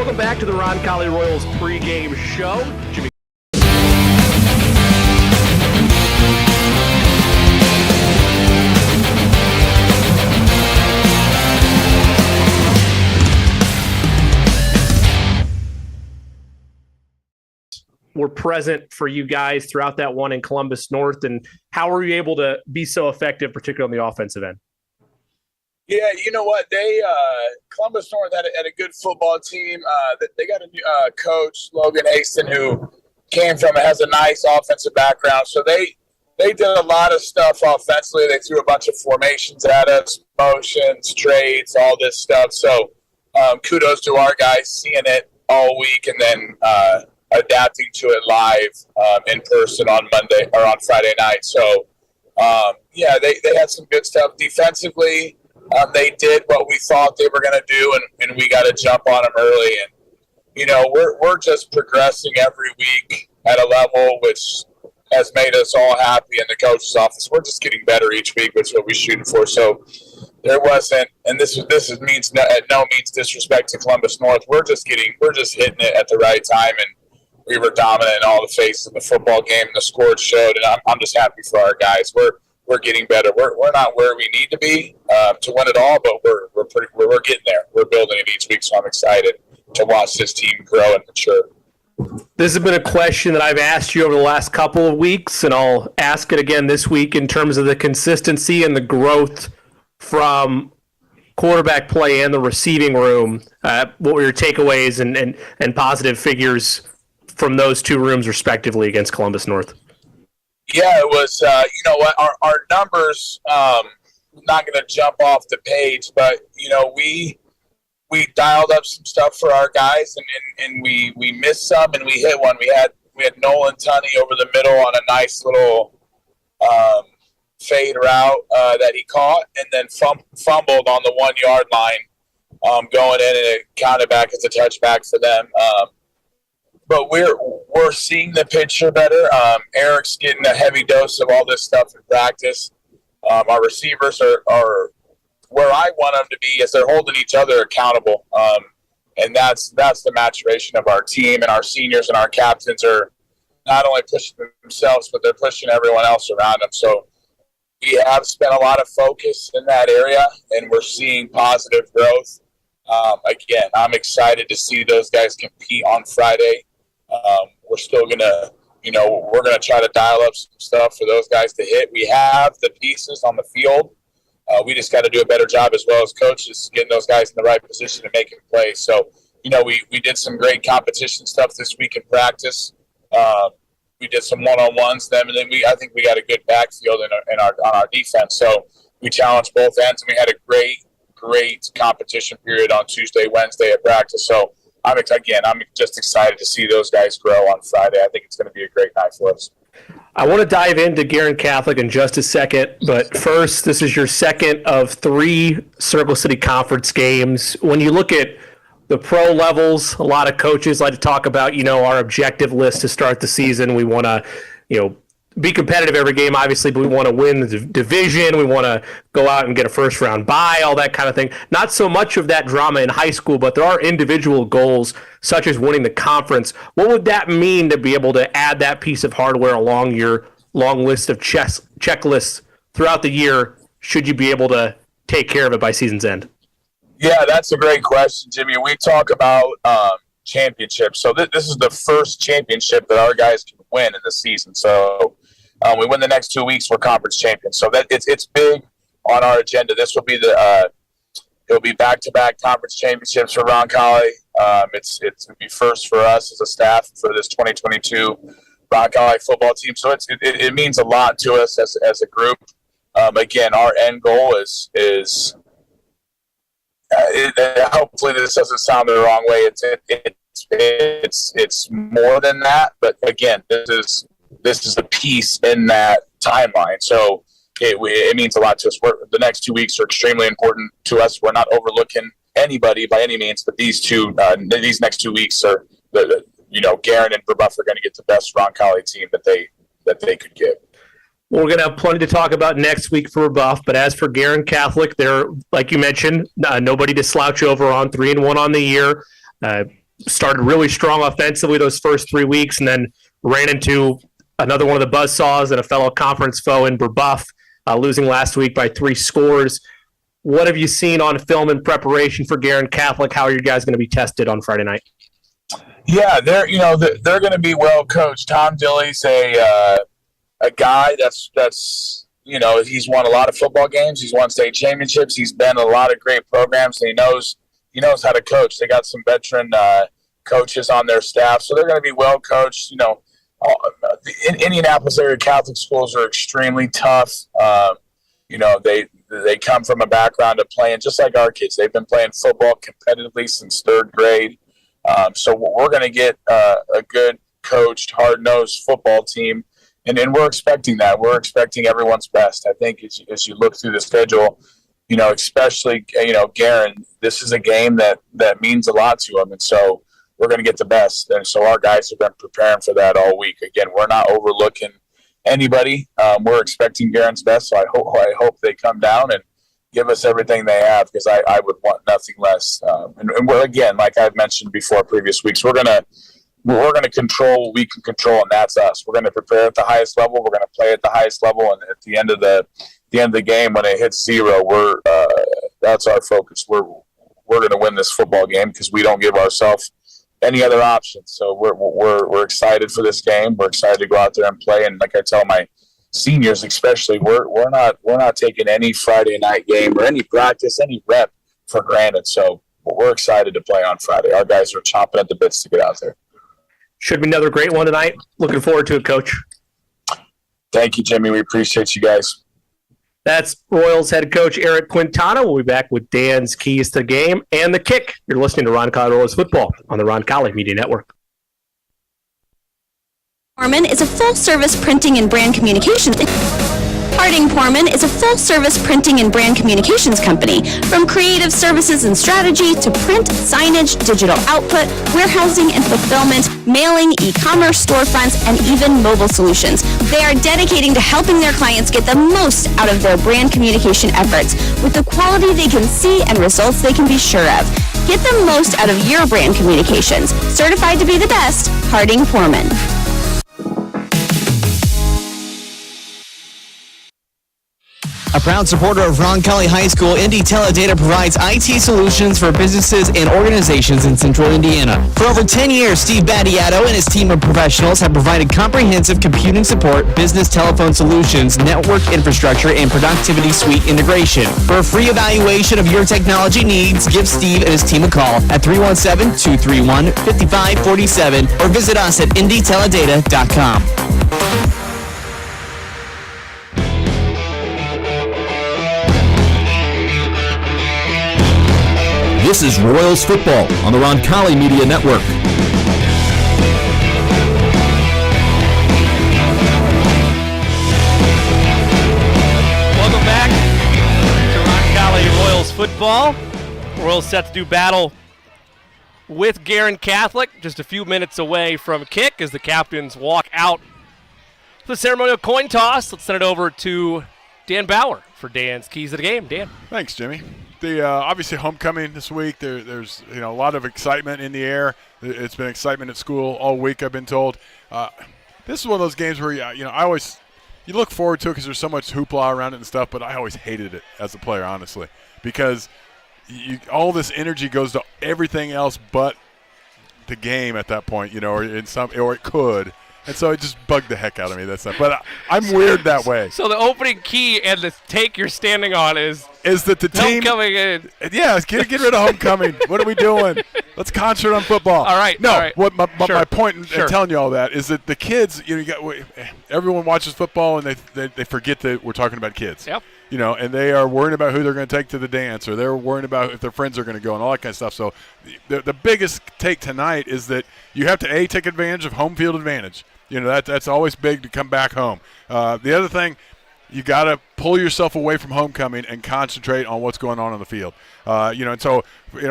Welcome back to the Roncalli Royals pregame show. Jimmy. Were present for you guys throughout that one in Columbus North, and how were you able to be so effective, particularly on the offensive end? Yeah, you know what? They Columbus North had a good football team. They got a new coach, Logan Haston, who has a nice offensive background. So they did a lot of stuff offensively. They threw a bunch of formations at us, motions, trades, all this stuff. So kudos to our guys seeing it all week and then adapting to it live in person on Monday or on Friday night. So they had some good stuff defensively. They did what we thought they were going to do, and we got to jump on them early. And, you know, we're just progressing every week at a level which has made us all happy in the coach's office. We're just getting better each week, which is what we're shooting for. So there wasn't, and this means at no means disrespect to Columbus North. We're just hitting it at the right time, and we were dominant in all the phases of the football game, and the scores showed, and I'm just happy for our guys. We're getting better. We're not where we need to be to win it all, but we're getting there. We're building it each week, so I'm excited to watch this team grow and mature. This has been a question that I've asked you over the last couple of weeks, and I'll ask it again this week in terms of the consistency and the growth from quarterback play and the receiving room. What were your takeaways and positive figures from those two rooms respectively against Columbus North? Yeah, it was, you know what, our numbers, I'm not going to jump off the page, but, you know, we dialed up some stuff for our guys, and we missed some, and we hit one. We had Nolan Tunney over the middle on a nice little fade route that he caught, and then fumbled on the 1 yard line going in, and it counted back as a touchback for them. But we're seeing the picture better. Eric's getting a heavy dose of all this stuff in practice. Our receivers are where I want them to be, as they're holding each other accountable. And that's the maturation of our team, and our seniors and our captains are not only pushing themselves, but they're pushing everyone else around them. So we have spent a lot of focus in that area, and we're seeing positive growth. Again, I'm excited to see those guys compete on Friday. We're still gonna, we're gonna try to dial up some stuff for those guys to hit. We have the pieces on the field. We just got to do a better job as well as coaches getting those guys in the right position and making plays. So, we did some great competition stuff this week in practice. We did some one-on-ones then, and then I think we got a good backfield on our defense. So we challenged both ends, and we had a great competition period on Tuesday, Wednesday at practice. So I'm just excited to see those guys grow on Friday. I think it's going to be a great night for us. I want to dive into Guerin Catholic in just a second, but first, this is your second of 3 Circle City Conference games. When you look at the pro levels, a lot of coaches like to talk about, our objective list to start the season. We want to, be competitive every game, obviously, but we want to win the division. We want to go out and get a first-round bye, all that kind of thing. Not so much of that drama in high school, but there are individual goals, such as winning the conference. What would that mean to be able to add that piece of hardware along your long list of checklists throughout the year, should you be able to take care of it by season's end? Yeah, that's a great question, Jimmy. We talk about championships. So this is the first championship that our guys can win in the season. So we win the next 2 weeks, we're conference champions. So that it's big on our agenda. This will be it'll be back-to-back conference championships for Roncalli. It's going to be first for us as a staff for this 2022 Roncalli football team. So it means a lot to us as a group. Again, our end goal is hopefully this doesn't sound the wrong way. It's more than that, but again, this is a piece in that timeline. So it means a lot to us. The next 2 weeks are extremely important to us. We're not overlooking anybody by any means, but these next 2 weeks are Guerin and Brebeuf are going to get the best Roncalli team that they could give. Well, we're going to have plenty to talk about next week for Brebeuf, but as for Guerin Catholic, they're, like you mentioned, nobody to slouch over on, 3-1 on the year. started really strong offensively those first 3 weeks and then ran into another one of the buzzsaws and a fellow conference foe in Brebeuf, losing last week by 3 scores. What have you seen on film in preparation for Guerin Catholic? How are you guys going to be tested on Friday night? Yeah, they're going to be well coached. Tom Dilly's a guy that's he's won a lot of football games. He's won state championships. He's been in a lot of great programs. And he knows how to coach. They got some veteran coaches on their staff, so they're going to be well coached. The Indianapolis area Catholic schools are extremely tough. They come from a background of playing just like our kids. They've been playing football competitively since 3rd grade. So we're going to get a good coached, hard-nosed football team, and we're expecting that. We're expecting everyone's best. I think as you look through the schedule, especially Guerin, this is a game that means a lot to them, and so we're going to get the best. And so our guys have been preparing for that all week. Again, we're not overlooking anybody. We're expecting Guerin's best, so I hope they come down and give us everything they have, because I would want nothing less. And we're, again, like I've mentioned before previous weeks, we're gonna control what we can control, and that's us. We're gonna prepare at the highest level. We're gonna play at the highest level, and at the end of the game, when it hits 0, that's our focus. We're gonna win this football game because we don't give ourselves any other options. So we're excited for this game. We're excited to go out there and play. And like I tell my seniors, especially, we're not taking any Friday night game or any practice, any rep for granted. So we're excited to play on Friday. Our guys are chomping at the bits to get out there. Should be another great one tonight. Looking forward to it, Coach. Thank you, Jimmy. We appreciate you guys. That's Royals head coach Eric Quintana. We'll be back with Dan's keys to the game and the kick. You're listening to Roncalli Royals football on the Roncalli Media Network. Porman is a full-service printing and brand communications. Harding Porman is a full-service printing and brand communications company. From creative services and strategy to print, signage, digital output, warehousing and fulfillment, mailing, e-commerce storefronts, and even mobile solutions. They are dedicating to helping their clients get the most out of their brand communication efforts with the quality they can see and results they can be sure of. Get the most out of your brand communications. Certified to be the best, Harding Porman. A proud supporter of Roncalli High School, Indy Teledata provides IT solutions for businesses and organizations in central Indiana. For over 10 years, Steve Battiato and his team of professionals have provided comprehensive computing support, business telephone solutions, network infrastructure, and productivity suite integration. For a free evaluation of your technology needs, give Steve and his team a call at 317-231-5547 or visit us at indyteledata.com. This is Royals football on the Roncalli Media Network. Welcome back to Roncalli Royals football. Royals set to do battle with Guerin Catholic, just a few minutes away from kick as the captains walk out for the ceremonial coin toss. Let's send it over to Dan Bauer for Dan's keys to the game. Dan. Thanks, Jimmy. Obviously homecoming this week. There's a lot of excitement in the air. It's been excitement at school all week, I've been told. This is one of those games where you look forward to it because there's so much hoopla around it and stuff. But I always hated it as a player, honestly, because all this energy goes to everything else but the game at that point, or it could. And so it just bugged the heck out of me. But I'm weird that way. So the opening key and the take you're standing on is that the team coming in. Yeah, get rid of homecoming. What are we doing? Let's concentrate on football. All right. No, all right. What my Sure. point in Sure. telling you all that is that the kids, everyone watches football and they forget that we're talking about kids. Yep. And they are worried about who they're going to take to the dance, or they're worried about if their friends are going to go and all that kind of stuff. So the biggest take tonight is that you have to take advantage of home field advantage. That's always big to come back home. The other thing, you got to pull yourself away from homecoming and concentrate on what's going on the field. And so,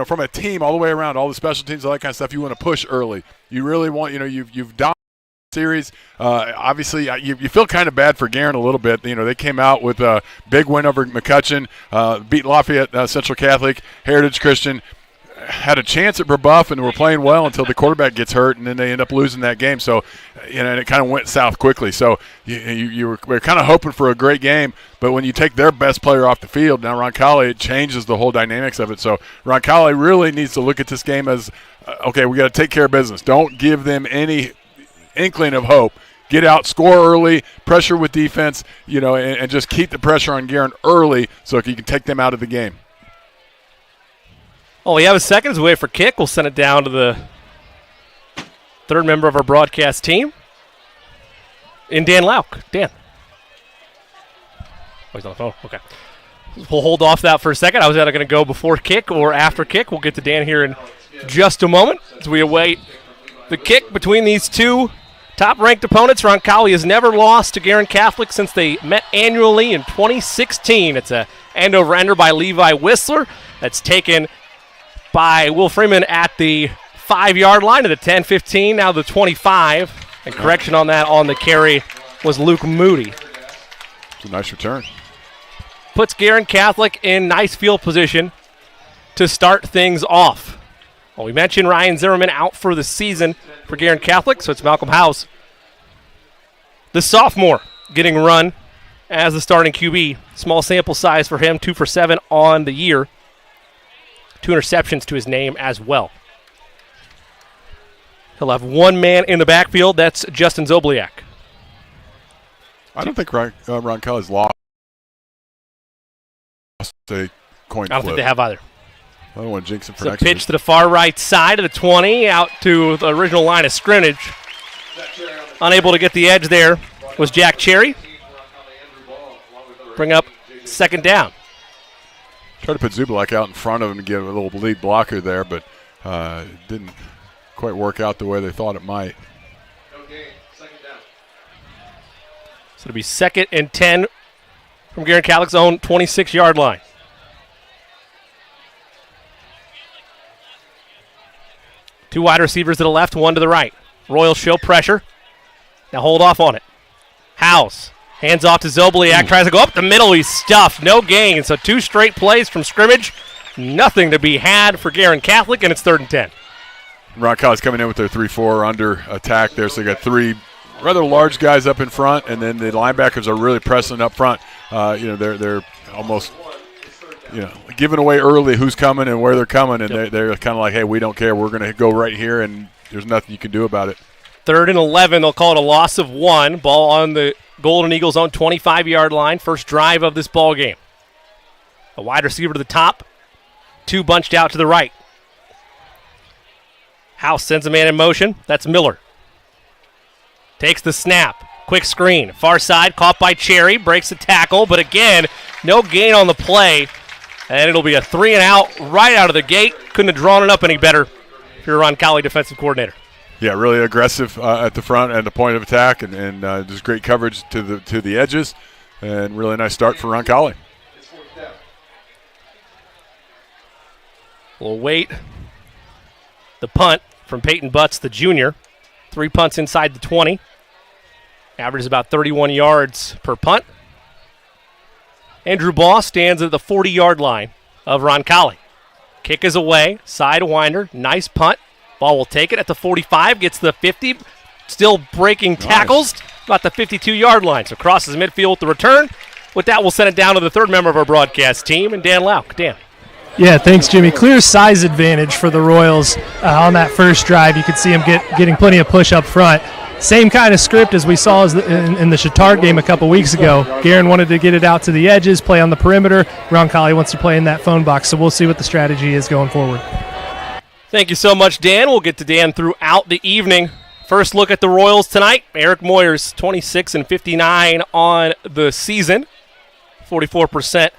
from a team all the way around, all the special teams, all that kind of stuff, you want to push early. You really want, you've dominated the series. Obviously, you feel kind of bad for Guerin a little bit. They came out with a big win over McCutcheon, beat Lafayette Central Catholic, Heritage Christian. had a chance at Brebeuf and were playing well until the quarterback gets hurt, and then they end up losing that game. So, and it kind of went south quickly. So we were kind of hoping for a great game, but when you take their best player off the field, now Roncalli, it changes the whole dynamics of it. So Roncalli really needs to look at this game as, okay, we got to take care of business. Don't give them any inkling of hope. Get out, score early, pressure with defense, and just keep the pressure on Guerin early so you can take them out of the game. Oh, we have a seconds away for kick. We'll send it down to the third member of our broadcast team, in Dan Lauk. Dan. Oh, he's on the phone. Okay. We'll hold off that for a second. I was either going to go before kick or after kick. We'll get to Dan here in just a moment as we await the kick between these two top-ranked opponents. Roncalli has never lost to Guerin Catholic since they met annually in 2016. It's a end-over-ender by Levi Whistler. That's taken by Will Freeman at the 5-yard line to the 10-15, now the 25. And correction on that on the carry was Luke Moody. It's a nice return. Puts Guerin Catholic in nice field position to start things off. Well, we mentioned Ryan Zimmerman out for the season for Guerin Catholic, so it's Malcolm House, the sophomore, getting run as the starting QB. Small sample size for him, 2 for 7 on the year. 2 interceptions to his name as well. He'll have one man in the backfield. That's Justin Zobliak. I don't think Roncalli's lost a coin flip. I don't think they have either. I don't want to jinx him for It's a next pitch week. to the far right side of the 20, out to the original line of scrimmage. Unable to get the edge there was Jack Cherry. Bring up second down. Tried to put Zubilak out in front of him to get a little lead blocker there, but it didn't quite work out the way they thought it might. So it'll be 2nd and 10 from Guerin Catholic's own 26-yard line. Two wide receivers to the left, one to the right. Royals show pressure. Now hold off on it. House hands off to Zobliak, tries to go up the middle. He's stuffed. No gain. So 2 straight plays from scrimmage. Nothing to be had for Guerin Catholic, and it's 3rd and 10. Roncalli's coming in with their 3-4 under attack there, so they got 3 rather large guys up in front, and then the linebackers are really pressing up front. They're almost giving away early who's coming and where they're coming, and they're kind of like, hey, we don't care. We're going to go right here, and there's nothing you can do about it. 3rd and 11. They'll call it a loss of 1. Ball on the Golden Eagles' own 25-yard line. First drive of this ball game. A wide receiver to the top. 2 bunched out to the right. House sends a man in motion. That's Miller. Takes the snap. Quick screen. Far side, caught by Cherry. Breaks the tackle, but again, no gain on the play. And it'll be a 3-and-out right out of the gate. Couldn't have drawn it up any better if you're Roncalli defensive coordinator. Yeah, really aggressive at the front and the point of attack, and just great coverage to the edges, and really nice start for Roncalli. We'll wait. The punt from Peyton Butts, the junior. 3 punts inside the 20. Averages about 31 yards per punt. Andrew Baugh stands at the 40-yard line of Roncalli. Kick is away. Sidewinder. Nice punt. Ball will take it at the 45. Gets the 50. Still breaking tackles. Nice. About the 52-yard line. So crosses midfield with the return. With that, we'll send it down to the third member of our broadcast team, and Dan Lauk. Dan. Yeah, thanks, Jimmy. Clear size advantage for the Royals on that first drive. You could see them getting plenty of push up front. Same kind of script as we saw in the Chittard game a couple weeks ago. Guerin wanted to get it out to the edges, play on the perimeter. Roncalli wants to play in that phone box, so we'll see what the strategy is going forward. Thank you so much, Dan. We'll get to Dan throughout the evening. First look at the Royals tonight. Eric Moyers, 26-59 on the season. 44%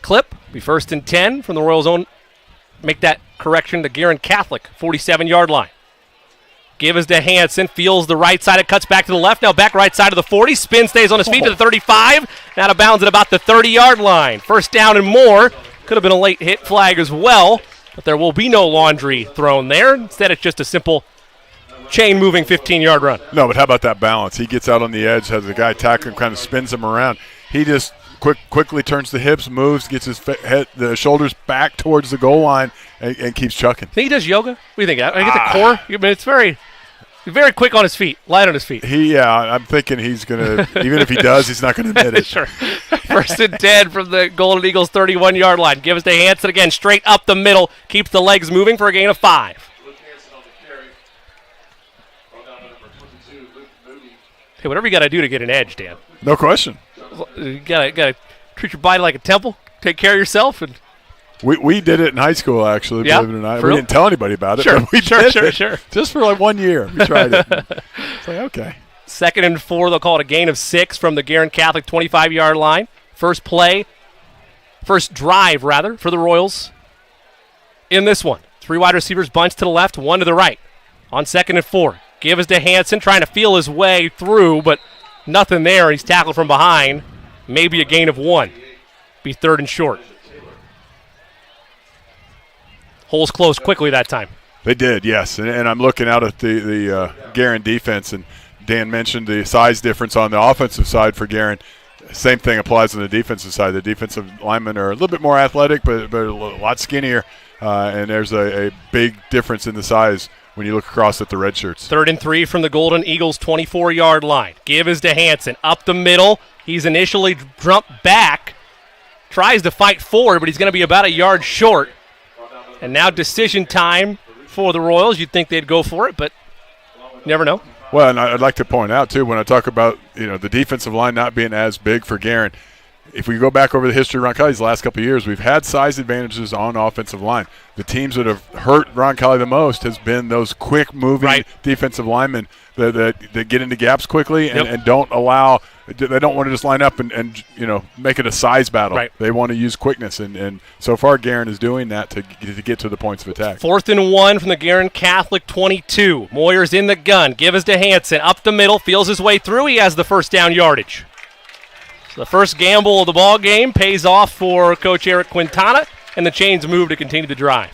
clip. Be 1st and 10 from the Royals' own. Make that correction to Guerin Catholic, 47-yard line. Give is to Hansen, feels the right side, it cuts back to the left, now back right side of the 40, spin, stays on his feet to the 35, and out of bounds at about the 30-yard line. First down and more. Could have been a late hit flag as well, but there will be no laundry thrown there. Instead, it's just a simple chain-moving 15-yard run. No, but how about that balance? He gets out on the edge, has the guy tackling, kind of spins him around. He just quickly turns the hips, moves, gets his the shoulders back towards the goal line, and keeps chucking. Think he does yoga? What do you think? I get the core. I mean, it's very quick on his feet, light on his feet. I'm thinking he's gonna. Even if he does, he's not gonna admit it. Sure. 1st and 10 from the Golden Eagles 31-yard line. Gives to Hansen again, straight up the middle. Keeps the legs moving for a gain of 5. Hey, whatever you got to do to get an edge, Dan. No question. You gotta treat your body like a temple. Take care of yourself, and we did it in high school. Actually, yeah, believe it or not, we didn't tell anybody about it. Sure, but we sure, did sure, it. sure. Just for like 1 year, we tried it. It's like okay. 2nd and 4. They'll call it a gain of 6 from the Guerin Catholic 25-yard line. First drive for the Royals. In this one, 3 wide receivers bunched to the left, 1 to the right. On 2nd and 4, give is to Hansen, trying to feel his way through, but nothing there. He's tackled from behind. Maybe a gain of 1. Be 3rd and short. Holes closed quickly that time. They did, yes. And I'm looking out at the Guerin defense, and Dan mentioned the size difference on the offensive side for Guerin. Same thing applies on the defensive side. The defensive linemen are a little bit more athletic, but a lot skinnier, and there's a big difference in the size when you look across at the red shirts. 3rd and 3 from the Golden Eagles 24-yard line. Give is to Hansen. Up the middle. He's initially jumped back. Tries to fight forward, but he's going to be about a yard short. And now decision time for the Royals. You'd think they'd go for it, but never know. Well, and I'd like to point out, too, when I talk about the defensive line not being as big for Guerin, if we go back over the history of Roncalli's last couple of years, we've had size advantages on offensive line. The teams that have hurt Roncalli the most has been those quick-moving defensive linemen that get into gaps quickly and don't allow – they don't want to just line up and make it a size battle. Right. They want to use quickness, and so far Guerin is doing that to get to the points of attack. 4th and 1 from the Guerin Catholic 22. Moyer's in the gun. Give is to Hansen. Up the middle. Feels his way through. He has the first down yardage. So the first gamble of the ball game pays off for Coach Eric Quintana, and the chains move to continue the drive.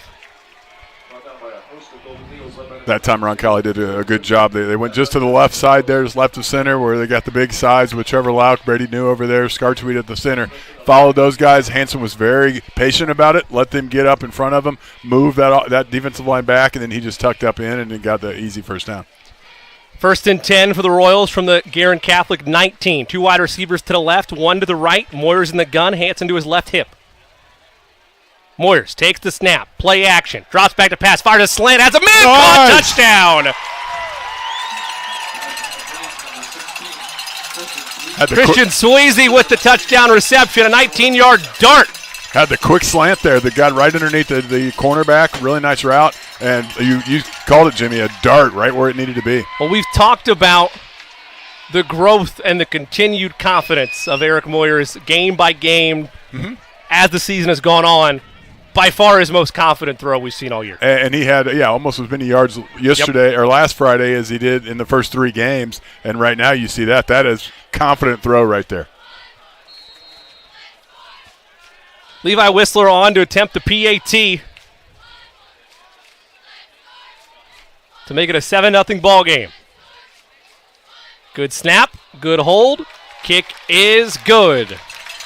That time Roncalli did a good job. They went just to the left side there, just left of center, where they got the big sides with Trevor Lauk, Brady New over there, Scartweed at the center. Followed those guys. Hansen was very patient about it, let them get up in front of him, move that defensive line back, and then he just tucked up in and then got the easy first down. 1st and 10 for the Royals from the Guerin Catholic 19. 2 wide receivers to the left, 1 to the right. Moyer's in the gun. Hansen to his left hip. Moyers takes the snap. Play action. Drops back to pass. Fires a slant. Has a man caught. Touchdown. Christian Sweezy with the touchdown reception. A 19-yard dart. Had the quick slant there that got right underneath the cornerback. Really nice route. And you called it, Jimmy, a dart right where it needed to be. Well, we've talked about the growth and the continued confidence of Eric Moyers game by game as the season has gone on. By far his most confident throw we've seen all year. And he had, almost as many yards yesterday or last Friday as he did in the first 3 games. And right now you see that. That is confident throw right there. Levi Whistler on to attempt the PAT to make it a 7-0 ball game. Good snap, good hold. Kick is good.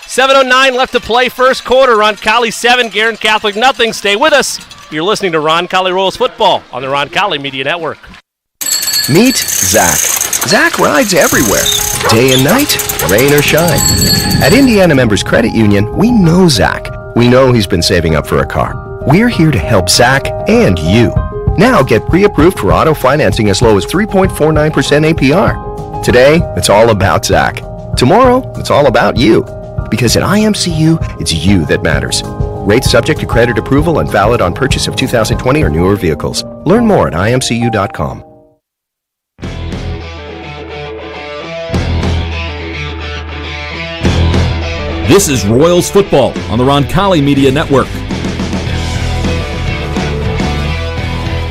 7:09 left to play, first quarter. Roncalli 7, Guerin Catholic nothing. Stay with us. You're listening to Roncalli Royals football on the Roncalli Media Network. Meet Zach. Zach rides everywhere, day and night, rain or shine. At Indiana Members Credit Union, we know Zach. We know he's been saving up for a car. We're here to help Zach and you. Now get pre-approved for auto financing as low as 3.49% APR. Today, it's all about Zach. Tomorrow, it's all about you. Because at IMCU, it's you that matters. Rates subject to credit approval and valid on purchase of 2020 or newer vehicles. Learn more at imcu.com. This is Royals football on the Roncalli Media Network.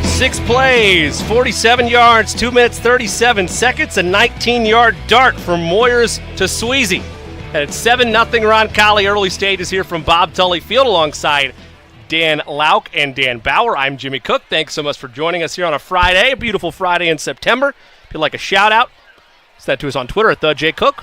6 plays, 47 yards, 2 minutes, 37 seconds, a 19-yard dart from Moyers to Sweezy. And it's 7-0 Roncalli. Early stages here from Bob Tully Field alongside Dan Lauk and Dan Bauer. I'm Jimmy Cook. Thanks so much for joining us here on a Friday, a beautiful Friday in September. If you'd like a shout-out, send that to us on Twitter at TheJCook,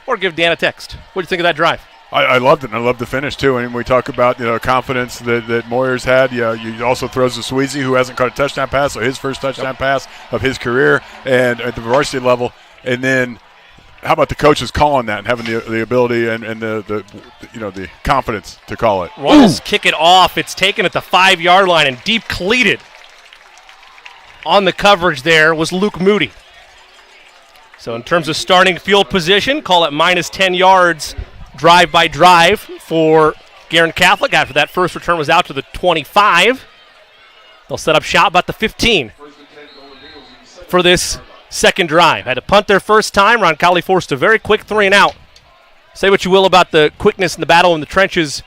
or give Dan a text. What do you think of that drive? I loved it, and I loved the finish, too. And we talk about, confidence that Moyers had. You also throws to Sweezy, who hasn't caught a touchdown pass, so his first touchdown pass of his career and at the varsity level. And then how about the coaches calling that and having the ability and the confidence to call it? Royals kick it off. It's taken at the 5-yard line and deep cleated. On the coverage there was Luke Moody. So in terms of starting field position, call it minus 10 yards drive by drive for Guerin Catholic after that first return was out to the 25. They'll set up shop about the 15 for this second drive. Had to punt their first time. Roncalli forced a very quick 3-and-out. Say what you will about the quickness in the battle in the trenches.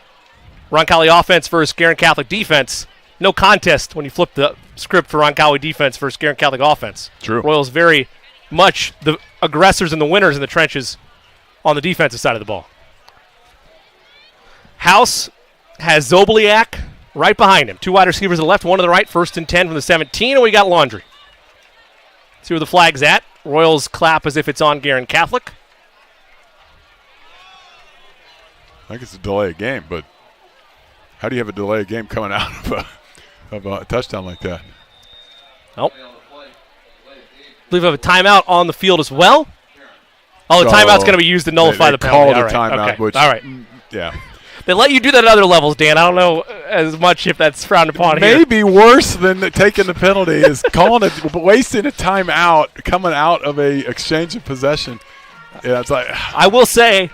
Roncalli offense versus Guerin Catholic defense. No contest when you flip the script for Roncalli defense versus Guerin Catholic offense. True. Royals very much the aggressors and the winners in the trenches on the defensive side of the ball. House has Zobliak right behind him. 2 wide receivers to the left, 1 to the right. 1st and 10 from the 17, and we got Laundry. See where the flag's at. Royals clap as if it's on Guerin Catholic. I think it's a delay of game, but how do you have a delay of game coming out of a touchdown like that? Nope. I believe we have a timeout on the field as well. Oh, the So timeout's going to be used to nullify the penalty. Called a timeout, okay. which all right. Yeah. They let you do that at other levels, Dan. I don't know as much if that's frowned upon here. Maybe worse than taking the penalty is calling it, wasting a timeout coming out of a exchange of possession. Yeah, it's like I will say,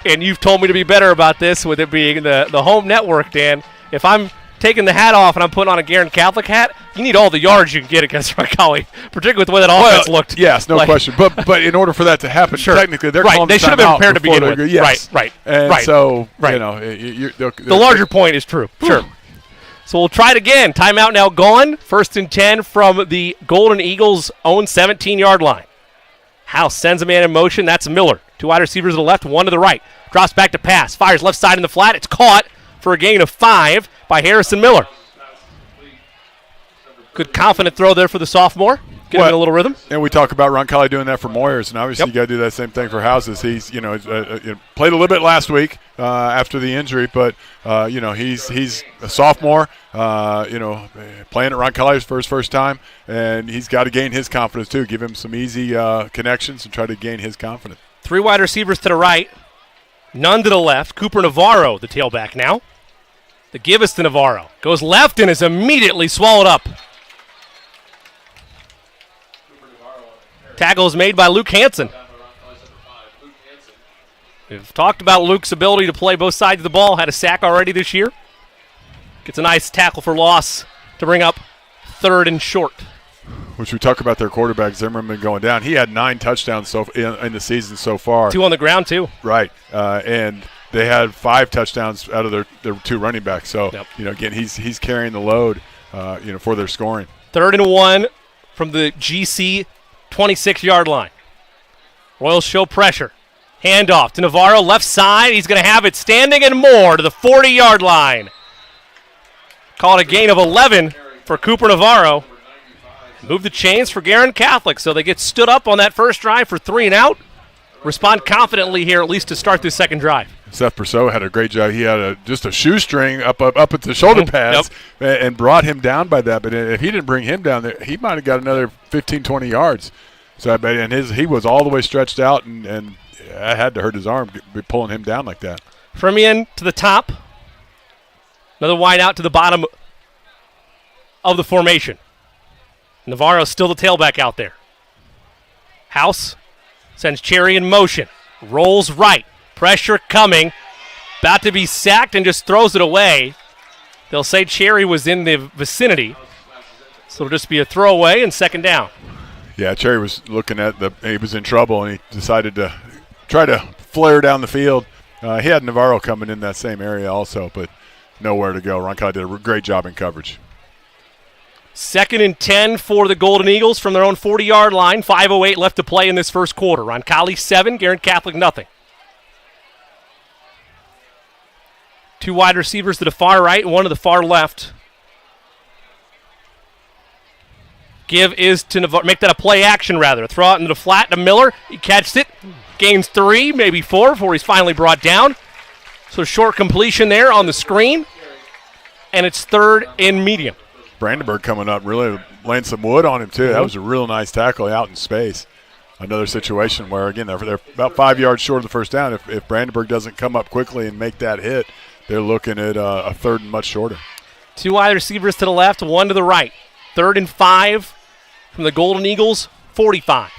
and you've told me to be better about this with it being the home network, Dan. If I'm taking the hat off and I'm putting on a Guerin Catholic hat, you need all the yards you can get against Roncalli, particularly with the way that offense looked. Yes, no question. But in order for that to happen, sure. Technically they're right. calling They the should have been timeout prepared to begin before with. Yes. Right. And right. so right. The larger point is true. Sure. So we'll try it again. Timeout now gone. 1st and 10 from the Golden Eagles' own 17-yard line. House sends a man in motion. That's Miller. 2 wide receivers to the left, 1 to the right. Drops back to pass. Fires left side in the flat. It's caught for a gain of 5 by Harrison Miller. Good confident throw there for the sophomore. Get him in a little rhythm. And we talk about Roncalli doing that for Moyers, and obviously you got to do that same thing for Houses. He's played a little bit last week after the injury, but he's a sophomore. Playing at Roncalli for his first time, and he's got to gain his confidence too. Give him some easy connections and try to gain his confidence. 3 wide receivers to the right, none to the left. Cooper Navarro, the tailback now. The give is to Navarro. Goes left and is immediately swallowed up. Tackle is made by Luke Hansen. We've talked about Luke's ability to play both sides of the ball. Had a sack already this year. Gets a nice tackle for loss to bring up 3rd and short. Which we talk about their quarterback, Zimmerman, going down. He had 9 touchdowns in the season so far. 2 on the ground, too. Right. And they had 5 touchdowns out of their 2 running backs. So, again, he's carrying the load, for their scoring. 3rd and 1 from the GC 26-yard line. Royals show pressure. Handoff to Navarro, left side. He's going to have it standing and more to the 40-yard line. Call it a gain of 11 for Cooper Navarro. Move the chains for Guerin Catholic, so they get stood up on that first drive for 3-and-out. Respond confidently here, at least to start this second drive. Seth Perceau had a great job. He had just a shoestring up at the shoulder pads and brought him down by that. But if he didn't bring him down there, he might have got another 15, 20 yards. So I bet, he was all the way stretched out, and I had to hurt his arm pulling him down like that. Fermian to the top. Another wide out to the bottom of the formation. Navarro still the tailback out there. House sends Cherry in motion. Rolls right. Pressure coming. About to be sacked and just throws it away. They'll say Cherry was in the vicinity. So it'll just be a throwaway and 2nd down. Yeah, Cherry was looking at he was in trouble, and he decided to try to flare down the field. He had Navarro coming in that same area also, but nowhere to go. Roncalli did a great job in coverage. 2nd and 10 for the Golden Eagles from their own 40-yard line. 5:08 left to play in this first quarter. Roncalli 7, Guerin Catholic nothing. 2 wide receivers to the far right and 1 to the far left. Give is to Navarro. Make that a play action, rather. Throw out into the flat to Miller. He catches it. Gains 3, maybe 4 before he's finally brought down. So short completion there on the screen, and it's 3rd and medium. Brandenburg coming up, really laying some wood on him, too. That was a real nice tackle out in space. Another situation where, again, they're about 5 yards short of the first down. If Brandenburg doesn't come up quickly and make that hit, they're looking at a 3rd and much shorter. 2 wide receivers to the left, 1 to the right. 3rd and 5 from the Golden Eagles, 45.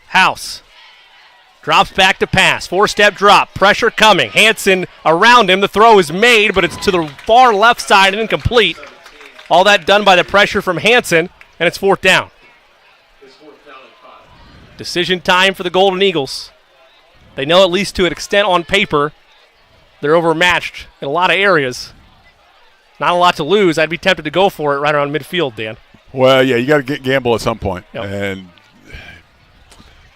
House drops back to pass. 4-step drop. Pressure coming. Hansen around him. The throw is made, but it's to the far left side and incomplete. All that done by the pressure from Hansen, and it's 4th down. Decision time for the Golden Eagles. They know, at least to an extent on paper, they're overmatched in a lot of areas. Not a lot to lose. I'd be tempted to go for it right around midfield, Dan. Well, yeah, you got to gamble at some point. Yep. And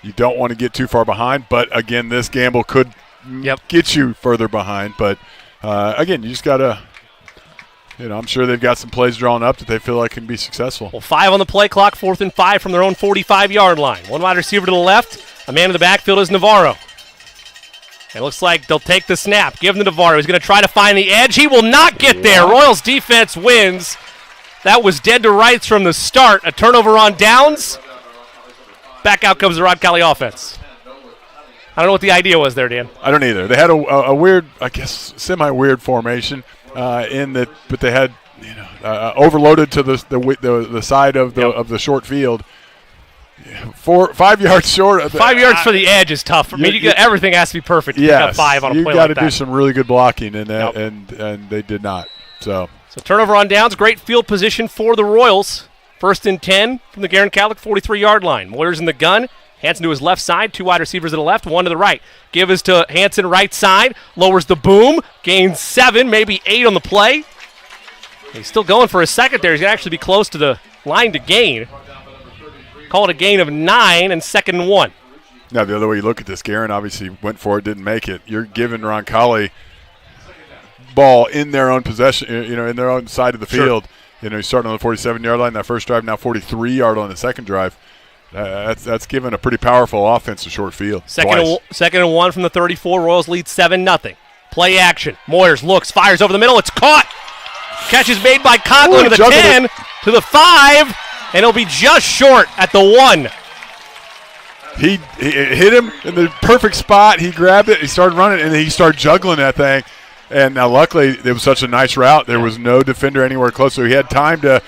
you don't want to get too far behind. But, again, this gamble could get you further behind. But, again, you just got to – I'm sure they've got some plays drawn up that they feel like can be successful. Well, 5 on the play clock, 4th and 5 from their own 45-yard line. 1 wide receiver to the left. A man in the backfield is Navarro. It looks like they'll take the snap. Give him to Navarro. He's going to try to find the edge. He will not get there. Royals defense wins. That was dead to rights from the start. A turnover on downs. Back out comes the Roncalli offense. I don't know what the idea was there, Dan. I don't either. They had a weird, I guess, semi-weird formation. In that, but they had overloaded to the side of the short field. 5 yards short. 5 yards for the edge is tough. I mean, everything has to be perfect. You got 5 on a play like that. You got to do some really good blocking, and they did not. So turnover on downs. Great field position for the Royals. 1st and 10 from the Guerin Catholic 43-yard line. Moyer's in the gun. Hansen to his left side, 2 wide receivers to the left, 1 to the right. Give is to Hansen right side, lowers the boom, gains 7, maybe 8 on the play. He's still going for a second there. He's going to actually be close to the line to gain. Call it a gain of 9 and 2nd and 1. Now, the other way you look at this, Guerin obviously went for it, didn't make it. You're giving Roncalli ball in their own possession, in their own side of the field. He's starting on the 47-yard line, that first drive, now 43-yard on the second drive. That's given a pretty powerful offense to short field. Second and 1 from the 34. Royals lead 7-0. Play action. Moyers looks, fires over the middle. It's caught. Catch is made by Coughlin to the 10, to the 5, and it'll be just short at the 1. He hit him in the perfect spot. He grabbed it. He started running, and he started juggling that thing. And now, luckily, it was such a nice route. There was no defender anywhere close, so he had time to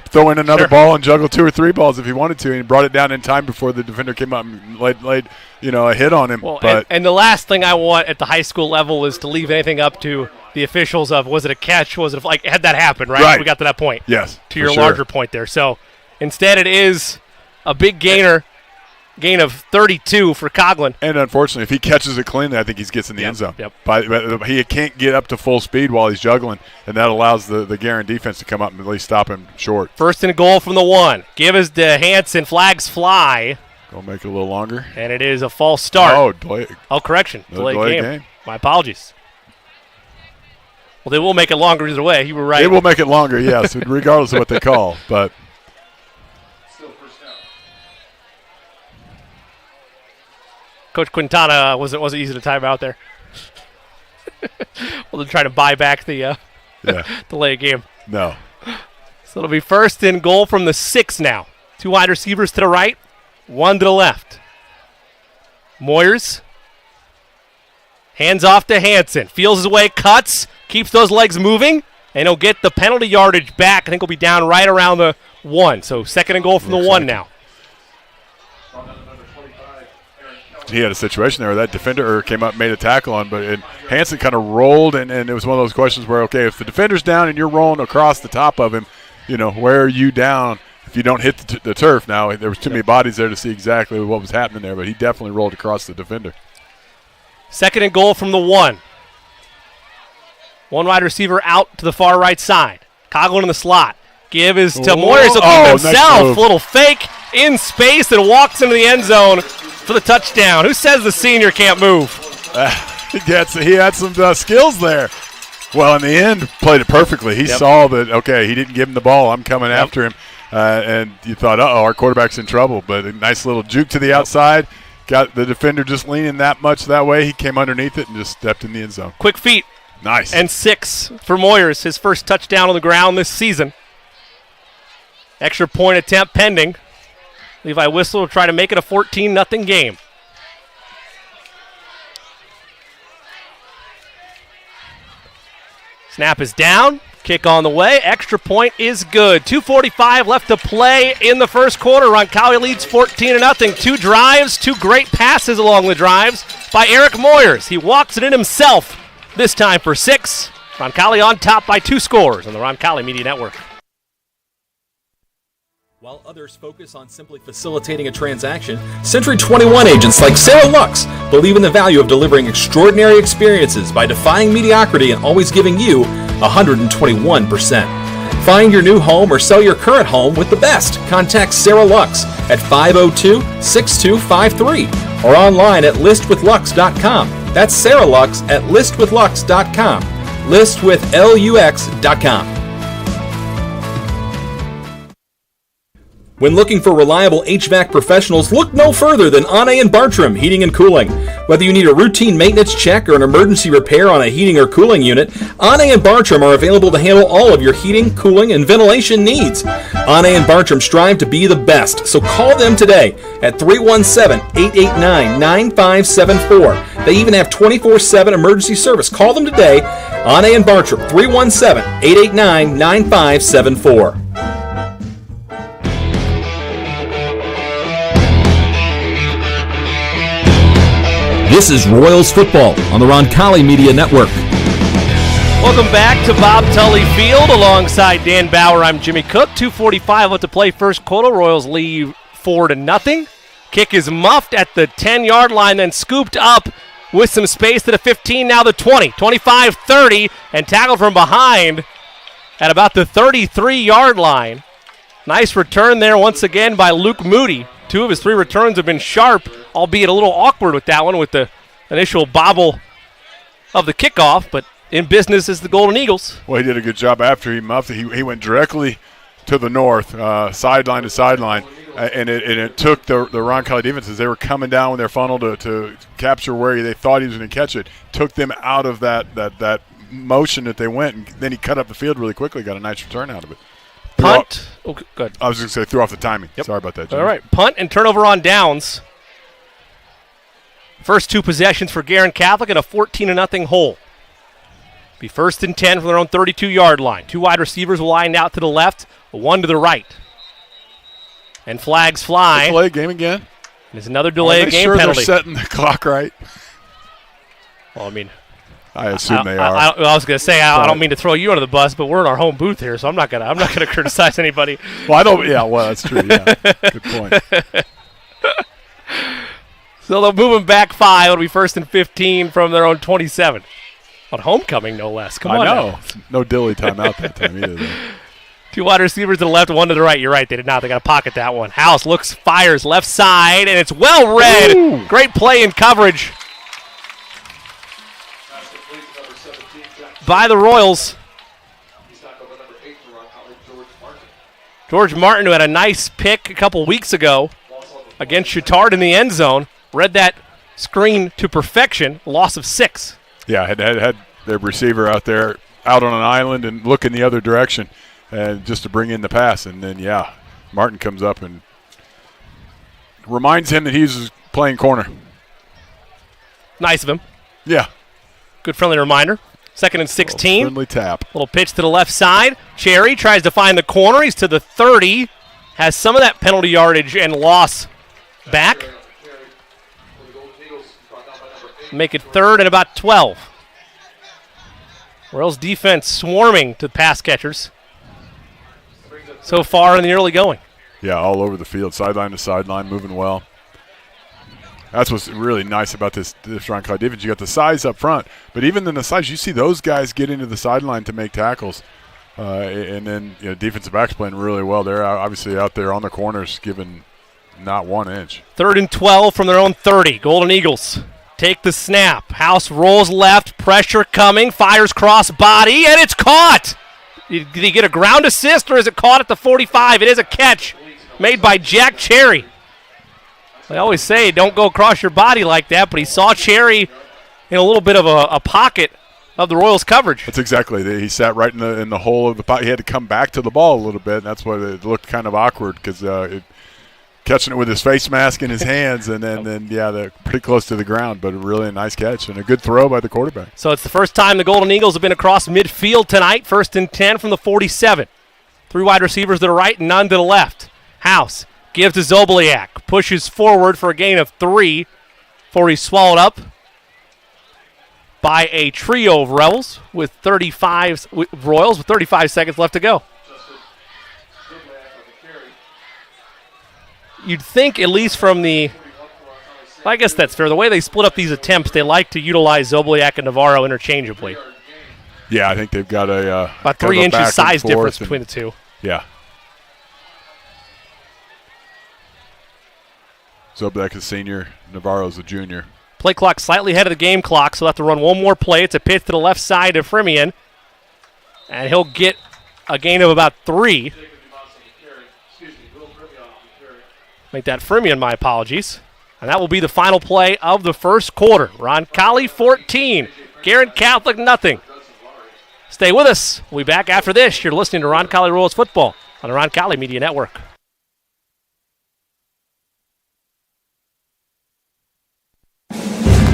throw in another ball and juggle 2 or 3 balls if he wanted to, and he brought it down in time before the defender came up and laid a hit on him. Well, and the last thing I want at the high school level is to leave anything up to the officials of, was it a catch, was it had that happened, right? We got to that point. Yes, to your larger point there. So instead it is a big gain of 32 for Coughlin. And unfortunately, if he catches it cleanly, I think he gets in the end zone. But he can't get up to full speed while he's juggling, and that allows the Guerin defense to come up and at least stop him short. 1st and goal from the 1. Give us to Hansen. Flags fly. Go make it a little longer. And it is a false start. Correction. Delay game. My apologies. Well, they will make it longer either way. You were right. They will make it longer, yes, regardless of what they call. But Coach Quintana wasn't easy to time out there. Well, they're trying to buy back the delay game. No. So it'll be 1st and goal from the 6 now. 2 wide receivers to the right, 1 to the left. Moyers. Hands off to Hansen. Feels his way, cuts, keeps those legs moving, and he'll get the penalty yardage back. I think he'll be down right around the 1. So 2nd and goal from the 1 now. He had a situation there where that defender came up and made a tackle on, but Hansen kind of rolled, and it was one of those questions where, okay, if the defender's down and you're rolling across the top of him, where are you down if you don't hit the turf? Now, there was too many bodies there to see exactly what was happening there, but he definitely rolled across the defender. 2nd and goal from the 1. 1 wide receiver out to the far right side. Coughlin in the slot. Give is to Moyers. He'll keep himself. Little fake in space and walks into the end zone for the touchdown. Who says the senior can't move? He had some skills there. Well, in the end, played it perfectly. He saw that, okay, he didn't give him the ball. I'm coming after him. And you thought, our quarterback's in trouble. But a nice little juke to the outside. got the defender just leaning that much that way. He came underneath it and just stepped in the end zone. Quick feet. Nice. And 6 for Moyers, his first touchdown on the ground this season. Extra point attempt pending. Levi Whistle will try to make it a 14-0 game. Snap is down. Kick on the way. Extra point is good. 2:45 left to play in the first quarter. Roncalli leads 14-0. 2 drives, 2 great passes along the drives by Eric Moyers. He walks it in himself, this time for 6. Roncalli on top by 2 scores on the Roncalli Media Network. While others focus on simply facilitating a transaction, Century 21 agents like Sarah Lux believe in the value of delivering extraordinary experiences by defying mediocrity and always giving you 121%. Find your new home or sell your current home with the best. Contact Sarah Lux at 502-6253 or online at listwithlux.com. That's Sarah Lux at listwithlux.com. Listwithlux.com. When looking for reliable HVAC professionals, look no further than Ane & Bartram Heating and Cooling. Whether you need a routine maintenance check or an emergency repair on a heating or cooling unit, Ane & Bartram are available to handle all of your heating, cooling, and ventilation needs. Ane & Bartram strive to be the best, so call them today at 317-889-9574. They even have 24/7 emergency service. Call them today, Ane & Bartram, 317-889-9574. This is Royals football on the Roncalli Media Network. Welcome back to Bob Tully Field alongside Dan Bauer. I'm Jimmy Cook. 2:45 left to play first quarter. Royals lead 4-0. Kick is muffed at the 10-yard line, then scooped up with some space to the 15, now the 20, 25, 30, and tackled from behind at about the 33-yard line. Nice return there once again by Luke Moody. 2 of his 3 returns have been sharp, albeit a little awkward with that one with the initial bobble of the kickoff, but in business is the Golden Eagles. Well, he did a good job after he muffed it. He went directly to the north, sideline to sideline, and it took the Roncalli defense as they were coming down with their funnel to capture where they thought he was going to catch it, took them out of that motion that they went, and then he cut up the field really quickly, got a nice return out of it. Punt. Oh, good. I was going to say, threw off the timing. Yep. Sorry about that, Jimmy. All right, punt and turnover on downs. First 2 possessions for Guerin Catholic and a 14-0 hole. Be 1st and 10 from their own 32-yard line. 2 wide receivers will line out to the left, 1 to the right. And flags fly. Delay game again. There's another delay game sure penalty. They're setting the clock right? Well, I mean, I assume they are. I was going to say I don't mean to throw you under the bus, but we're in our home booth here, so I'm not gonna criticize anybody. Well, I don't. Yeah, well, that's true. Yeah, good point. So they'll move them back 5. It'll be 1st and 15 from their own 27. On homecoming, no less. Come on. I know. No dilly time out that time either. Though. 2 wide receivers to the left, 1 to the right. You're right. They did not. They got to pocket that one. House fires left side, and it's well read. Ooh. Great play and coverage by the Royals. George Martin, who had a nice pick a couple weeks ago against Chittard in the end zone, read that screen to perfection, loss of 6. Yeah, had their receiver out there out on an island and looking the other direction and just to bring in the pass. And then, yeah, Martin comes up and reminds him that he's playing corner. Nice of him. Yeah. Good friendly reminder. 2nd and 16. Friendly tap. Little pitch to the left side. Cherry tries to find the corner. He's to the 30. Has some of that penalty yardage and loss back. Make it 3rd and about 12. Royals defense swarming to pass catchers so far in the early going. Yeah, all over the field, sideline to sideline, moving well. That's what's really nice about this Roncalli defense. You got the size up front, but even in the size, you see those guys get into the sideline to make tackles. And then defensive backs playing really well. They're obviously out there on the corners giving not 1 inch. 3rd and 12 from their own 30. Golden Eagles take the snap. House rolls left, pressure coming, fires cross body, and it's caught. Did he get a ground assist, or is it caught at the 45? It is a catch made by Jack Cherry. They always say don't go across your body like that, but he saw Cherry in a little bit of a pocket of the Royals coverage. That's exactly. He sat right in the hole of the pocket. He had to come back to the ball a little bit, and that's why it looked kind of awkward because catching it with his face mask in his hands, and then they're pretty close to the ground, but really a nice catch and a good throw by the quarterback. So it's the first time the Golden Eagles have been across midfield tonight. 1st and 10 from the 47. 3 wide receivers to the right, none to the left. House gives to Zobliak, pushes forward for a gain of 3 before he's swallowed up by a trio of Royals with 35 seconds left to go. You'd think, at least from I guess that's fair. The way they split up these attempts, they like to utilize Zobliak and Navarro interchangeably. Yeah, I think they've got about 3 inches size difference between the two. Yeah. Zobliak is senior, Navarro's a junior. Play clock slightly ahead of the game clock, so they'll have to run one more play. It's a pitch to the left side of Fremian, and he'll get a gain of about 3. Make that Fremian, my apologies. And that will be the final play of the first quarter. Roncalli 14, Guerin Catholic nothing. Stay with us. We'll be back after this. You're listening to Roncalli Royals football on the Roncalli Media Network.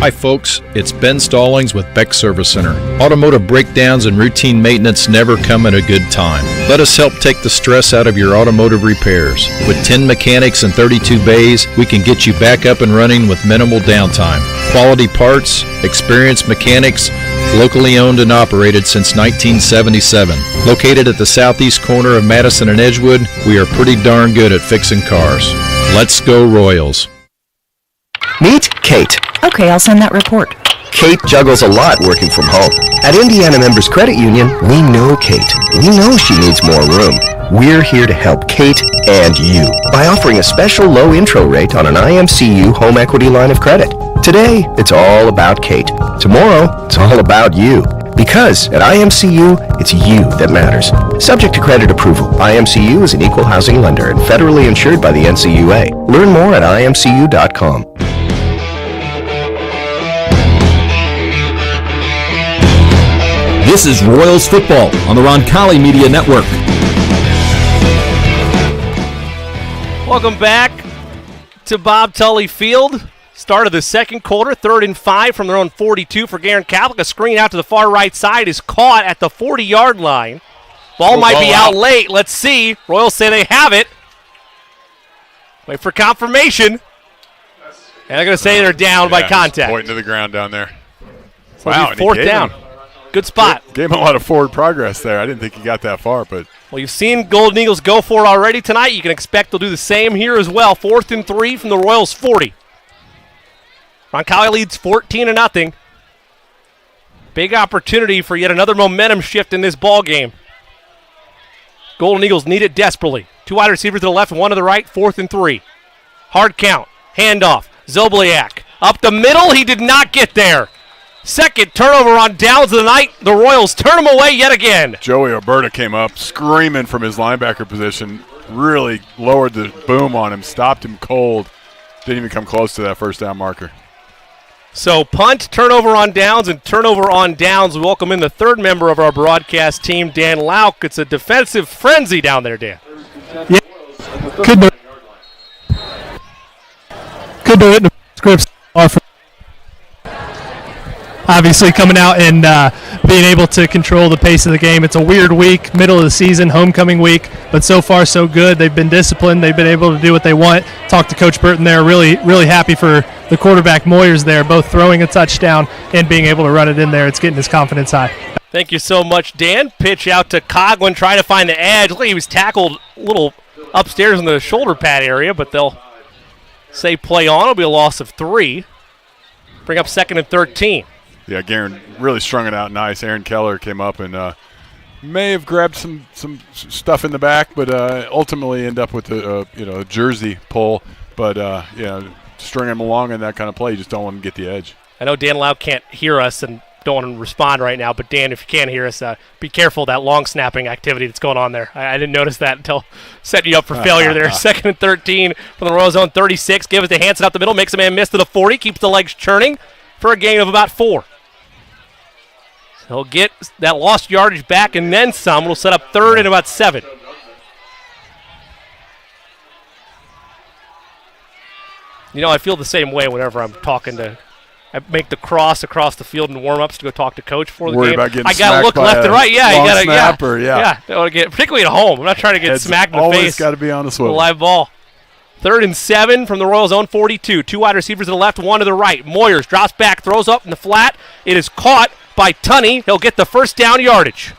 Hi folks, it's Ben Stallings with Beck Service Center. Automotive breakdowns and routine maintenance never come at a good time. Let us help take the stress out of your automotive repairs. With 10 mechanics and 32 bays, we can get you back up and running with minimal downtime. Quality parts, experienced mechanics, locally owned and operated since 1977. Located at the southeast corner of Madison and Edgewood, we are pretty darn good at fixing cars. Let's go Royals. Meet Kate. Okay, I'll send that report. Kate juggles a lot working from home. At Indiana Members Credit Union, we know Kate. We know she needs more room. We're here to help Kate and you by offering a special low intro rate on an IMCU home equity line of credit. Today, it's all about Kate. Tomorrow, it's all about you. Because at IMCU, it's you that matters. Subject to credit approval, IMCU is an equal housing lender and federally insured by the NCUA. Learn more at imcu.com. This is Royals football on the Roncalli Media Network. Welcome back to Bob Tully Field. Start of the second quarter, 3rd and 5 from their own 42 for Guerin Catholic. A screen out to the far right side is caught at the 40-yard line. Ball might be out late. Let's see. Royals say they have it. Wait for confirmation. And they're going to say they're down by contact. Pointing to the ground down there. So wow, 4th down. Good spot. Gave him a lot of forward progress there. I didn't think he got that far, but. Well, you've seen Golden Eagles go for it already tonight. You can expect they'll do the same here as well. 4th and 3 from the Royals 40. Roncalli leads 14-0. Big opportunity for yet another momentum shift in this ball game. Golden Eagles need it desperately. 2 wide receivers to the left and 1 to the right. 4th and 3. Hard count. Handoff. Zobliak. Up the middle. He did not get there. Second turnover on downs of the night. The Royals turn him away yet again. Joey Alberta came up screaming from his linebacker position. Really lowered the boom on him. Stopped him cold. Didn't even come close to that first down marker. So punt, turnover on downs, and turnover on downs. We welcome in the third member of our broadcast team, Dan Lauk. It's a defensive frenzy down there, Dan. Yeah. Could do it in the scripts. Obviously coming out and being able to control the pace of the game. It's a weird week, middle of the season, homecoming week, but so far so good. They've been disciplined. They've been able to do what they want. Talked to Coach Burton there. Really, really happy for the quarterback Moyers there, both throwing a touchdown and being able to run it in there. It's getting his confidence high. Thank you so much, Dan. Pitch out to Coughlin, trying to find the edge. Look, he was tackled a little upstairs in the shoulder pad area, but they'll say play on. It'll be a loss of 3. Bring up 2nd and 13. Yeah, Guerin really strung it out nice. Aaron Keller came up and may have grabbed some stuff in the back, but ultimately end up with a jersey pull. But string him along in that kind of play, you just don't want to get the edge. I know Dan Lau can't hear us, and don't want to respond right now, but Dan, if you can't hear us, be careful of that long snapping activity that's going on there. I didn't notice that until setting you up for failure there. 2nd and 13 from the Royals' own 36. Give it to Hansen up the middle, makes a man miss to the 40, keeps the legs churning for a gain of about 4. So he'll get that lost yardage back and then some. We'll set up 3rd and about 7. You know, I feel the same way whenever I'm talking to. I make the cross across the field in warm-ups to go talk to coach for the Worry game. about getting I gotta look left and right. Yeah, you gotta. Don't wanna get, particularly at home. I'm not trying to get smacked in the face. Always got to be on the swivel. Live ball. 3rd and 7 from the Royals' own 42. 2 wide receivers to the left, 1 to the right. Moyers drops back, throws up in the flat. It is caught by Tunney. He'll get the first down yardage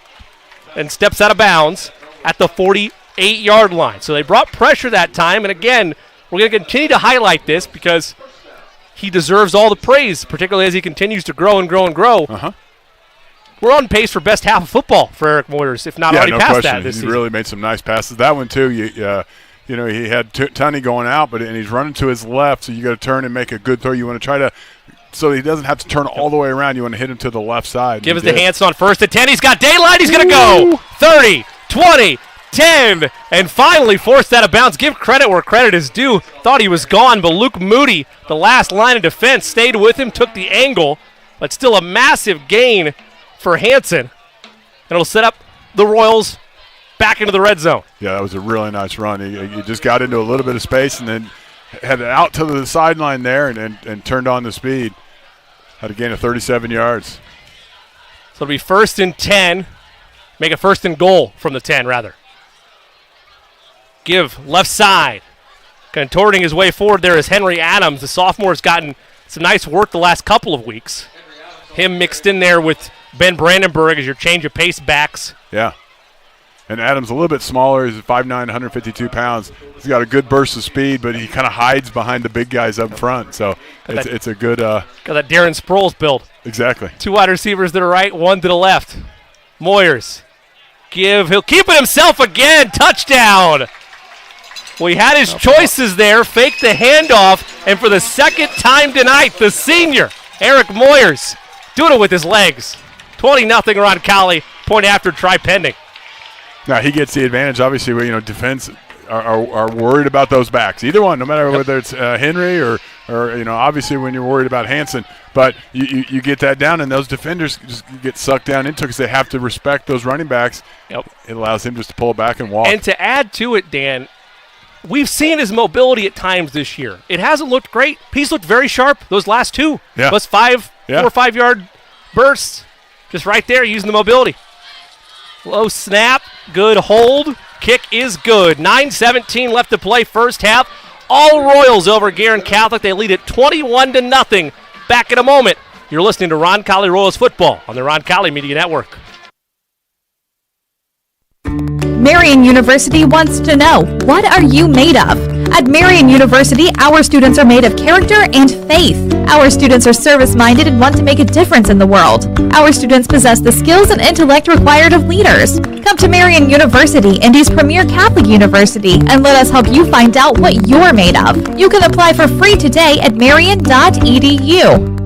and steps out of bounds at the 48-yard line. So they brought pressure that time, and again, we're going to continue to highlight this because he deserves all the praise, particularly as he continues to grow and grow and grow. We're on pace for best half of football for Eric Moyers, if not already past that this season. He really made some nice passes. That one, too, you know, he had Tunney going out, and he's running to his left, so you got to turn and make a good throw. You want to try to, so he doesn't have to turn all the way around. You want to hit him to the left side. Give us the Hansen on 1st and 10. He's got daylight. He's going to go 30, 20, 10, and finally forced out of bounds. Give credit where credit is due. Thought he was gone, but Luke Moody, the last line of defense, stayed with him, took the angle, but still a massive gain for Hansen. And it'll set up the Royals back into the red zone. Yeah, that was a really nice run. He just got into a little bit of space and then had it out to the sideline there and turned on the speed. Had a gain of 37 yards. So it'll be 1st and 10. Make a 1st and goal from the 10, rather. Give left side. Contorting his way forward there is Henry Adams. The sophomore has gotten some nice work the last couple of weeks. Him mixed in there with Ben Brandenburg as your change of pace backs. Yeah. And Adams a little bit smaller. He's 5'9", 152 pounds. He's got a good burst of speed, but he kind of hides behind the big guys up front. So it's a good got that Darren Sproles build. Exactly. 2 wide receivers to the right, 1 to the left. Moyers. He'll keep it himself again. Touchdown. Well, he had his choices there. Fake the handoff. And for the second time tonight, the senior, Eric Moyers, doing it with his legs. 20-0 Roncalli. Point after, try pending. Now, he gets the advantage. Obviously, defense are worried about those backs. Either one, no matter whether it's Henry or obviously when you're worried about Hansen. But you get that down, and those defenders just get sucked down into it because they have to respect those running backs. It allows him just to pull it back and walk. And to add to it, Dan, we've seen his mobility at times this year. It hasn't looked great. He's looked very sharp those last 2. Yeah. Plus 4 or 5 yard bursts. Just right there using the mobility. Low snap, good hold. Kick is good. 9:17 left to play first half. All Royals over Guerin Catholic. They lead it 21-0. Back in a moment. You're listening to Roncalli Royals football on the Roncalli Media Network. Marian University wants to know, what are you made of? At Marian University, our students are made of character and faith. Our students are service-minded and want to make a difference in the world. Our students possess the skills and intellect required of leaders. Come to Marian University, Indy's premier Catholic university, and let us help you find out what you're made of. You can apply for free today at marian.edu.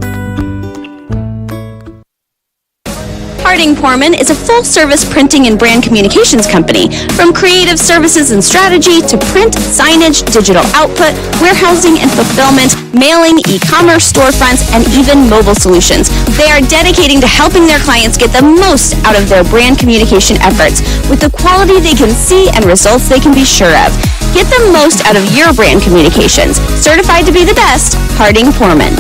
Harding Porman is a full-service printing and brand communications company. From creative services and strategy to print, signage, digital output, warehousing and fulfillment, mailing, e-commerce storefronts, and even mobile solutions. They are dedicating to helping their clients get the most out of their brand communication efforts with the quality they can see and results they can be sure of. Get the most out of your brand communications. Certified to be the best, Harding Porman.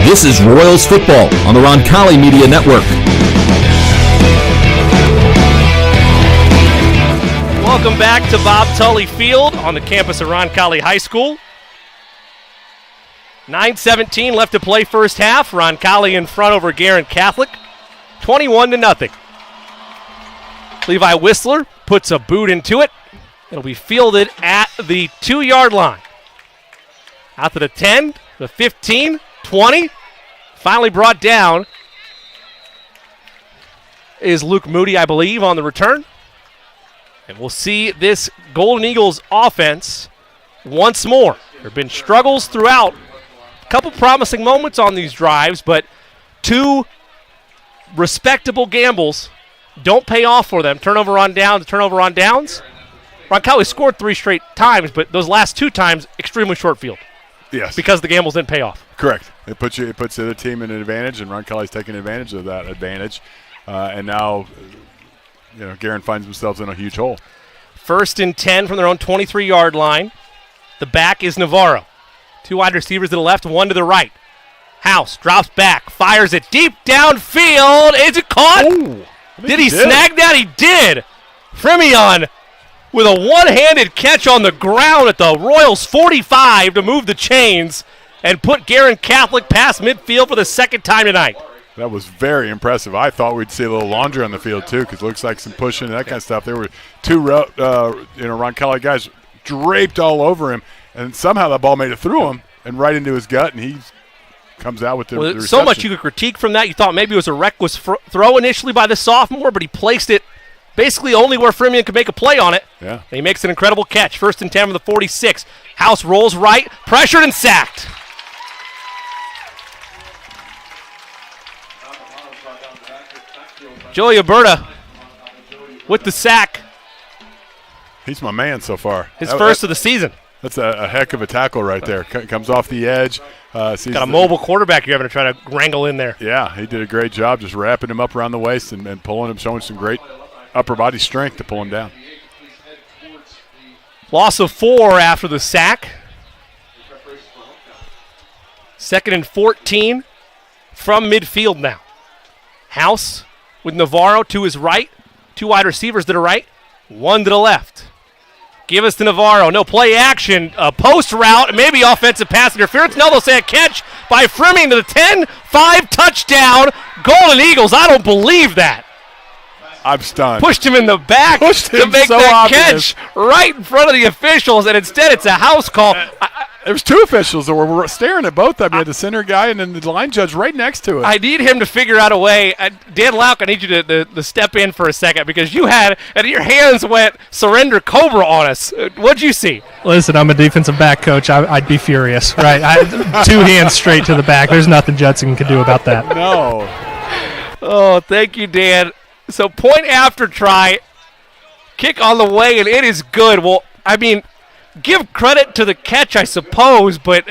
This is Royals football on the Roncalli Media Network. Welcome back to Bob Tully Field on the campus of Roncalli High School. 9:17 left to play first half. Roncalli in front over Guerin Catholic. 21-0. Levi Whistler puts a boot into it. It'll be fielded at the 2-yard line. Out to the 10, the 15, 20. Finally brought down is Luke Moody, I believe, on the return. And we'll see this Golden Eagles offense once more. There have been struggles throughout. A couple promising moments on these drives, but 2 respectable gambles don't pay off for them. Turnover on downs. Roncalli scored 3 straight times, but those last 2 times, extremely short field. Yes. Because the gambles didn't pay off. Correct. It puts the other team in an advantage, and Roncalli's taking advantage of that advantage. And now, Guerin finds themselves in a huge hole. 1st and 10 from their own 23-yard line. The back is Navarro. 2 wide receivers to the left, 1 to the right. House drops back, fires it deep downfield. Is it caught? Did he snag that? He did. Fremion with a one-handed catch on the ground at the Royals 45 to move the chains and put Guerin Catholic past midfield for the 2nd time tonight. That was very impressive. I thought we'd see a little laundry on the field, too, because it looks like some pushing and that kind of stuff. There were 2 Roncalli guys draped all over him, and somehow that ball made it through him and right into his gut, and he comes out with the reception. So much you could critique from that. You thought maybe it was a reckless throw initially by the sophomore, but he placed it basically only where Fremion could make a play on it. Yeah. And he makes an incredible catch. 1st and 10 from the 46. House rolls right, pressured and sacked. Joey Alberta with the sack. He's my man so far. His first of the season. That's a heck of a tackle right there. Comes off the edge. Got a mobile quarterback you're having to try to wrangle in there. Yeah, he did a great job just wrapping him up around the waist and pulling him, showing some great upper body strength to pull him down. Loss of 4 after the sack. 2nd and 14 from midfield now. House with Navarro to his right. 2 wide receivers to the right, 1 to the left. Give us to Navarro. No play action. Post route. Maybe offensive pass interference. No, they'll say a catch by Fremion to the 10. 5 touchdown. Golden Eagles. I don't believe that. I'm stunned. Pushed him in the back to make so that obvious. catch right in front of the officials, and instead it's a house call. There was 2 officials that were staring at both of them. You had the center guy and then the line judge right next to it. I need him to figure out a way. Dan Lauk, I need you to step in for a second because you had, and your hands went surrender Cobra on us. What'd you see? Listen, I'm a defensive back coach. I'd be furious, right? 2 hands straight to the back. There's nothing Judson can do about that. No. Oh, thank you, Dan. So point after try, kick on the way, and it is good. Well, I mean, give credit to the catch, I suppose, but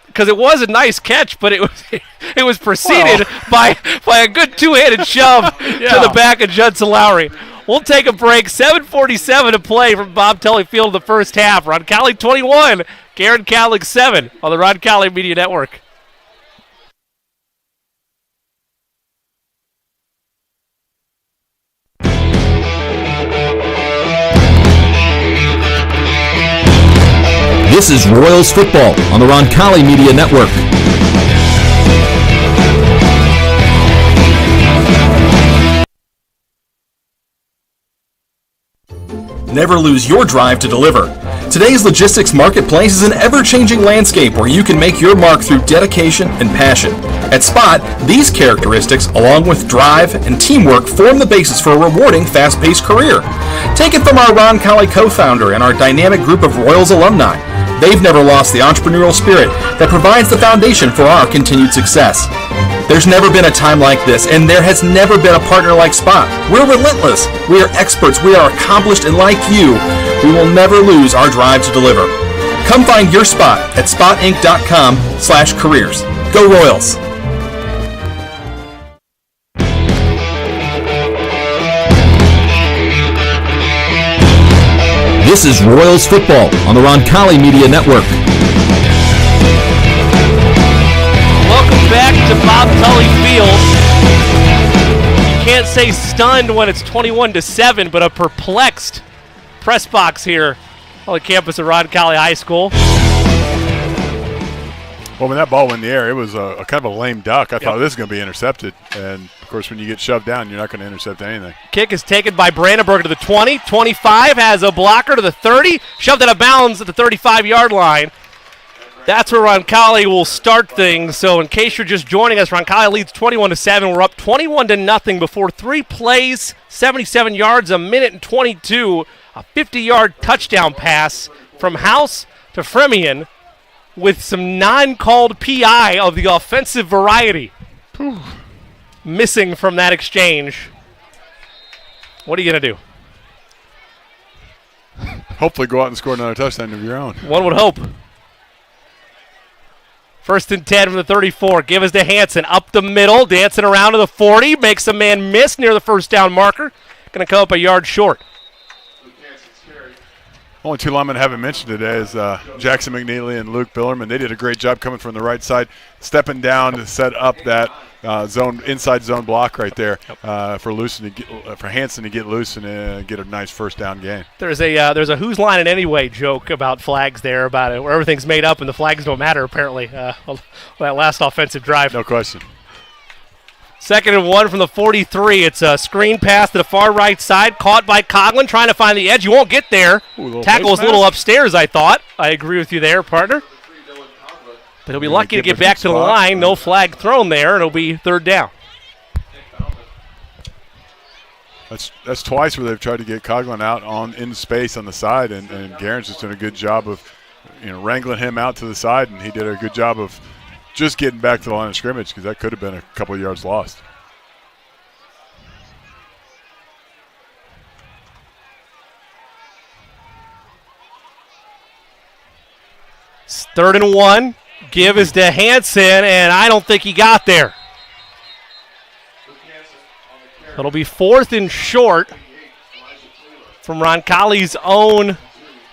because it was a nice catch, but it was preceded by a good 2-handed shove to the back of Judson Lowry. We'll take a break. 7:47 to play from Bob Tully Field in the first half. Roncalli 21, Guerin Catholic 7 on the Roncalli Media Network. This is Royals football on the Roncalli Media Network. Never lose your drive to deliver. Today's logistics marketplace is an ever-changing landscape where you can make your mark through dedication and passion. At Spot, these characteristics, along with drive and teamwork, form the basis for a rewarding, fast-paced career. Take it from our Roncalli co-founder and our dynamic group of Royals alumni. They've never lost the entrepreneurial spirit that provides the foundation for our continued success. There's never been a time like this, and there has never been a partner like Spot. We're relentless, we are experts, we are accomplished, and like you, we will never lose our drive to deliver. Come find your spot at spotinc.com/careers. Go Royals! This is Royals football on the Roncalli Media Network. Welcome back to Bob Tully Field. You can't say stunned when it's 21-7, but a perplexed press box here on the campus of Roncalli High School. Well, when that ball went in the air, it was a kind of a lame duck. I thought this was going to be intercepted. And, of course, when you get shoved down, you're not going to intercept anything. Kick is taken by Brandenburg to the 20. 25 has a blocker to the 30. Shoved out of bounds at the 35-yard line. That's where Roncalli will start things. So in case you're just joining us, Roncalli leads 21-7. We're up 21-0 before 3 plays, 77 yards, a minute and 22, a 50-yard touchdown pass from House to Fremian with some non-called PI of the offensive variety. Missing from that exchange. What are you going to do? Hopefully go out and score another touchdown of your own. One would hope. 1st and 10 from the 34. Give us to Hansen up the middle, dancing around to the 40. Makes a man miss near the first down marker. Going to come up a yard short. Only 2 linemen I haven't mentioned today is Jackson McNeely and Luke Billerman. They did a great job coming from the right side, stepping down to set up that inside zone block right there for Hansen to get loose and get a nice first down gain. There's a who's line it anyway joke about flags there, about it, where everything's made up and the flags don't matter apparently. That last offensive drive. No question. 2nd and 1 from the 43. It's a screen pass to the far right side, caught by Coughlin, trying to find the edge. You won't get there. Tackle was a little upstairs, I thought. I agree with you there, partner. But he'll be lucky to get back to the line. No flag thrown there, and it'll be 3rd down. That's twice where they've tried to get Coughlin out in space on the side, and Guerin's just done a good job of wrangling him out to the side, and he did a good job of just getting back to the line of scrimmage because that could have been a couple of yards lost. It's 3rd and 1. Give is to Hansen, and I don't think he got there. It'll be 4th and short from Roncalli's own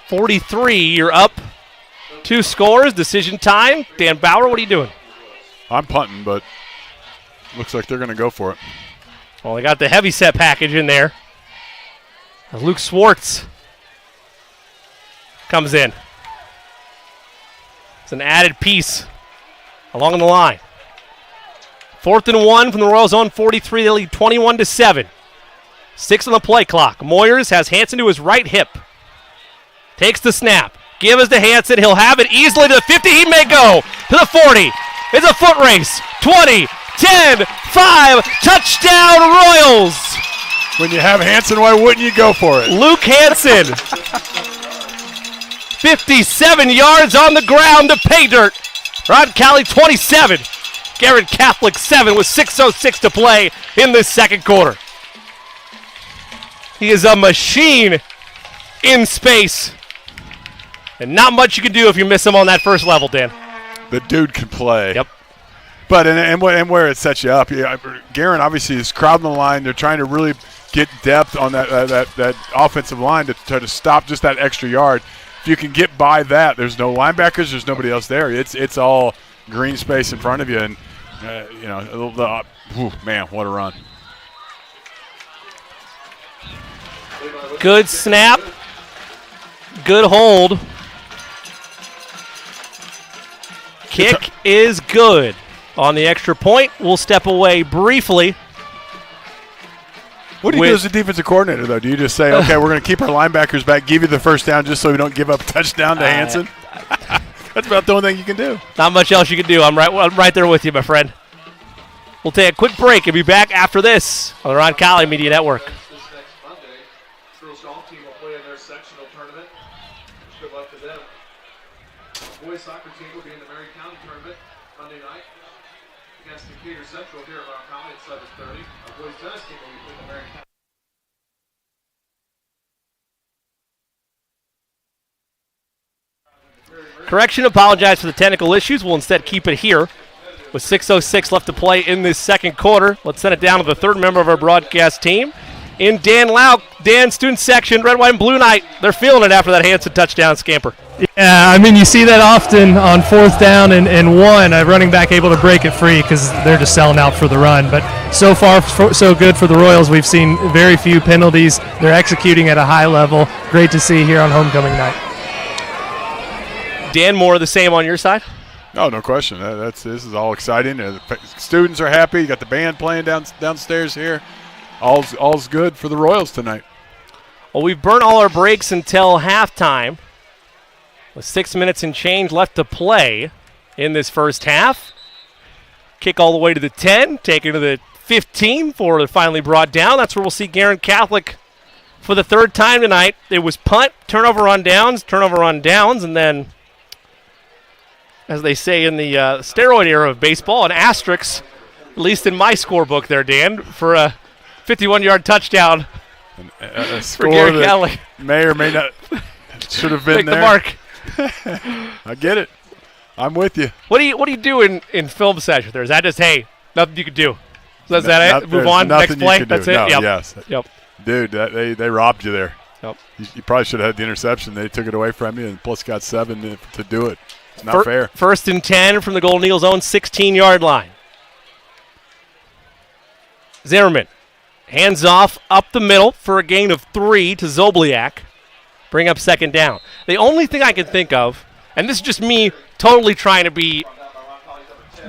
43. You're up 2 scores, decision time. Dan Bauer, what are you doing? I'm punting, but looks like they're going to go for it. Well, they got the heavy set package in there. Luke Swartz comes in. It's an added piece along the line. 4th and 1 from the Royals' own 43. They lead 21-7. 6 on the play clock. Moyers has Hansen to his right hip. Takes the snap. Give us to Hansen. He'll have it easily to the 50. He may go to the 40. It's a foot race. 20, 10, 5. Touchdown, Royals. When you have Hansen, why wouldn't you go for it? Luke Hansen. 57 yards on the ground to pay dirt. Roncalli 27. Guerin Catholic 7 with 6:06 to play in this 2nd quarter. He is a machine in space. And not much you can do if you miss him on that first level, Dan. The dude can play. Yep. But and where it sets you up, Guerin obviously is crowding the line. They're trying to really get depth on that offensive line to try to stop just that extra yard. If you can get by that, there's no linebackers, there's nobody else there. It's all green space in front of you, and man, what a run! Good snap, good hold. Kick is good. On the extra point, we'll step away briefly. What do you do as a defensive coordinator, though? Do you just say, okay, we're going to keep our linebackers back, give you the first down just so we don't give up a touchdown to Hansen? That's about the only thing you can do. Not much else you can do. I'm right there with you, my friend. We'll take a quick break and be back after this on the Roncalli Media Network. This next Monday, girls golf team will play in their sectional tournament. Good luck to them. Boys soccer team will be in the Mary County tournament Monday night against Decatur Central here at Roncalli at 7:30. Our boys tennis team will be playing the Mary County. Correction, apologize for the technical issues. We'll instead keep it here with 6:06 left to play in this 2nd quarter. Let's send it down to the 3rd member of our broadcast team in Dan Lauk. Dan, student section, red, white, and blue night. They're feeling it after that Hansen touchdown scamper. Yeah, I mean, you see that often on 4th down and 1, a running back able to break it free because they're just selling out for the run. But so far, so good for the Royals. We've seen very few penalties. They're executing at a high level. Great to see here on homecoming night. Dan, more of the same on your side? No question. This is all exciting. The students are happy. You got the band playing downstairs here. All's good for the Royals tonight. Well, we've burnt all our breaks until halftime. With 6 minutes and change left to play in this first half. Kick all the way to the 10, taken to the 15 before they're finally brought down. That's where we'll see Guerin Catholic for the third time tonight. It was punt, turnover on downs, and then, as they say in the steroid era of baseball, an asterisk, at least in my scorebook there, Dan, for a 51-yard touchdown. A score that may or may not should have been there. The mark. I get it. I'm with you. What do you do in film session there? Is that just, hey, nothing you can do? So is that it? Move on, next play? That's it? No, yep. Yes. Yep. Dude, they robbed you there. Yep. You probably should have had the interception. They took it away from you and plus got 7 to do it. It's not fair. First and 10 from the Golden Eagles' own 16-yard line. Zimmerman hands off up the middle for a gain of 3 to Zobliak. Bring up second down. The only thing I can think of, and this is just me totally trying to be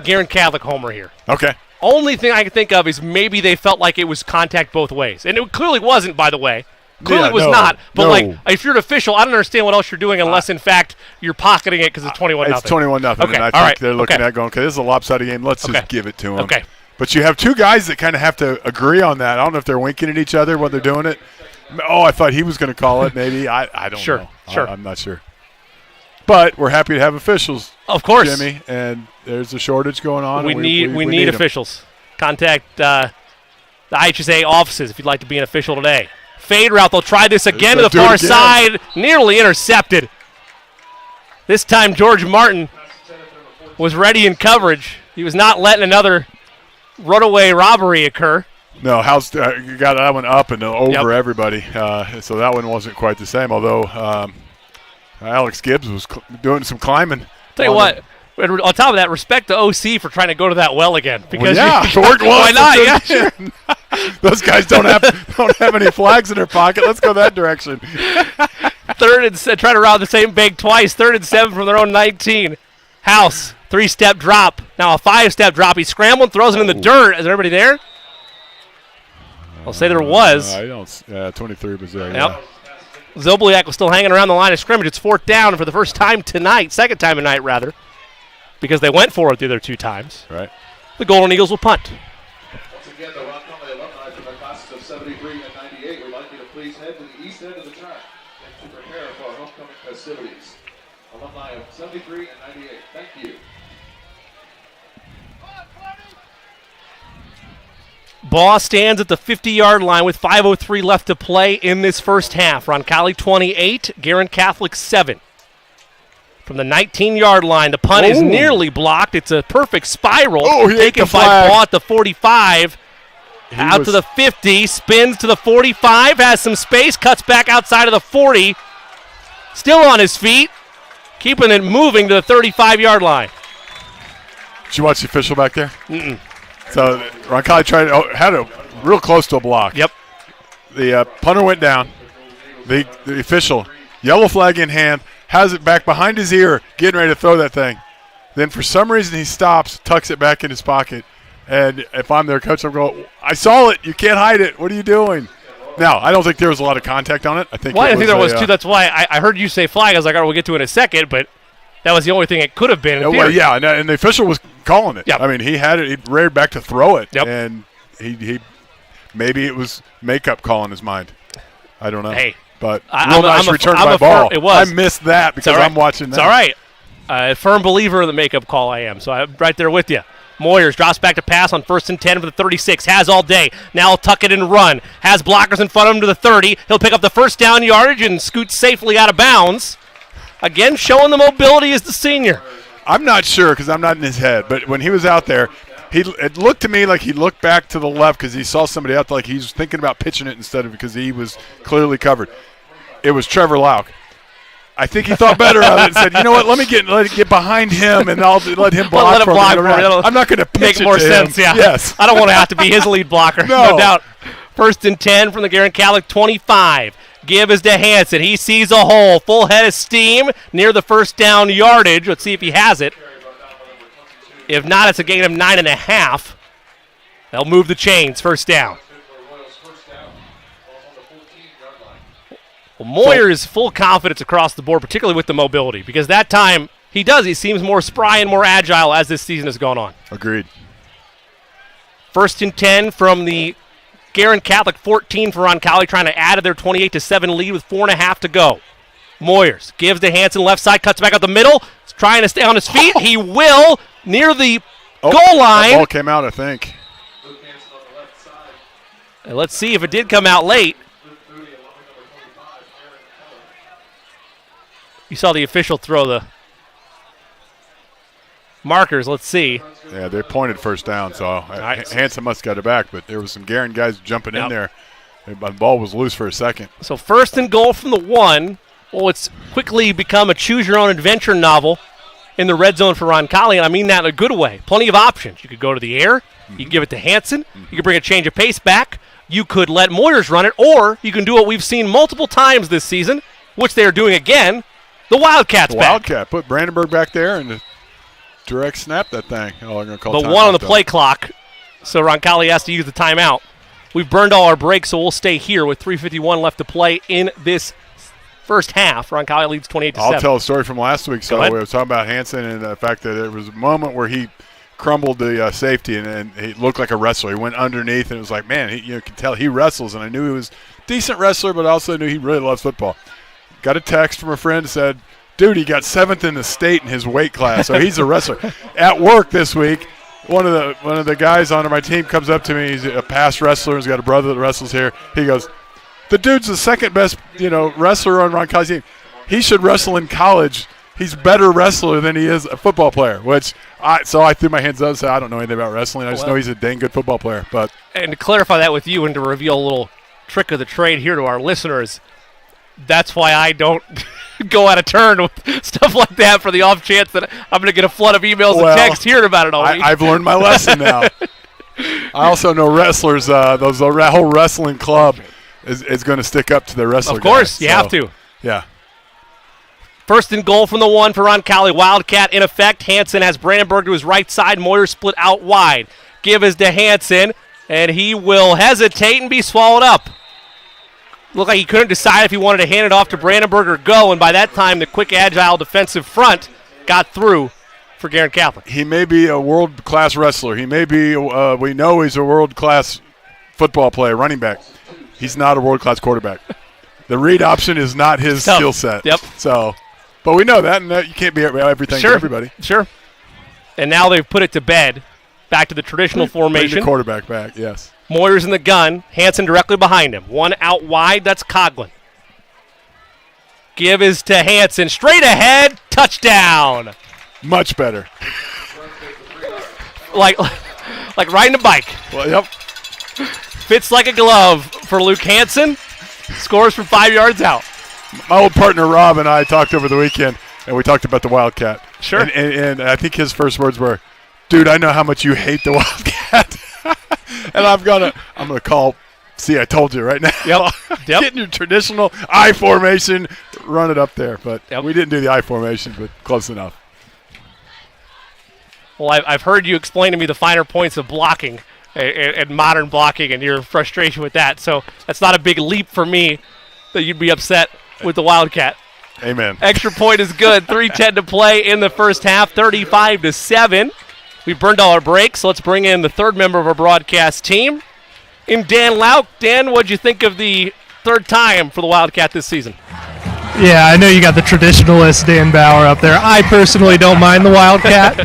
Guerin Catholic homer here. Okay. Only thing I can think of is maybe they felt like it was contact both ways. And it clearly wasn't, by the way. Clearly was not. But, like, if you're an official, I don't understand what else you're doing unless, in fact, you're pocketing it because it's 21-0. It's 21-0. Okay. And I think they're looking at going, okay, this is a lopsided game. Let's just give it to them. Okay. But you have two guys that kind of have to agree on that. I don't know if they're winking at each other when they're doing it. Oh, I thought he was going to call it maybe. I don't know. Sure. I'm not sure. But we're happy to have officials. Of course. Jimmy, and there's a shortage going on. We need officials. Contact the IHSA offices if you'd like to be an official today. Fade route. They'll try this again to the far side. Nearly intercepted. This time George Martin was ready in coverage. He was not letting another runaway robbery occur. No, House you got that one up and over everybody. So that one wasn't quite the same, although Alex Gibbs was doing some climbing. Tell you what, on top of that, respect the OC for trying to go to that well again. Because why not? Yeah, sure. Those guys don't have any flags in their pocket. Let's go that direction. Third and try to round the same bag twice. 3rd and 7 from their own 19. House, 3-step drop. Now a 5-step drop. He scrambled, throws it in the dirt. Is everybody there? I'll say there was. I don't. 23 was there. Yep. Yeah. Zobliak was still hanging around the line of scrimmage. It's 4th down for the first time tonight, second time tonight rather, because they went for it the other 2 times. Right. The Golden Eagles will punt. Once again, the Roncalli alumni from the classes of 73 and 98 would like you to please head to the east end of the track and to prepare for our homecoming festivities. Alumni of 73 and 98. Thank you. Ball stands at the 50-yard line with 5:03 left to play in this first half. Roncalli 28, Guerin Catholic 7. From the 19-yard line, the punt is nearly blocked. It's a perfect spiral. Taken by Ball at the 45. Out to the 50, spins to the 45, has some space, cuts back outside of the 40. Still on his feet, keeping it moving to the 35-yard line. Did you watch the official back there? Mm-mm. So Roncalli had a real close to a block. Yep. The punter went down. The official, yellow flag in hand, has it back behind his ear, getting ready to throw that thing. Then for some reason he stops, tucks it back in his pocket. And if I'm their coach, I'm going, I saw it. You can't hide it. What are you doing? Now, I don't think there was a lot of contact on it. I think there was too. That's why I heard you say flag. I was like, all right, we'll get to it in a second, but that was the only thing it could have been. Well, yeah, and the official was calling it. Yep. I mean, he had it. He reared back to throw it. Yep. And he maybe it was makeup call in his mind. I don't know. Hey. But real nice return by ball. It was. I missed that because I'm watching that. It's all right. A firm believer in the makeup call I am, so I'm right there with you. Moyers drops back to pass on 1st and 10 for the 36. Has all day. Now he'll tuck it and run. Has blockers in front of him to the 30. He'll pick up the first down yardage and scoot safely out of bounds. Again, showing the mobility as the senior. I'm not sure because I'm not in his head, but when he was out there, it looked to me like he looked back to the left because he saw somebody out there, like he was thinking about pitching it instead of because he was clearly covered. It was Trevor Lauk. I think he thought better of it and said, you know what, let me get behind him and I'll let him block let him block for me. I'm not going to pitch make more it to sense, him. yeah. Yes. I don't want to have to be his lead blocker. No doubt. 1st and 10 from the Guerin Catholic 25. Give is to Hansen. He sees a hole. Full head of steam near the first down yardage. Let's see if he has it. If not, it's a gain of 9.5. They'll move the chains. First down. Well, Moyer's full confidence across the board, particularly with the mobility, because that time he seems more spry and more agile as this season has gone on. Agreed. 1st and 10 from the Guerin Catholic 14 for Roncalli, trying to add to their 28-7 lead with 4.5 to go. Moyers gives to Hansen, left side, cuts back up the middle. He's trying to stay on his feet. He will near the goal line. The ball came out, I think. And let's see if it did come out late. You saw the official throw the markers. Let's see. Yeah, they pointed first down, so Hansen must have got it back, but there was some Guerin guys jumping in there. The ball was loose for a second. So 1st and goal from the 1. Well, it's quickly become a choose-your-own-adventure novel in the red zone for Roncalli, and I mean that in a good way. Plenty of options. You could go to the air. You could give it to Hansen. You could bring a change of pace back. You could let Moyers run it, or you can do what we've seen multiple times this season, which they are doing again, the Wildcats back. Wildcat. Put Brandenburg back there and direct snap that thing. Oh, I'm going to call the 1 on the play clock, so Roncalli has to use the timeout. We've burned all our breaks, so we'll stay here with 3:51 left to play in this first half. Roncalli leads 28-7. I'll tell a story from last week. So we were talking about Hansen and the fact that there was a moment where he crumbled the safety and he looked like a wrestler. He went underneath and it was like, man, you can tell he wrestles. And I knew he was a decent wrestler, but I also knew he really loves football. Got a text from a friend that said, dude, he got 7th in the state in his weight class, so he's a wrestler. At work this week, one of the guys on my team comes up to me. He's a past wrestler. He's got a brother that wrestles here. He goes, the dude's the second best, wrestler on Roncalli's team. He should wrestle in college. He's a better wrestler than he is a football player. So I threw my hands up and said, I don't know anything about wrestling. I just know he's a dang good football player. And to clarify that with you and to reveal a little trick of the trade here to our listeners, that's why I don't go out of turn with stuff like that for the off chance that I'm going to get a flood of emails and texts hearing about it all week. I've learned my lesson now. I also know wrestlers, the whole wrestling club is going to stick up to their wrestler. Of course, you have to. Yeah. 1st and goal from the 1 for Roncalli. Wildcat in effect. Hansen has Brandenburg to his right side. Moyer split out wide. Give is to Hansen, and he will hesitate and be swallowed up. Looked like he couldn't decide if he wanted to hand it off to Brandenburg or go, and by that time the quick, agile defensive front got through for Guerin Catholic. He may be a world-class wrestler. He may be, we know he's a world-class football player, running back. He's not a world-class quarterback. The read option is not his skill set. Yep. So, but we know that, and you can't be everything to everybody. Sure. And now they've put it to bed. Back to the traditional formation. Bring the quarterback back, yes. Moyers in the gun. Hansen directly behind him. 1 out wide. That's Coughlin. Give is to Hansen. Straight ahead. Touchdown. Much better. Like riding a bike. Well, yep. Fits like a glove for Luke Hansen. Scores from 5 yards out. My old partner Rob and I talked over the weekend, and we talked about the Wildcat. Sure. And I think his first words were, dude, I know how much you hate the Wildcat. And I'm gonna call. See, I told you right now. Yep. Get in your traditional I formation, run it up there. But we didn't do the I formation, but close enough. Well, I've heard you explain to me the finer points of blocking and modern blocking and your frustration with that. So that's not a big leap for me that you'd be upset with the Wildcat. Amen. Extra point is good. 3:10 to play in the first half, 35-7. We burned all our breaks, so let's bring in the third member of our broadcast team, in Dan Lauk. Dan, what'd you think of the third time for the Wildcat this season? Yeah, I know you got the traditionalist Dan Bauer up there. I personally don't mind the Wildcat,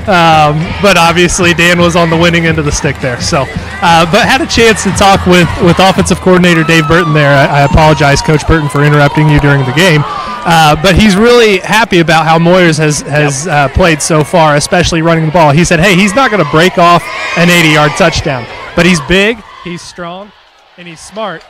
but obviously Dan was on the winning end of the stick there. So, but had a chance to talk with offensive coordinator Dave Burton there. I apologize, Coach Burton, for interrupting you during the game. But he's really happy about how Moyers has played so far, especially running the ball. He said, hey, he's not going to break off an 80-yard touchdown, but he's big, he's strong, and he's smart.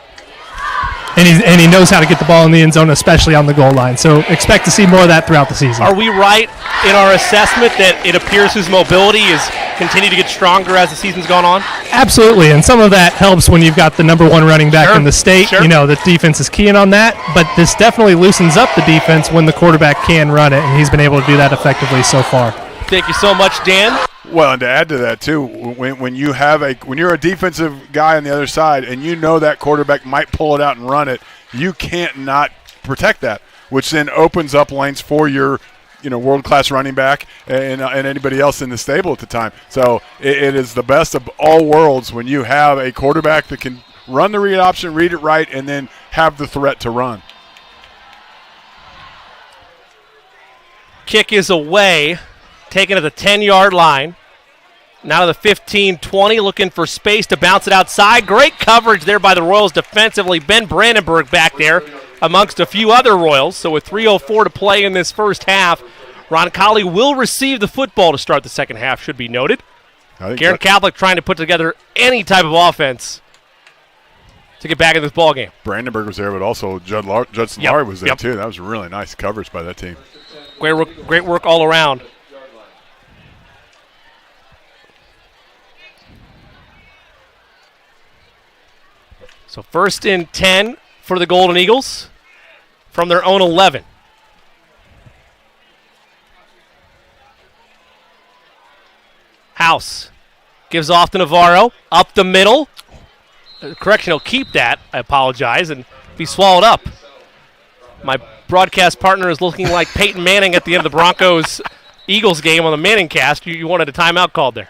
And he knows how to get the ball in the end zone, especially on the goal line. So expect to see more of that throughout the season. Are we right in our assessment that it appears his mobility is continuing to get stronger as the season's gone on? Absolutely, and some of that helps when you've got the number one running back in the state. Sure. You know, the defense is keying on that, but this definitely loosens up the defense when the quarterback can run it, and he's been able to do that effectively so far. Thank you so much, Dan. Well, and to add to that too, when you're a defensive guy on the other side, and you know that quarterback might pull it out and run it, you can't not protect that, which then opens up lanes for your world-class running back and anybody else in the stable at the time. So it is the best of all worlds when you have a quarterback that can run the read option, read it right, and then have the threat to run. Kick is away, taken at the 10-yard line. Now to the 15-20, looking for space to bounce it outside. Great coverage there by the Royals defensively. Ben Brandenburg back there amongst a few other Royals. So with 3:04 to play in this first half, Roncalli will receive the football to start the second half, should be noted. Guerin Catholic trying to put together any type of offense to get back in this ball game. Brandenburg was there, but also Judson Lowry was there too. That was really nice coverage by that team. Great work all around. So 1st and 10 for the Golden Eagles from their own 11. House gives off to Navarro, up the middle. Correction, he'll keep that. I apologize, and be swallowed up. My broadcast partner is looking like Peyton Manning at the end of the Broncos-Eagles game on the Manning cast. You wanted a timeout called there.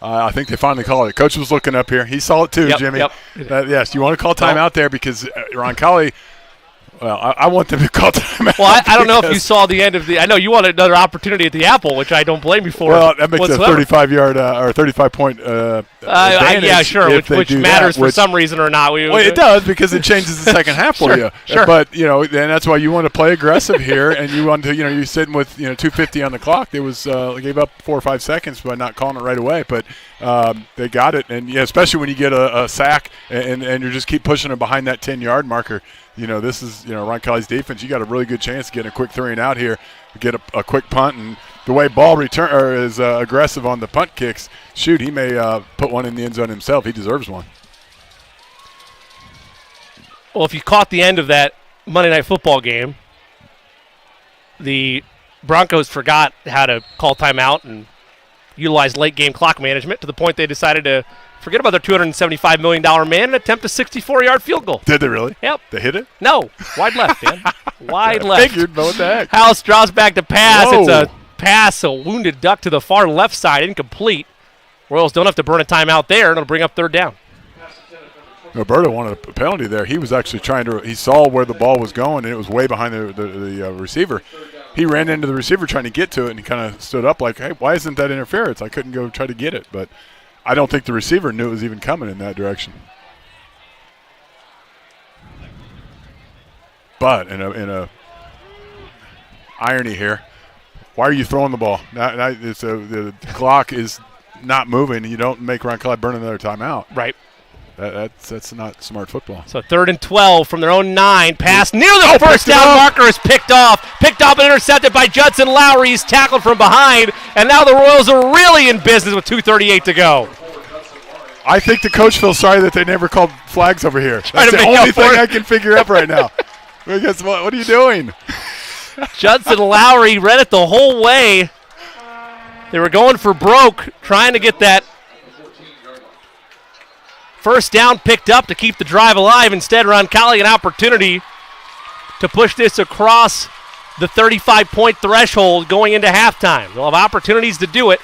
I think they finally called it. Coach was looking up here. He saw it too, Jimmy. Yes, you want to call timeout there because Roncalli, I want them to call timeout. Well, I don't know if you saw the end of the – I know you wanted another opportunity at the Apple, which I don't blame you for. Well, that makes a 35-yard or 35-point advantage. Yeah, sure, which matters for some reason or not. Well, it does because it changes the second half for you. Sure. But, and that's why you want to play aggressive here, and you want to, you're sitting with, 2:50 on the clock. They gave up 4 or 5 seconds by not calling it right away, but they got it. And, especially when you get a sack and you just keep pushing them behind that 10-yard marker. This is, Roncalli's defense. You got a really good chance of getting a quick 3 and out here, get a quick punt, and the way Ball is aggressive on the punt kicks, shoot, he may put one in the end zone himself. He deserves one. Well, if you caught the end of that Monday Night Football game, the Broncos forgot how to call timeout and utilize late game clock management to the point they decided to forget about their $275 million man and attempt a 64-yard field goal. Did they really? Yep. They hit it? No. Wide left, Dan. Wide left. Figured, but what the heck? House draws back to pass. Whoa. It's a pass, a wounded duck to the far left side, incomplete. Royals don't have to burn a timeout there, and it'll bring up 3rd down. Roberto wanted a penalty there. He was actually he saw where the ball was going, and it was way behind the receiver. He ran into the receiver trying to get to it, and he kind of stood up like, hey, why isn't that interference? I couldn't go try to get it, but I don't think the receiver knew it was even coming in that direction. But in a irony here, why are you throwing the ball? Now the clock is not moving, and you don't make Roncalli burn another timeout. Right. That's not smart football. So 3rd and 12 from their own 9. Pass near the first down marker is picked off and intercepted by Judson Lowry. He's tackled from behind, and now the Royals are really in business with 2:38 to go. I think the coach feels sorry that they never called flags over here. That's the only thing I can figure out right now. Because what are you doing? Judson Lowry read it the whole way. They were going for broke, trying to get that first down picked up to keep the drive alive. Instead, Roncalli an opportunity to push this across the 35-point threshold going into halftime. They'll have opportunities to do it.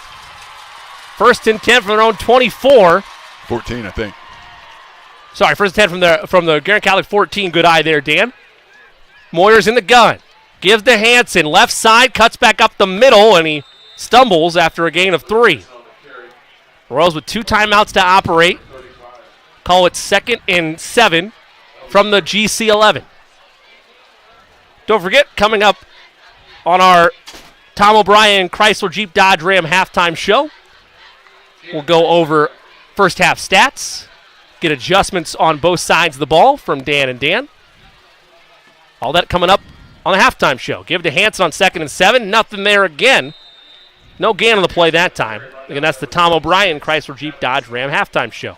1st and 10 from their own 24. 14, I think. Sorry, 1st and 10 from the Guerin Catholic 14. Good eye there, Dan. Moyer's in the gun. Gives to Hansen. Left side, cuts back up the middle, and he stumbles after a gain of 3. Royals with 2 timeouts to operate. Call it 2nd and 7 from the GC 11. Don't forget, coming up on our Tom O'Brien Chrysler Jeep Dodge Ram halftime show, we'll go over first half stats, get adjustments on both sides of the ball from Dan and Dan. All that coming up on the halftime show. Give to Hansen on 2nd and 7. Nothing there again. No gain on the play that time. Again, that's the Tom O'Brien Chrysler Jeep Dodge Ram halftime show.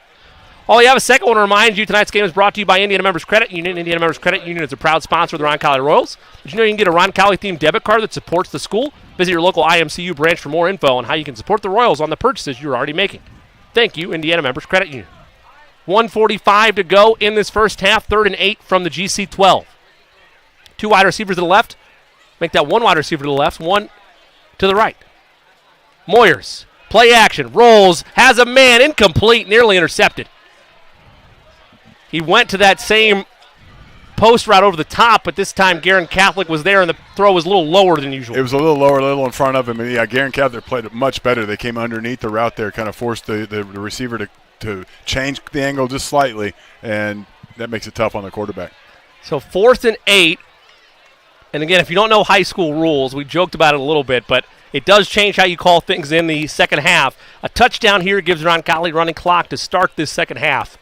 Oh, you have a second. I want to remind you, tonight's game is brought to you by Indiana Members Credit Union. Indiana Members Credit Union is a proud sponsor of the Roncalli Royals. Did you know you can get a Roncalli-themed debit card that supports the school? Visit your local IMCU branch for more info on how you can support the Royals on the purchases you're already making. Thank you, Indiana Members Credit Union. 1:45 to go in this first half, 3rd and 8 from the GC 12. 2 wide receivers to the left. Make that 1 wide receiver to the left, 1 to the right. Moyers, play action, rolls, has a man, incomplete, nearly intercepted. He went to that same post route over the top, but this time Guerin Catholic was there and the throw was a little lower than usual. It was a little lower, a little in front of him. And yeah, Guerin Catholic played it much better. They came underneath the route there, kind of forced the receiver to change the angle just slightly, and that makes it tough on the quarterback. So 4th and 8. And again, if you don't know high school rules, we joked about it a little bit, but it does change how you call things in the second half. A touchdown here gives Roncalli running clock to start this second half.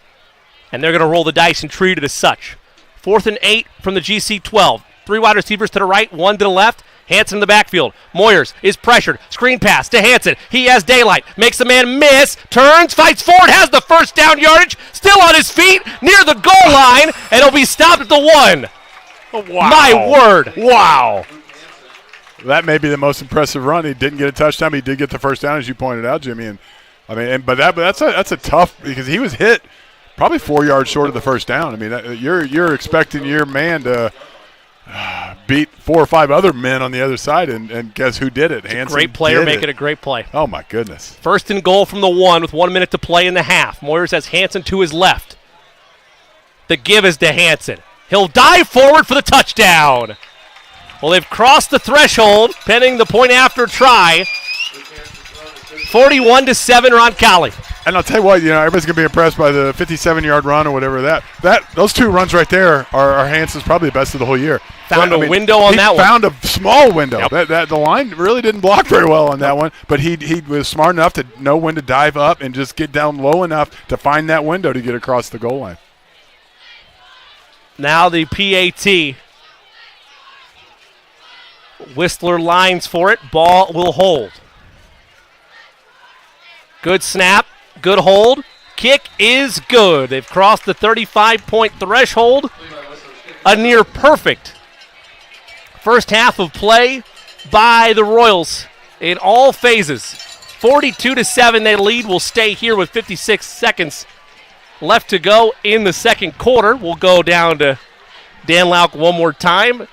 And they're going to roll the dice and treat it as such. 4th and 8 from the GC 12. 3 wide receivers to the right, 1 to the left. Hanson in the backfield. Moyers is pressured. Screen pass to Hanson. He has daylight. Makes the man miss. Turns, fights forward, has the first down yardage. Still on his feet, near the goal line, and he'll be stopped at the 1. Wow. My word. Wow. That may be the most impressive run. He didn't get a touchdown. He did get the first down, as you pointed out, Jimmy. But that's a tough, because he was hit probably 4 yards short of the first down. I mean, you're expecting your man to beat 4 or 5 other men on the other side, and guess who did it? Hanson. Great player making a great play. Oh, my goodness. 1st and goal from the 1 with 1 minute to play in the half. Moyers has Hanson to his left. The give is to Hanson. He'll dive forward for the touchdown. Well, they've crossed the threshold, pending the point after try. 41-7 Roncalli. And I'll tell you what, everybody's going to be impressed by the 57-yard run or whatever. Those 2 runs right there are Hanson's probably the best of the whole year. Found a window on that one. He found a small window. Yep. The line really didn't block very well on that one, but he was smart enough to know when to dive up and just get down low enough to find that window to get across the goal line. Now the PAT. Whistler lines for it. Ball will hold. Good snap. Good hold. Kick is good. They've crossed the 35-point threshold. A near perfect first half of play by the Royals in all phases. 42-7 they lead. Will stay here with 56 seconds left to go in the second quarter. We'll go down to Dan Lauk one more time.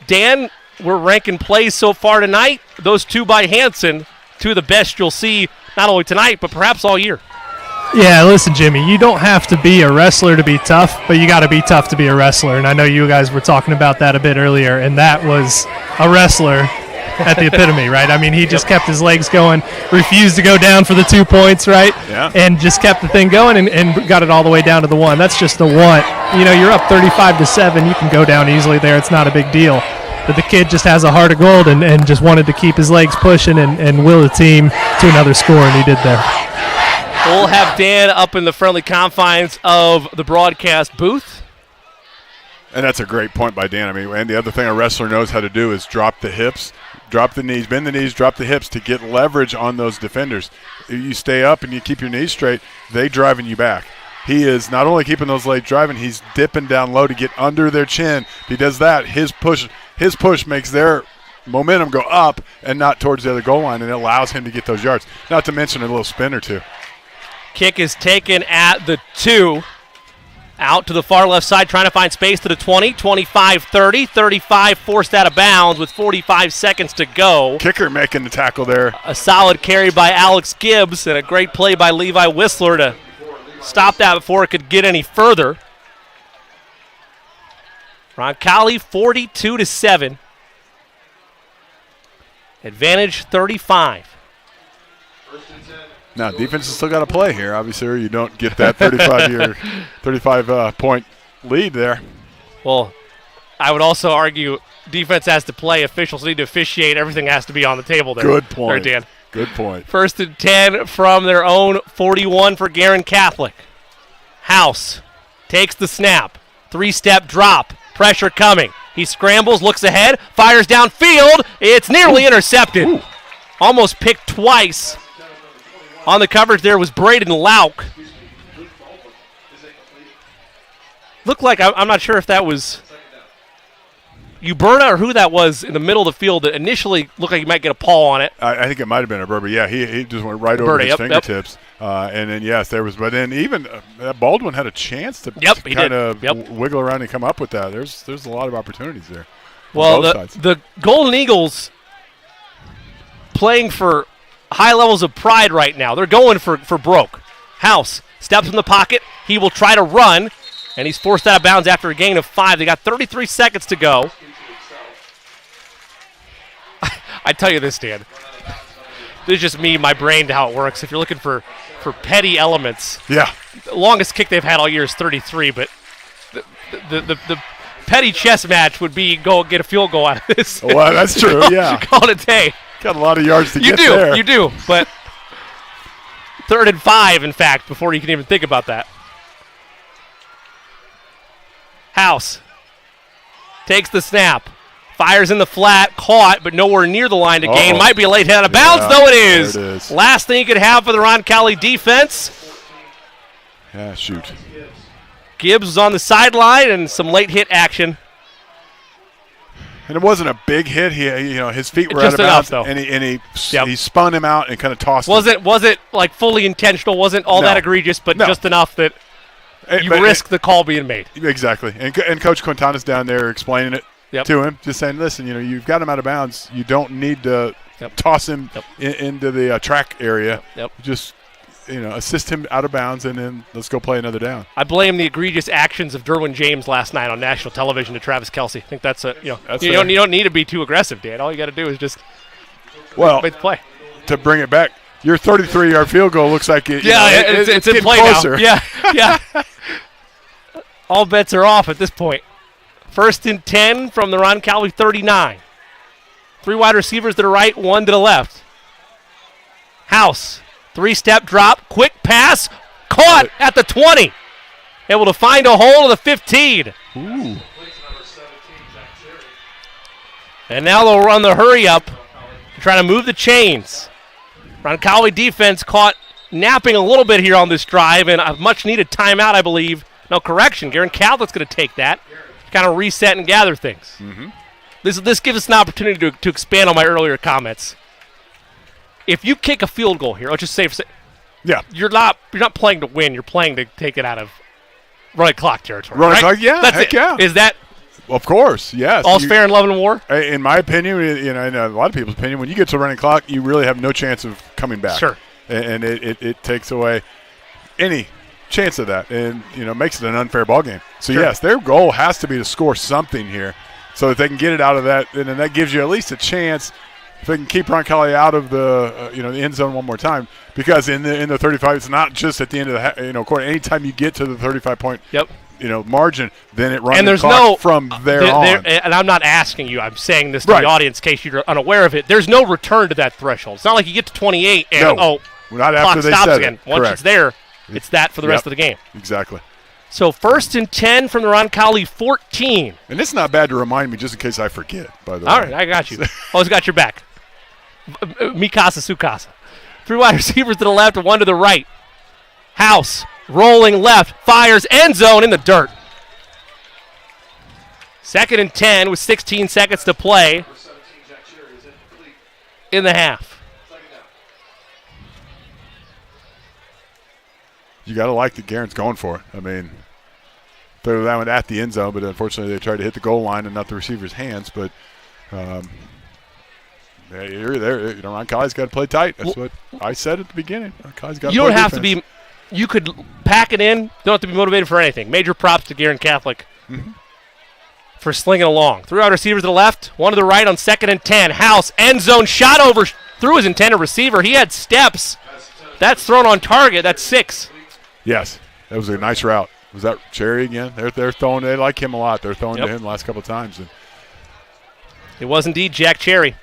Dan, we're ranking plays so far tonight. Those 2 by Hanson, 2 of the best you'll see not only tonight, but perhaps all year. Yeah, listen, Jimmy, you don't have to be a wrestler to be tough, but you got to be tough to be a wrestler. And I know you guys were talking about that a bit earlier, and that was a wrestler at the epitome, right? I mean, he just kept his legs going, refused to go down for the 2 points, right? Yeah. And just kept the thing going and got it all the way down to the 1. That's just the 1. You're up 35-7. You can go down easily there. It's not a big deal. But the kid just has a heart of gold and just wanted to keep his legs pushing and will the team to another score, and he did there. We'll have Dan up in the friendly confines of the broadcast booth. And that's a great point by Dan. I mean, and the other thing a wrestler knows how to do is drop the hips, drop the knees, bend the knees, drop the hips to get leverage on those defenders. If you stay up and you keep your knees straight, they driving you back. He is not only keeping those legs driving, he's dipping down low to get under their chin. If he does that, his push makes their momentum go up and not towards the other goal line, and it allows him to get those yards. Not to mention a little spin or 2. Kick is taken at the 2. Out to the far left side, trying to find space to the 20, 25-30, 35 forced out of bounds with 45 seconds to go. Kicker making the tackle there. A solid carry by Alex Gibbs and a great play by Levi Whistler to stop that before it could get any further. Roncalli 42-7. Advantage 35. Now, defense has still got to play here, obviously, or you don't get that 35-point lead there. Well, I would also argue defense has to play, officials need to officiate, everything has to be on the table there. Good point. There, Dan. Good point. 1st and 10 from their own 41 for Guerin Catholic. House takes the snap. 3-step drop. Pressure coming. He scrambles, looks ahead, fires downfield. It's nearly intercepted. Ooh. Almost picked twice. On the coverage there was Braden Lauk. Looked like, I'm not sure if that was Uberna or who that was in the middle of the field that initially looked like he might get a paw on it. I think it might have been a Berber. Yeah, he just went right over his fingertips. And then, yes, there was. But then even Baldwin had a chance to kind of wiggle around and come up with that. There's a lot of opportunities there. Well, the Golden Eagles playing for high levels of pride right now. They're going for broke. House steps in the pocket. He will try to run, and he's forced out of bounds after a gain of 5. They got 33 seconds to go. I tell you this, Dan. This is just me, my brain, to how it works. If you're looking for petty elements, the longest kick they've had all year is 33, but the petty chess match would be go get a field goal out of this. Well, that's true, yeah. Call it a day. Got a lot of yards to get there. You do, but 3rd and 5, in fact, before you can even think about that. House takes the snap. Fires in the flat, caught, but nowhere near the line to gain. Might be a late hit out of bounds, though it is. There it is. Last thing you could have for the Roncalli defense. Yeah, shoot. Gibbs was on the sideline and some late hit action. And it wasn't a big hit. His feet were just out of bounds, though. and he spun him out and kind of tossed him. Wasn't like fully intentional. Wasn't all that egregious, but just enough that you risk the call being made. Exactly. And Coach Quintana's down there explaining it to him, just saying, listen, you've got him out of bounds. You don't need to toss him into the track area. Just assist him out of bounds, and then let's go play another down. I blame the egregious actions of Derwin James last night on national television to Travis Kelce. I think that's you don't need to be too aggressive, Dan. All you got to do is just make the play. To bring it back, your 33-yard field goal looks like it's in play closer. now. Yeah. All bets are off at this point. 1st and 10 from the Roncalli 39. 3 wide receivers to the right, 1 to the left. House, 3-step drop, quick pass, caught at the 20. Able to find a hole to the 15. Ooh. And now they'll run the hurry up, trying to move the chains. Roncalli defense caught napping a little bit here on this drive, and a much-needed timeout, I believe. No, correction, Guerin Catholic's going to take that. Kind of reset and gather things. Mm-hmm. This gives us an opportunity to expand on my earlier comments. If you kick a field goal here, let's just say, you're not playing to win. You're playing to take it out of running clock territory. Running right? clock, yeah. That's heck it. Yeah. Is that? Of course, yes. All's fair in love and war. In my opinion, in a lot of people's opinion, when you get to running clock, you really have no chance of coming back. Sure. And it takes away any chance of that, and makes it an unfair ball game. So yes, their goal has to be to score something here, so that they can get it out of that, and then that gives you at least a chance if they can keep Roncalli out of the the end zone one more time. Because in the 35, it's not just at the end of the quarter. Anytime you get to the 35-point margin, then it runs the clock from there on. And I'm not asking you. I'm saying this to the audience in case you're unaware of it. There's no return to that threshold. It's not like you get to 28 and not after clock they stops said again. it. Once Correct. it's there. It's that for the rest of the game. Exactly. So 1st and 10 from the Roncalli 14. And it's not bad to remind me just in case I forget, by the way. All right, I got you. Always got your back. Mikasa Sukasa. 3 wide receivers to the left and 1 to the right. House rolling left, fires end zone in the dirt. 2nd and 10 with 16 seconds to play in the half. You got to like that Guerin's going for it. I mean, they're that one at the end zone, but unfortunately they tried to hit the goal line and not the receiver's hands. But you're there. Roncalli's got to play tight. That's what I said at the beginning. Roncalli's got to play You don't have defense. to be – you could pack it in. Don't have to be motivated for anything. Major props to Guerin Catholic for slinging along. 3 wide receivers to the left, 1 to the right on 2nd and 10. House, end zone, shot over through his intended receiver. He had steps. That's thrown on target. That's 6. Yes, that was a nice route. Was that Cherry again? They're throwing. They like him a lot. They're throwing to him the last couple of times. And it was indeed Jack Cherry.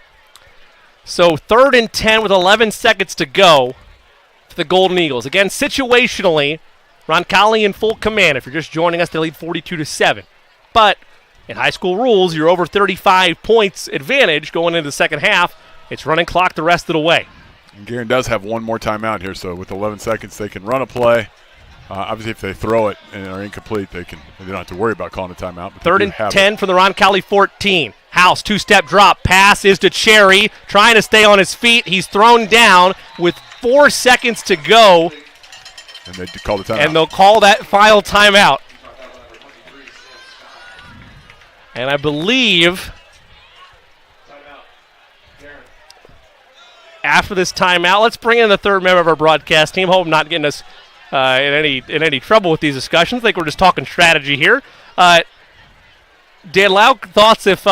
So 3rd and 10 with 11 seconds to go for the Golden Eagles. Again, situationally, Roncalli in full command. If you're just joining us, they lead 42-7. But in high school rules, you're over 35 points advantage going into the second half. It's running clock the rest of the way. Guerin does have one more timeout here, so with 11 seconds, they can run a play Obviously, if they throw it and are incomplete, they don't have to worry about calling a timeout. But 3rd and 10 from the Roncalli 14. House, 2-step drop. Pass is to Cherry, trying to stay on his feet. He's thrown down with 4 seconds to go. And they call the timeout. And they'll call that final timeout. And I believe after this timeout, let's bring in the third member of our broadcast team. Hope I'm not getting us in any trouble with these discussions. I think we're just talking strategy here. Dan Lau, thoughts if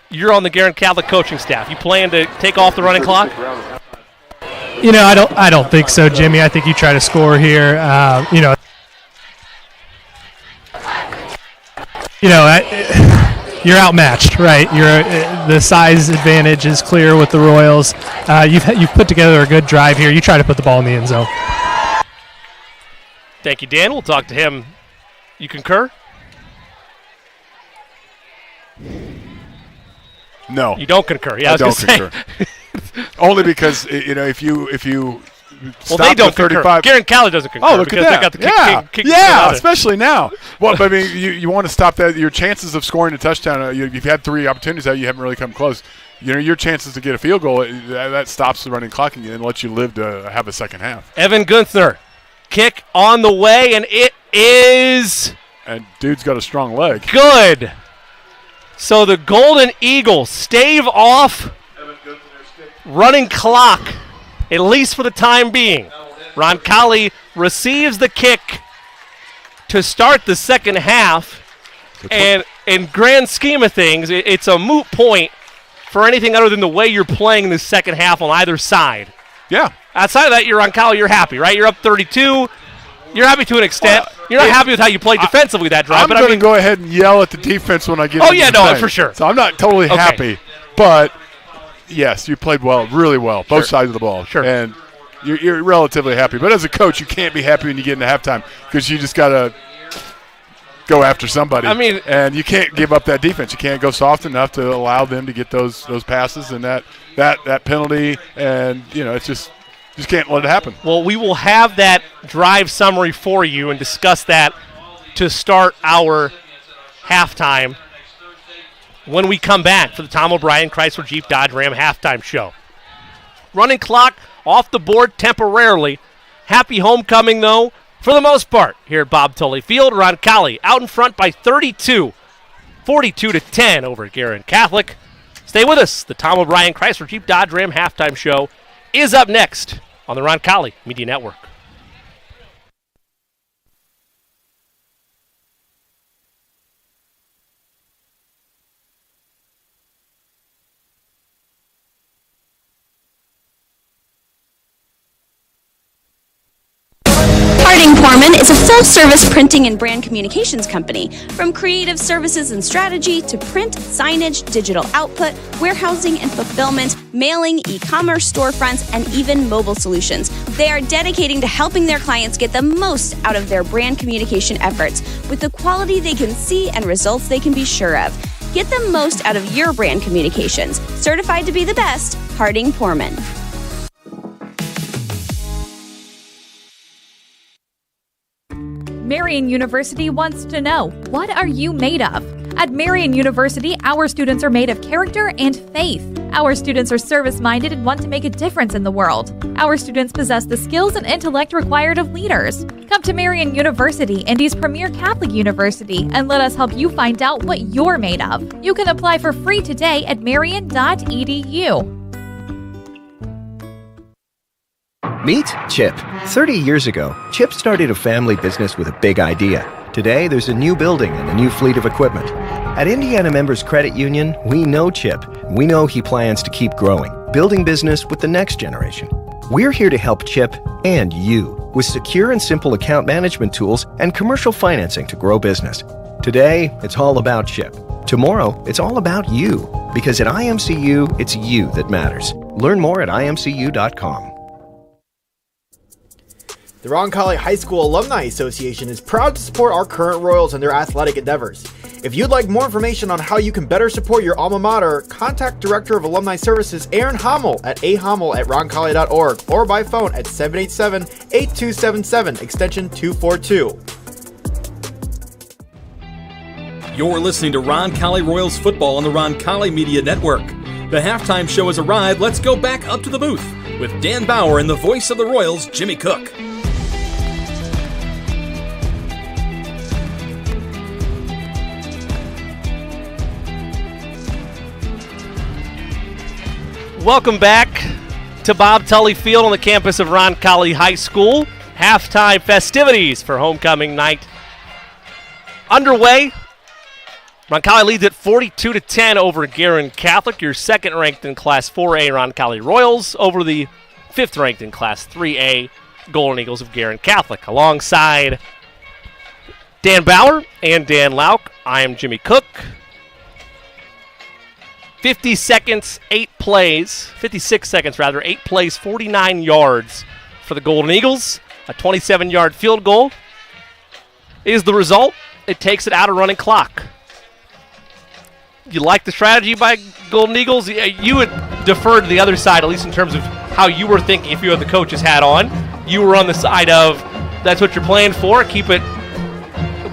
you're on the Guerin Catholic coaching staff? You plan to take off the running clock? I don't think so, Jimmy. I think you try to score here. You're outmatched, right? The size advantage is clear with the Royals. You've put together a good drive here. You try to put the ball in the end zone. Thank you, Dan. We'll talk to him. You concur? No. You don't concur. Yeah, I don't concur. Only because if you well, they don't concur. Guerin Catholic doesn't concur. Oh, look at that. They got the kick especially now. Well, I mean, you want to stop that. Your chances of scoring a touchdown, you've had 3 opportunities that you haven't really come close. Your chances to get a field goal, that stops the running clock and lets you live to have a second half. Evan Gunther, kick on the way, and it is... And dude's got a strong leg. Good. So the Golden Eagles stave off running clock, at least for the time being. Roncalli receives the kick to start the second half. And in grand scheme of things, it's a moot point for anything other than the way you're playing the second half on either side. Yeah. Outside of that, you're Roncalli, you're happy, right? You're up 32. You're happy to an extent. You're not happy with how you played defensively that drive. I'm going to go ahead and yell at the defense when I get for sure. So I'm not totally happy. But, yes, you played well, really well, both sides of the ball. Sure. And you're relatively happy. But as a coach, you can't be happy when you get into halftime because you just got to go after somebody. And you can't give up that defense. You can't go soft enough to allow them to get those passes and that penalty. And, it's just can't let it happen. Well, we will have that drive summary for you and discuss that to start our halftime when we come back for the Tom O'Brien Chrysler Jeep Dodge Ram halftime show. Running clock off the board temporarily. Happy homecoming, though, for the most part, here at Bob Tully Field. Roncalli out in front by 32, 42-10 over at Guerin Catholic. Stay with us. The Tom O'Brien Chrysler Jeep Dodge Ram halftime show is up next on the Roncalli Media Network. Harding-Porman is a full-service printing and brand communications company. From creative services and strategy to print, signage, digital output, warehousing and fulfillment, mailing, e-commerce storefronts, and even mobile solutions. They are dedicating to helping their clients get the most out of their brand communication efforts with the quality they can see and results they can be sure of. Get the most out of your brand communications. Certified to be the best, Harding-Porman. Marian University wants to know, what are you made of? At Marian University, our students are made of character and faith. Our students are service-minded and want to make a difference in the world. Our students possess the skills and intellect required of leaders. Come to Marian University, Indy's premier Catholic university, and let us help you find out what you're made of. You can apply for free today at marian.edu. Meet Chip. 30 years ago, Chip started a family business with a big idea. Today, there's a new building and a new fleet of equipment. At Indiana Members Credit Union, we know Chip. We know he plans to keep growing, building business with the next generation. We're here to help Chip and you with secure and simple account management tools and commercial financing to grow business. Today, it's all about Chip. Tomorrow, it's all about you. Because at IMCU, it's you that matters. Learn more at imcu.com. The Roncalli High School Alumni Association is proud to support our current Royals in their athletic endeavors. If you'd like more information on how you can better support your alma mater, contact Director of Alumni Services Aaron Hommel at ahommel@roncalli.org or by phone at 787-8277, extension 242. You're listening to Roncalli Royals football on the Roncalli Media Network. The halftime show has arrived. Let's go back up to the booth with Dan Bauer and the voice of the Royals, Jimmy Cook. Welcome back to Bob Tully Field on the campus of Roncalli High School. Halftime festivities for homecoming night underway. Roncalli leads at 42-10 over Guerin Catholic, your second ranked in Class 4A Roncalli Royals over the fifth ranked in Class 3A Golden Eagles of Guerin Catholic. Alongside Dan Bauer and Dan Lauk, I am Jimmy Cook. 56 seconds, 8 plays, 49 yards for the Golden Eagles. A 27-yard field goal is the result. It takes it out of running clock. You like the strategy by Golden Eagles? You would defer to the other side, at least in terms of how you were thinking if you had the coach's hat on. You were on the side of that's what you're playing for. Keep it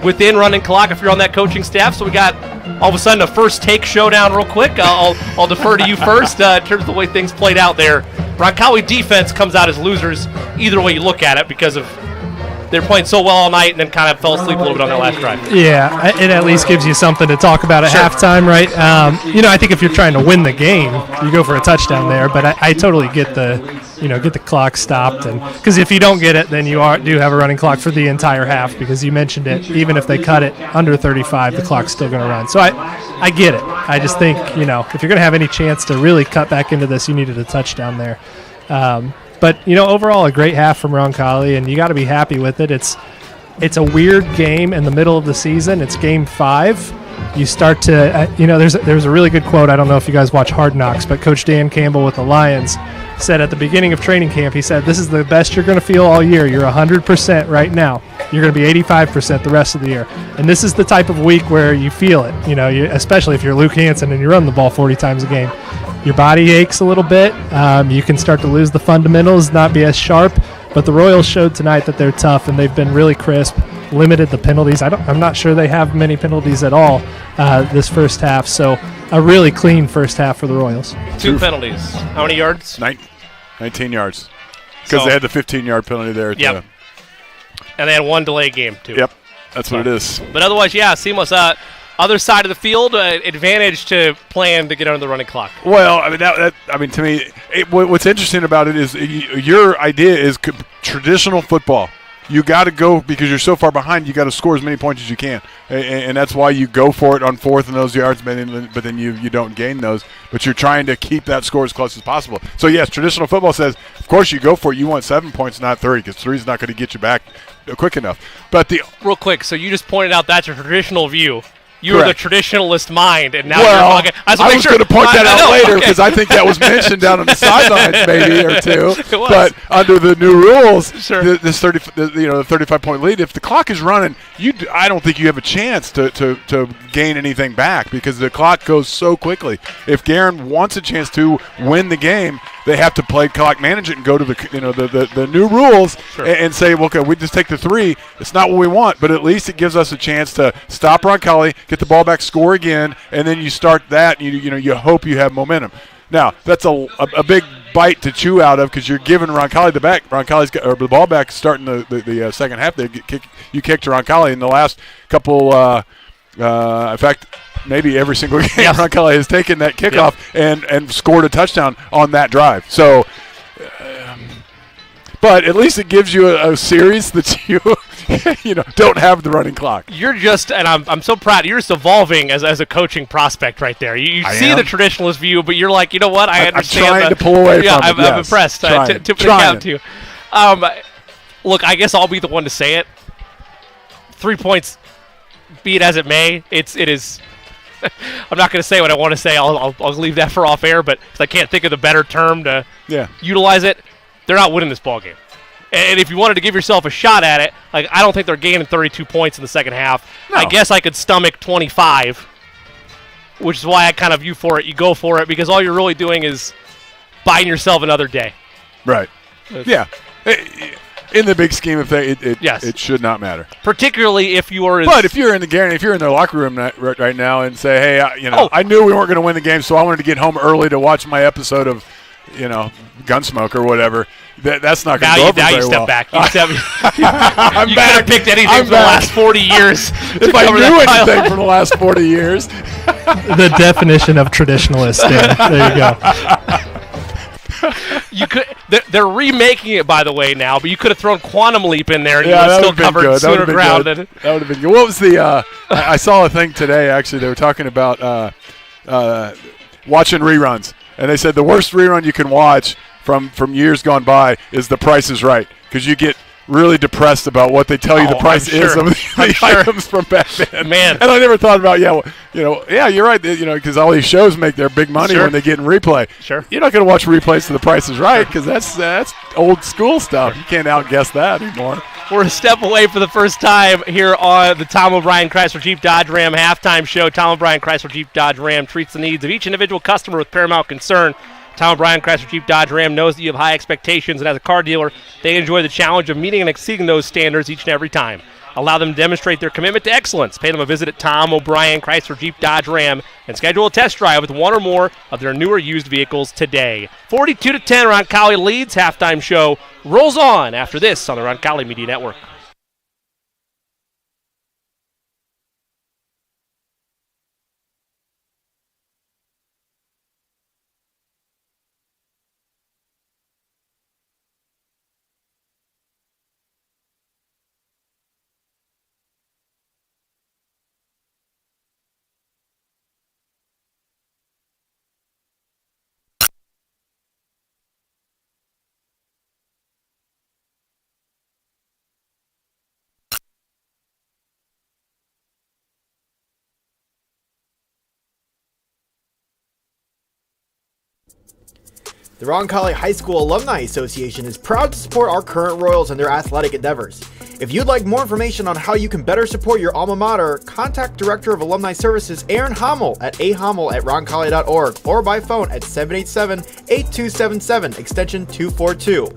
within running clock if you're on that coaching staff. So we got all of a sudden a first take showdown real quick. I'll defer to you first in terms of the way things played out there. Roncalli defense comes out as losers either way you look at it because of they're playing so well all night and then kind of fell asleep a little bit on that last drive. Yeah, it at least gives you something to talk about at halftime, right? I think if you're trying to win the game, you go for a touchdown there. But I totally get the clock stopped, and because if you don't get it, then you do have a running clock for the entire half. Because you mentioned it, even if they cut it under 35, the clock's still going to run. So I get it. I just think if you're going to have any chance to really cut back into this, you needed a touchdown there. But, overall, a great half from Roncalli, and you got to be happy with it. It's a weird game in the middle of the season. It's Game 5. You start to, there's a really good quote. I don't know if you guys watch Hard Knocks, but Coach Dan Campbell with the Lions said at the beginning of training camp, he said, this is the best you're going to feel all year. You're 100% right now. You're going to be 85% the rest of the year. And this is the type of week where you feel it, especially if you're Luke Hansen and you run the ball 40 times a game. Your body aches a little bit. You can start to lose the fundamentals, not be as sharp. But the Royals showed tonight that they're tough, and they've been really crisp, limited the penalties. I'm not sure they have many penalties at all this first half. So a really clean first half for the Royals. 2 penalties. How many yards? 19 yards. Because they had the 15-yard penalty there. Yep. And they had 1 delay game, too. Yep. That's what it is. But otherwise, seamless. Other side of the field, advantage to plan to get under the running clock. Well, to me, what's interesting about it is your idea is traditional football. You got to go because you're so far behind. You got to score as many points as you can, and that's why you go for it on 4th and those yards. But then you don't gain those. But you're trying to keep that score as close as possible. So yes, traditional football says, of course, you go for it. You want 7 points, not 30, because 3 is not going to get you back quick enough. But real quick, so you just pointed out that's a traditional view. You were the traditionalist mind, and now you're talking. I was going to point that out later because I think that was mentioned down on the sidelines, maybe or two. But under the new rules, this 35-point lead. If the clock is running, I don't think you have a chance to gain anything back because the clock goes so quickly. If Guerin wants a chance to win the game, they have to play clock management and go to the new rules and say, well, okay, we just take the 3. It's not what we want, but at least it gives us a chance to stop Roncalli, get the ball back, score again, and then you start that. And you hope you have momentum. Now that's a big bite to chew out of because you're giving Roncalli the back. Roncalli's got the ball back starting the second half. You kicked to Roncalli in the last couple. In fact, maybe every single game Roncalli has taken that kickoff and scored a touchdown on that drive. So, but at least it gives you a series that you don't have the running clock. You're just, and I'm so proud. You're just evolving as a coaching prospect right there. You see the traditionalist view, but you're like, you know what? I understand. I'm trying to pull away from it. I'm impressed. Tip of the cap to you. Look, I guess I'll be the one to say it. 3 points, be it as it may, it is. I'm not going to say what I want to say. I'll leave that for off air, but I can't think of the better term to utilize it. They're not winning this ball game. And if you wanted to give yourself a shot at it, like I don't think they're gaining 32 points in the second half. No. I guess I could stomach 25, which is why I kind of view for it. You go for it because all you're really doing is buying yourself another day. Right. Yeah. In the big scheme of things, it should not matter. Particularly if you are. But if you're in the Guerin, if you're in the locker room right now and say, "Hey, I knew we weren't going to win the game, so I wanted to get home early to watch my episode of, Gunsmoke or whatever," that's not going to go over very well. Now you step back. I'm you back. could have picked anything from the last 40 years. If I knew anything from the last 40 years. The definition of traditionalist. Dan. There you go. You could. They're remaking it, by the way, now. But you could have thrown Quantum Leap in there, and you would that have still would've been covered good. sooner ground. That would have been good. What was the? I saw a thing today. Actually, they were talking about watching reruns, and they said the worst rerun you can watch from years gone by is The Price is Right, because you get really depressed about what they tell you the price is of the items from back then. Man. And I never thought about, you're right, because all these shows make their big money when they get in replay. Sure. You're not going to watch replays to The Price is Right, because that's old school stuff. You can't outguess that anymore. We're a step away for the first time here on the Tom O'Brien Chrysler Jeep Dodge Ram halftime show. Tom O'Brien Chrysler Jeep Dodge Ram treats the needs of each individual customer with paramount concern. Tom O'Brien Chrysler Jeep Dodge Ram knows that you have high expectations, and as a car dealer, they enjoy the challenge of meeting and exceeding those standards each and every time. Allow them to demonstrate their commitment to excellence. Pay them a visit at Tom O'Brien Chrysler Jeep Dodge Ram and schedule a test drive with one or more of their newer used vehicles today. 42-10, Roncalli leads. Halftime show rolls on after this on the Roncalli Media Network. The Roncalli High School Alumni Association is proud to support our current Royals in their athletic endeavors. If you'd like more information on how you can better support your alma mater, contact Director of Alumni Services Aaron Hommel at ahommel@roncalli.org or by phone at 787-8277, extension 242.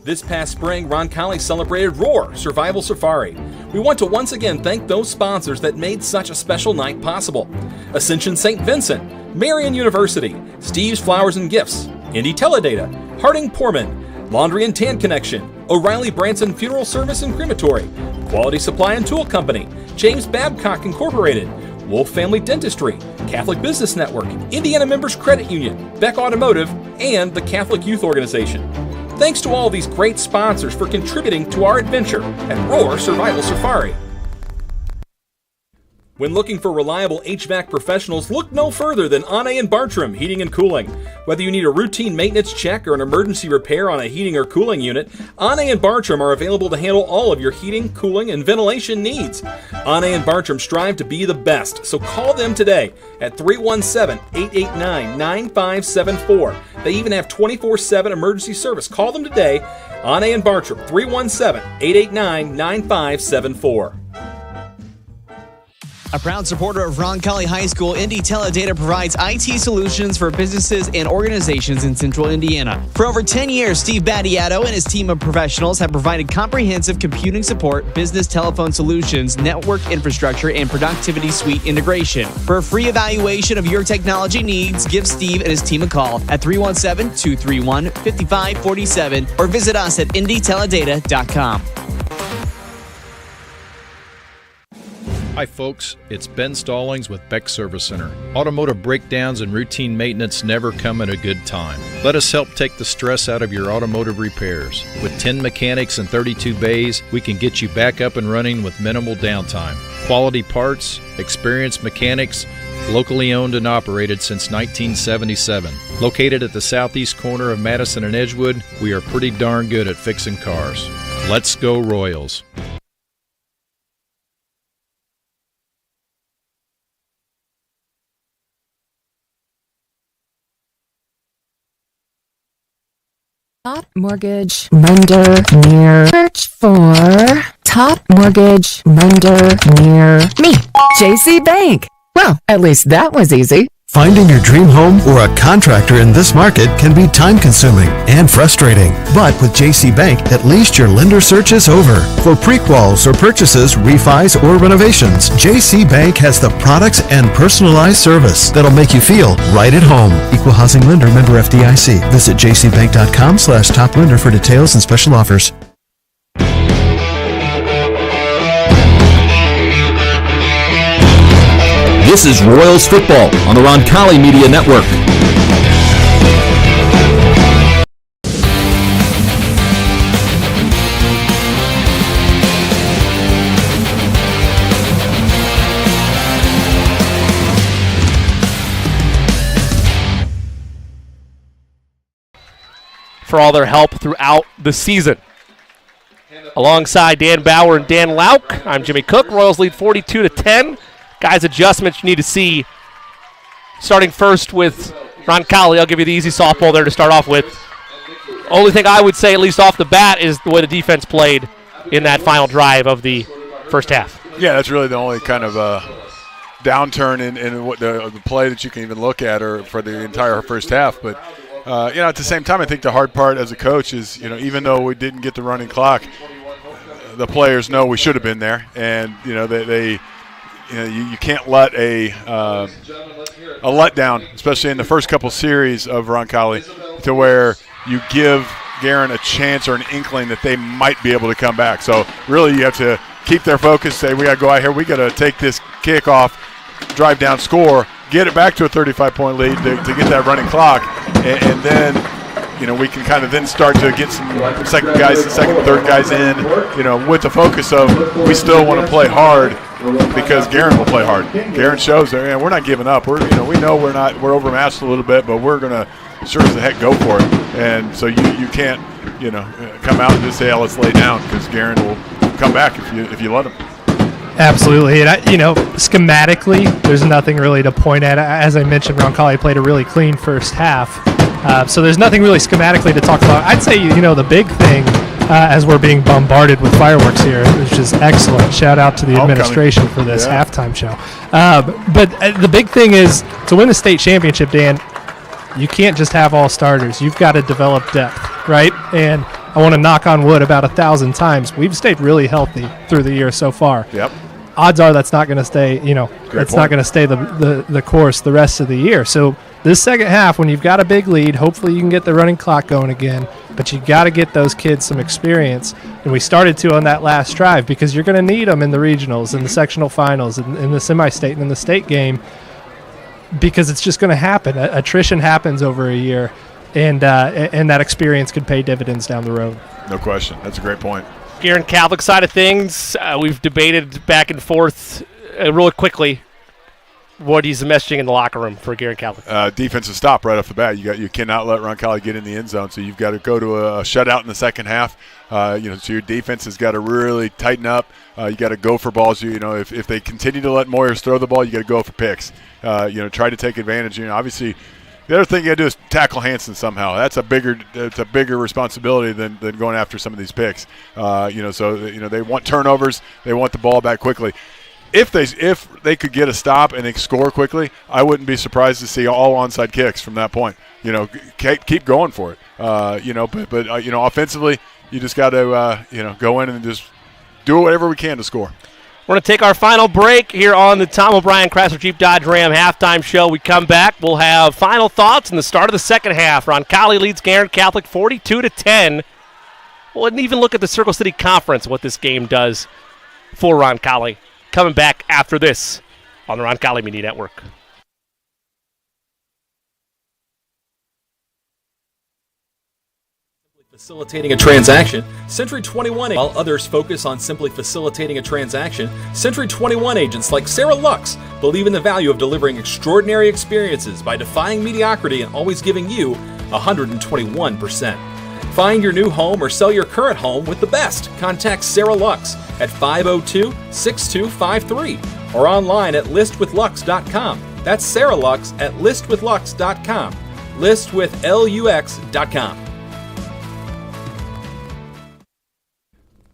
This past spring, Roncalli celebrated Roar Survival Safari. We want to once again thank those sponsors that made such a special night possible. Ascension St. Vincent, Marian University, Steve's Flowers and Gifts, Indy Teledata, Harding Poorman, Laundry and Tan Connection, O'Reilly Branson Funeral Service and Crematory, Quality Supply and Tool Company, James Babcock Incorporated, Wolf Family Dentistry, Catholic Business Network, Indiana Members Credit Union, Beck Automotive, and the Catholic Youth Organization. Thanks to all these great sponsors for contributing to our adventure at Roar Survival Safari. When looking for reliable HVAC professionals, look no further than Ane and Bartram Heating and Cooling. Whether you need a routine maintenance check or an emergency repair on a heating or cooling unit, Ane and Bartram are available to handle all of your heating, cooling, and ventilation needs. Ane and Bartram strive to be the best, so call them today at 317-889-9574. They even have 24/7 emergency service. Call them today, Ane and Bartram, 317-889-9574. A proud supporter of Roncalli High School, Indy Teledata provides IT solutions for businesses and organizations in central Indiana. For over 10 years, Steve Battiato and his team of professionals have provided comprehensive computing support, business telephone solutions, network infrastructure, and productivity suite integration. For a free evaluation of your technology needs, give Steve and his team a call at 317-231-5547 or visit us at indyteledata.com. Hi folks, it's Ben Stallings with Beck Service Center. Automotive breakdowns and routine maintenance never come at a good time. Let us help take the stress out of your automotive repairs. With 10 mechanics and 32 bays, we can get you back up and running with minimal downtime. Quality parts, experienced mechanics, locally owned and operated since 1977. Located at the southeast corner of Madison and Edgewood, we are pretty darn good at fixing cars. Let's go Royals. Top mortgage lender near. Search for top mortgage lender near me. JC Bank. Well, at least that was easy. Finding your dream home or a contractor in this market can be time-consuming and frustrating. But with JC Bank, at least your lender search is over. For pre-quals or purchases, refis, or renovations, JC Bank has the products and personalized service that'll make you feel right at home. Equal housing lender, member FDIC. Visit jcbank.com/top-lender for details and special offers. This is Royals Football on the Roncalli Media Network. For all their help throughout the season. Alongside Dan Bauer and Dan Lauk, I'm Jimmy Cook. Royals lead 42-10. Guys, adjustments you need to see. Starting first with Roncalli. I'll give you the easy softball there to start off with. Only thing I would say, at least off the bat, is the way the defense played in that final drive of the first half. Yeah, that's really the only kind of downturn in what the play that you can even look at or for the entire first half. But, at the same time, I think the hard part as a coach is, even though we didn't get the running clock, the players know we should have been there. And, they you can't let a letdown, especially in the first couple series of Roncalli, to where you give Guerin a chance or an inkling that they might be able to come back. So really you have to keep their focus, say we got to go out here, we got to take this kickoff, drive down, score, get it back to a 35-point lead to get that running clock, and then we can kind of then start to get some second, third guys in, with the focus of we still want to play hard because Guerin will play hard. Guerin shows that we're not giving up. We know we're overmatched a little bit, but we're gonna sure as the heck go for it. And so you can't come out and just say, let's lay down, because Guerin will come back if you let him. Absolutely. And, schematically, there's nothing really to point at. As I mentioned, Roncalli played a really clean first half. So there's nothing really schematically to talk about. I'd say, the big thing, as we're being bombarded with fireworks here, which is excellent. Shout out to the administration for this halftime show. But the big thing is, to win the state championship, Dan, you can't just have all starters. You've got to develop depth, right? And I want to knock on wood about 1,000 times. We've stayed really healthy through the year so far. Yep. Odds are that's not going to stay, that's not going to stay the course the rest of the year. So this second half, when you've got a big lead, hopefully you can get the running clock going again, but you got to get those kids some experience. And we started to on that last drive, because you're going to need them in the regionals, in the sectional finals, in the semi-state, and in the state game, because it's just going to happen. Attrition happens over a year, and that experience could pay dividends down the road. No question. That's a great point. Guerin Catholic side of things, we've debated back and forth really quickly. What is the messaging in the locker room for Guerin Catholic? Defensive stop right off the bat. You cannot let Roncalli get in the end zone, so you've got to go to a shutout in the second half. So your defense has got to really tighten up. You got to go for balls. If they continue to let Moyers throw the ball, you got to go for picks. Try to take advantage. Obviously, the other thing you got to do is tackle Hansen somehow. That's a bigger responsibility than going after some of these picks. They want turnovers. They want the ball back quickly. If they could get a stop and they score quickly, I wouldn't be surprised to see all onside kicks from that point. Keep going for it. But offensively, you just got to go in and just do whatever we can to score. We're going to take our final break here on the Tom O'Brien Chrysler Jeep Dodge Ram halftime show. We come back, we'll have final thoughts in the start of the second half. Roncalli leads Guerin Catholic 42-10. We'll even look at the Circle City Conference, what this game does for Roncalli. Coming back after this on the Roncalli Media Network. Facilitating a transaction, Century 21, while others focus on simply facilitating a transaction, Century 21 agents like Sarah Lux believe in the value of delivering extraordinary experiences by defying mediocrity and always giving you 121%. Find your new home or sell your current home with the best. Contact Sarah Lux at 502-6253 or online at listwithlux.com. That's Sarah Lux at listwithlux.com. Listwithlux.com.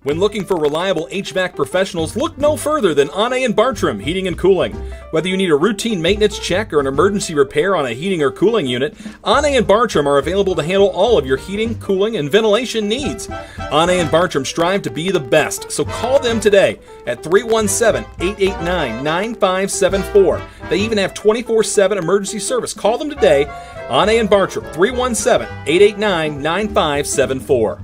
When looking for reliable HVAC professionals, look no further than Ane and Bartram Heating and Cooling. Whether you need a routine maintenance check or an emergency repair on a heating or cooling unit, Ane and Bartram are available to handle all of your heating, cooling, and ventilation needs. Ane and Bartram strive to be the best, so call them today at 317-889-9574. They even have 24/7 emergency service. Call them today, Ane and Bartram, 317-889-9574.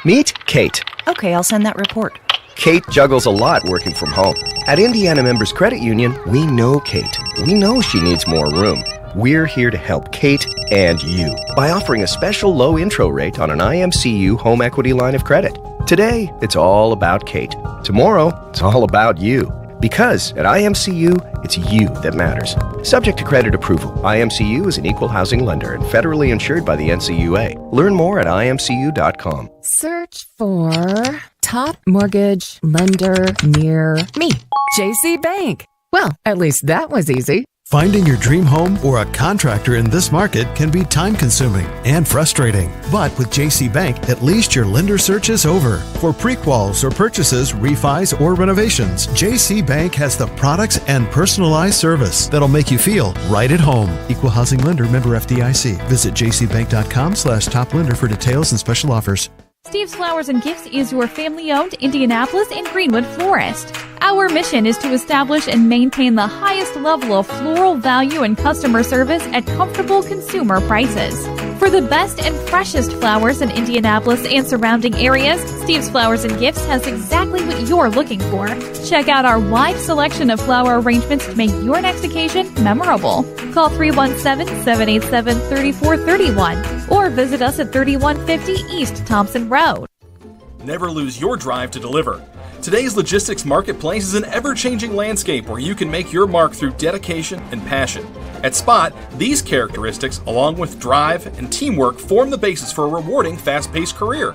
Meet Kate. Okay, I'll send that report. Kate juggles a lot working from home. At Indiana Members Credit Union, we know Kate. We know she needs more room. We're here to help Kate and you by offering a special low intro rate on an IMCU home equity line of credit. Today, it's all about Kate. Tomorrow, it's all about you. Because at IMCU, it's you that matters. Subject to credit approval, IMCU is an equal housing lender and federally insured by the NCUA. Learn more at imcu.com. Search for top mortgage lender near me. JC Bank. Well, at least that was easy. Finding your dream home or a contractor in this market can be time-consuming and frustrating. But with JC Bank, at least your lender search is over. For pre-quals or purchases, refis, or renovations, JC Bank has the products and personalized service that'll make you feel right at home. Equal housing lender, member FDIC. Visit jcbank.com/top lender for details and special offers. Steve's Flowers and Gifts is your family-owned Indianapolis and Greenwood florist. Our mission is to establish and maintain the highest level of floral value and customer service at comfortable consumer prices. For the best and freshest flowers in Indianapolis and surrounding areas, Steve's Flowers and Gifts has exactly what you're looking for. Check out our wide selection of flower arrangements to make your next occasion memorable. Call 317-787-3431 or visit us at 3150 East Thompson Road. Never lose your drive to deliver. Today's logistics marketplace is an ever-changing landscape where you can make your mark through dedication and passion. At Spot, these characteristics, along with drive and teamwork, form the basis for a rewarding, fast-paced career.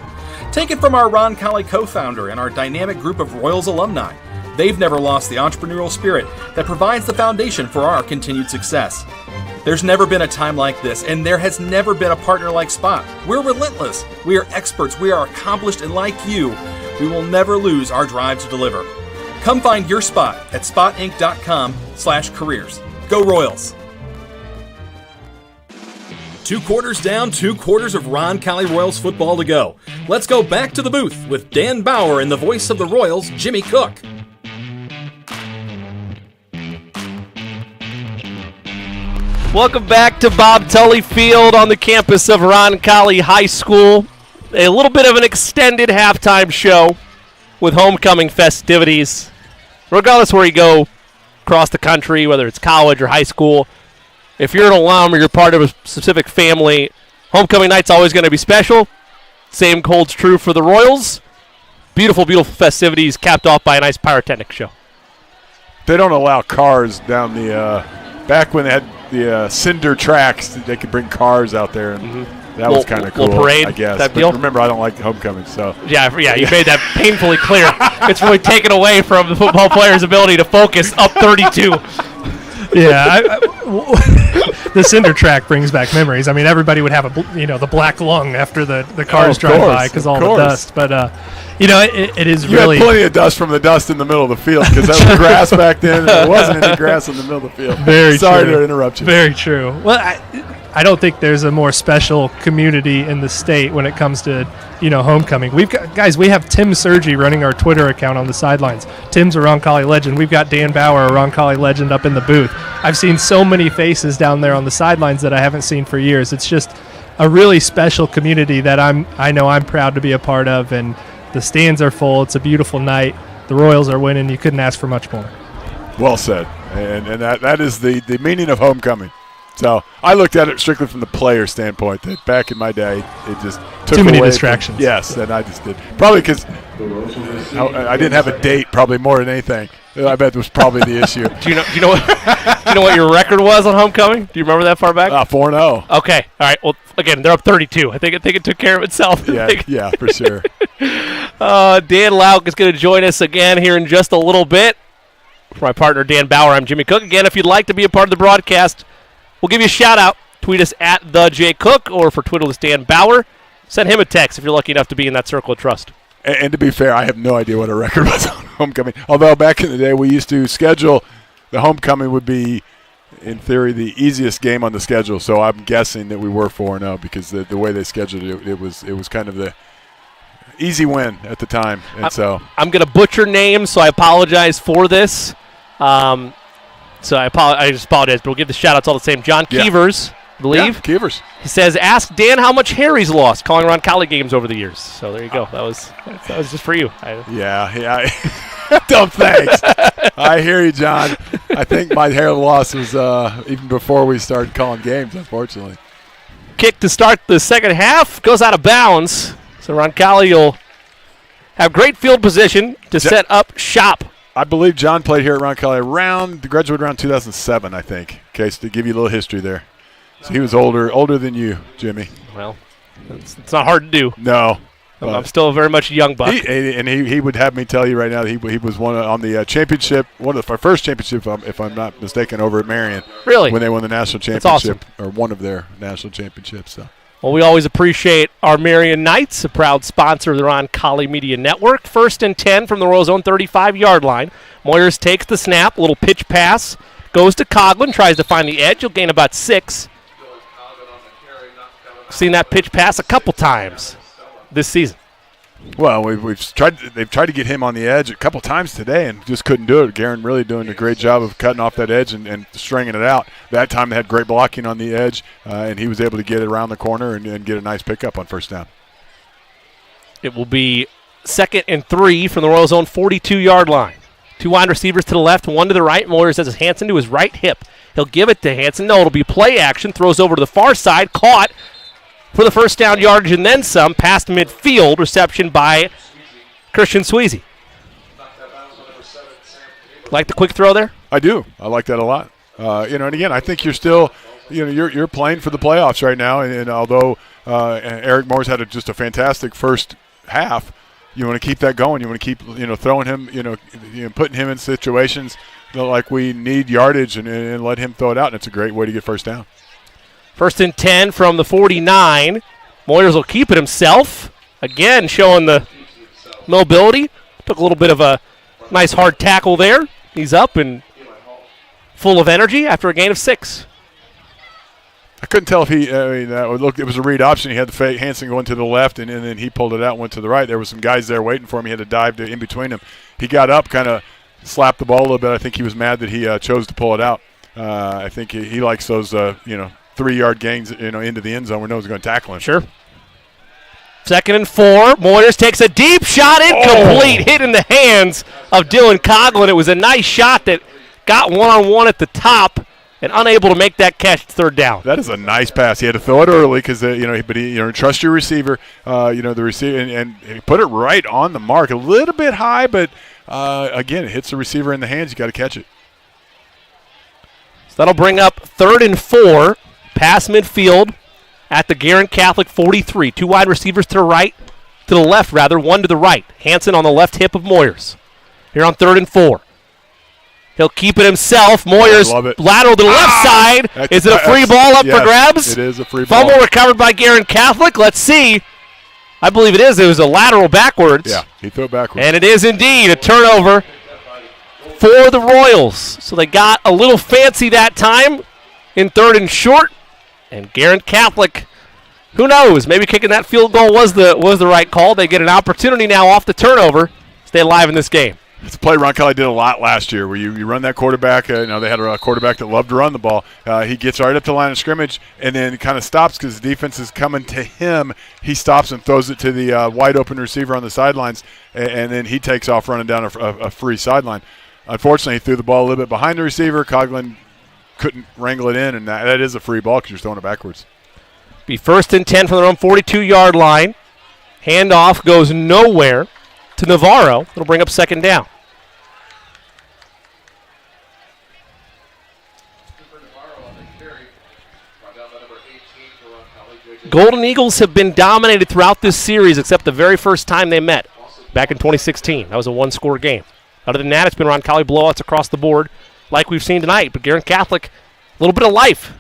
Take it from our Roncalli co-founder and our dynamic group of Royals alumni. They've never lost the entrepreneurial spirit that provides the foundation for our continued success. There's never been a time like this, and there has never been a partner like Spot. We're relentless, we are experts, we are accomplished, and like you, we will never lose our drive to deliver. Come find your spot at spotinc.com/careers. Go Royals! 2 quarters down, 2 quarters of Roncalli Royals football to go. Let's go back to the booth with Dan Bauer and the voice of the Royals, Jimmy Cook. Welcome back to Bob Tully Field on the campus of Roncalli High School. A little bit of an extended halftime show with homecoming festivities. Regardless where you go across the country, whether it's college or high school, if you're an alum or you're part of a specific family, homecoming night's always going to be special. Same holds true for the Royals. Beautiful, beautiful festivities capped off by a nice pyrotechnic show. They don't allow cars down the back when they had the cinder tracks, they could bring cars out there, and that was kind of cool, parade, I guess. that But deal? remember, I don't like homecoming, so. Yeah, you made that painfully clear. It's really taken away from the football player's ability to focus up 32. Yeah, the cinder track brings back memories. I mean, everybody would have the black lung after the cars drive by because all the dust. But it is you really had plenty of dust from the dust in the middle of the field because that was grass back then, and there wasn't any grass in the middle of the field. Very Sorry true. to interrupt you. Very true. Well, I don't think there's a more special community in the state when it comes to homecoming. We have Tim Sergi running our Twitter account on the sidelines. Tim's a Roncalli legend. We've got Dan Bauer, a Roncalli legend, up in the booth. I've seen so many faces down there on the sidelines that I haven't seen for years. It's just a really special community that I know I'm proud to be a part of, and the stands are full. It's a beautiful night. The Royals are winning. You couldn't ask for much more. Well said. And that is the meaning of homecoming. So I looked at it strictly from the player standpoint. That back in my day, it just took too many away distractions. Yes, and I just did. Probably because I didn't have a date. Probably more than anything. I bet was probably the issue. Do you know what your record was on homecoming? Do you remember that far back? 4-0. Okay. All right. Well, again, they're up 32. I think it took care of itself. Yeah, for sure. Dan Lauk is going to join us again here in just a little bit. For my partner, Dan Bauer, I'm Jimmy Cook. Again, if you'd like to be a part of the broadcast, we'll give you a shout-out. Tweet us at TheJCook, or for Twitter, it's Dan Bauer. Send him a text if you're lucky enough to be in that circle of trust. And to be fair, I have no idea what our record was on homecoming. Although back in the day, we used to schedule the homecoming would be, in theory, the easiest game on the schedule. So I'm guessing that we were 4-0 because the way they scheduled it, it was kind of the easy win at the time. And I'm going to butcher names, so I apologize for this. I just apologize, but we'll give the shout-outs all the same. John Keevers, I believe. Yeah, Keevers. He says, ask Dan how much Harry's lost calling Roncalli games over the years. So there you go. That was just for you. Yeah. Dumb thanks. I hear you, John. I think my hair loss was even before we started calling games, unfortunately. Kick to start the second half goes out of bounds. So Roncalli will have great field position to set up shop. I believe John played here at Roncalli graduated around 2007, I think. Okay, so to give you a little history there. So he was older than you, Jimmy. Well, it's not hard to do. No. I'm still very much a young buck. He would have me tell you right now that he was on the championship, one of our first championship, if I'm not mistaken, over at Marion. Really? When they won the national championship, or one of their national championships. So. Well, we always appreciate our Marion Knights, a proud sponsor of the Roncalli Media Network. 1st and 10 from the Royals' own 35-yard line. Moyers takes the snap, little pitch pass, goes to Coughlin, tries to find the edge. He'll gain about 6. Seen that pitch pass a couple times this season. Well, they've tried to get him on the edge a couple times today and just couldn't do it. Guerin really doing a great job of cutting off that edge and stringing it out. That time they had great blocking on the edge, and he was able to get it around the corner and get a nice pickup on first down. It will be 2nd and 3 from the Royals' own 42-yard line. 2 wide receivers to the left, 1 to the right. Moyers has Hansen to his right hip. He'll give it to Hansen. No, it'll be play action. Throws over to the far side. Caught for the first down yardage and then some. Past midfield. Reception by Christian Sweezy. Like the quick throw there? I do. I like that a lot. And again, I think you're still, you're playing for the playoffs right now. And although Eric Moore's had just a fantastic first half, you want to keep that going. You want to keep, throwing him, putting him in situations like we need yardage and let him throw it out. And it's a great way to get first down. 1st and 10 from the 49. Moyers will keep it himself. Again, showing the mobility. Took a little bit of a nice hard tackle there. He's up and full of energy after a gain of 6. I couldn't tell if it was a read option. He had the Hansen going to the left, and then he pulled it out and went to the right. There were some guys there waiting for him. He had to dive in between them. He got up, kind of slapped the ball a little bit. I think he was mad that he chose to pull it out. I think he likes those, 3-yard gains, into the end zone where no one's going to tackle him. Sure. 2nd and 4. Moyers takes a deep shot, incomplete, hit in the hands of Dylan Coughlin. It was a nice shot that got one-on-one at the top and unable to make that catch 3rd down. That is a nice pass. He had to throw it early because, trust your receiver. The receiver and he put it right on the mark. A little bit high, but again, it hits the receiver in the hands. You got to catch it. So that'll bring up 3rd and 4. Pass midfield at the Guerin Catholic 43. 2 wide receivers to the left, 1 to the right. Hansen on the left hip of Moyers. Here on 3rd and 4. He'll keep it himself. Moyers lateral to the left side. Is it a free ball up for grabs? It is a free ball. Fumble recovered by Guerin Catholic. Let's see. I believe it is. It was a lateral backwards. Yeah, he threw it backwards. And it is indeed a turnover for the Royals. So they got a little fancy that time in 3rd and short. And Guerin Catholic, who knows? Maybe kicking that field goal was the right call. They get an opportunity now off the turnover. Stay alive in this game. It's a play Roncalli did a lot last year where you run that quarterback. They had a quarterback that loved to run the ball. He gets right up to the line of scrimmage and then kind of stops because the defense is coming to him. He stops and throws it to the wide-open receiver on the sidelines, and then he takes off running down a free sideline. Unfortunately, he threw the ball a little bit behind the receiver. Coughlin couldn't wrangle it in, and that is a free ball because you're throwing it backwards. Be 1st and 10 from their own 42-yard line. Handoff goes nowhere to Navarro. It'll bring up 2nd down. Golden Eagles have been dominated throughout this series except the very first time they met back in 2016. That was a 1-score game. Other than that, it's been Roncalli blowouts across the board like we've seen tonight. But Guerin Catholic, a little bit of life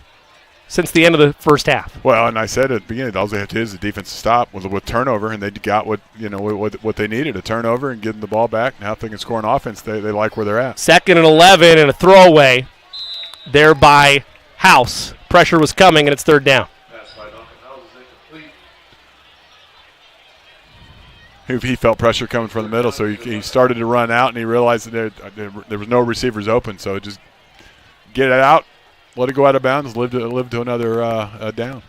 since the end of the first half. Well, and I said at the beginning, all they have to do is the defense stop with turnover, and they got what they needed, a turnover and getting the ball back. Now if they can score an offense, they like where they're at. 2nd and 11 and a throwaway there by House. Pressure was coming, and it's 3rd down. He felt pressure coming from the middle, so he started to run out, and he realized that there was no receivers open, so just get it out. Let it go out of bounds, live to another down.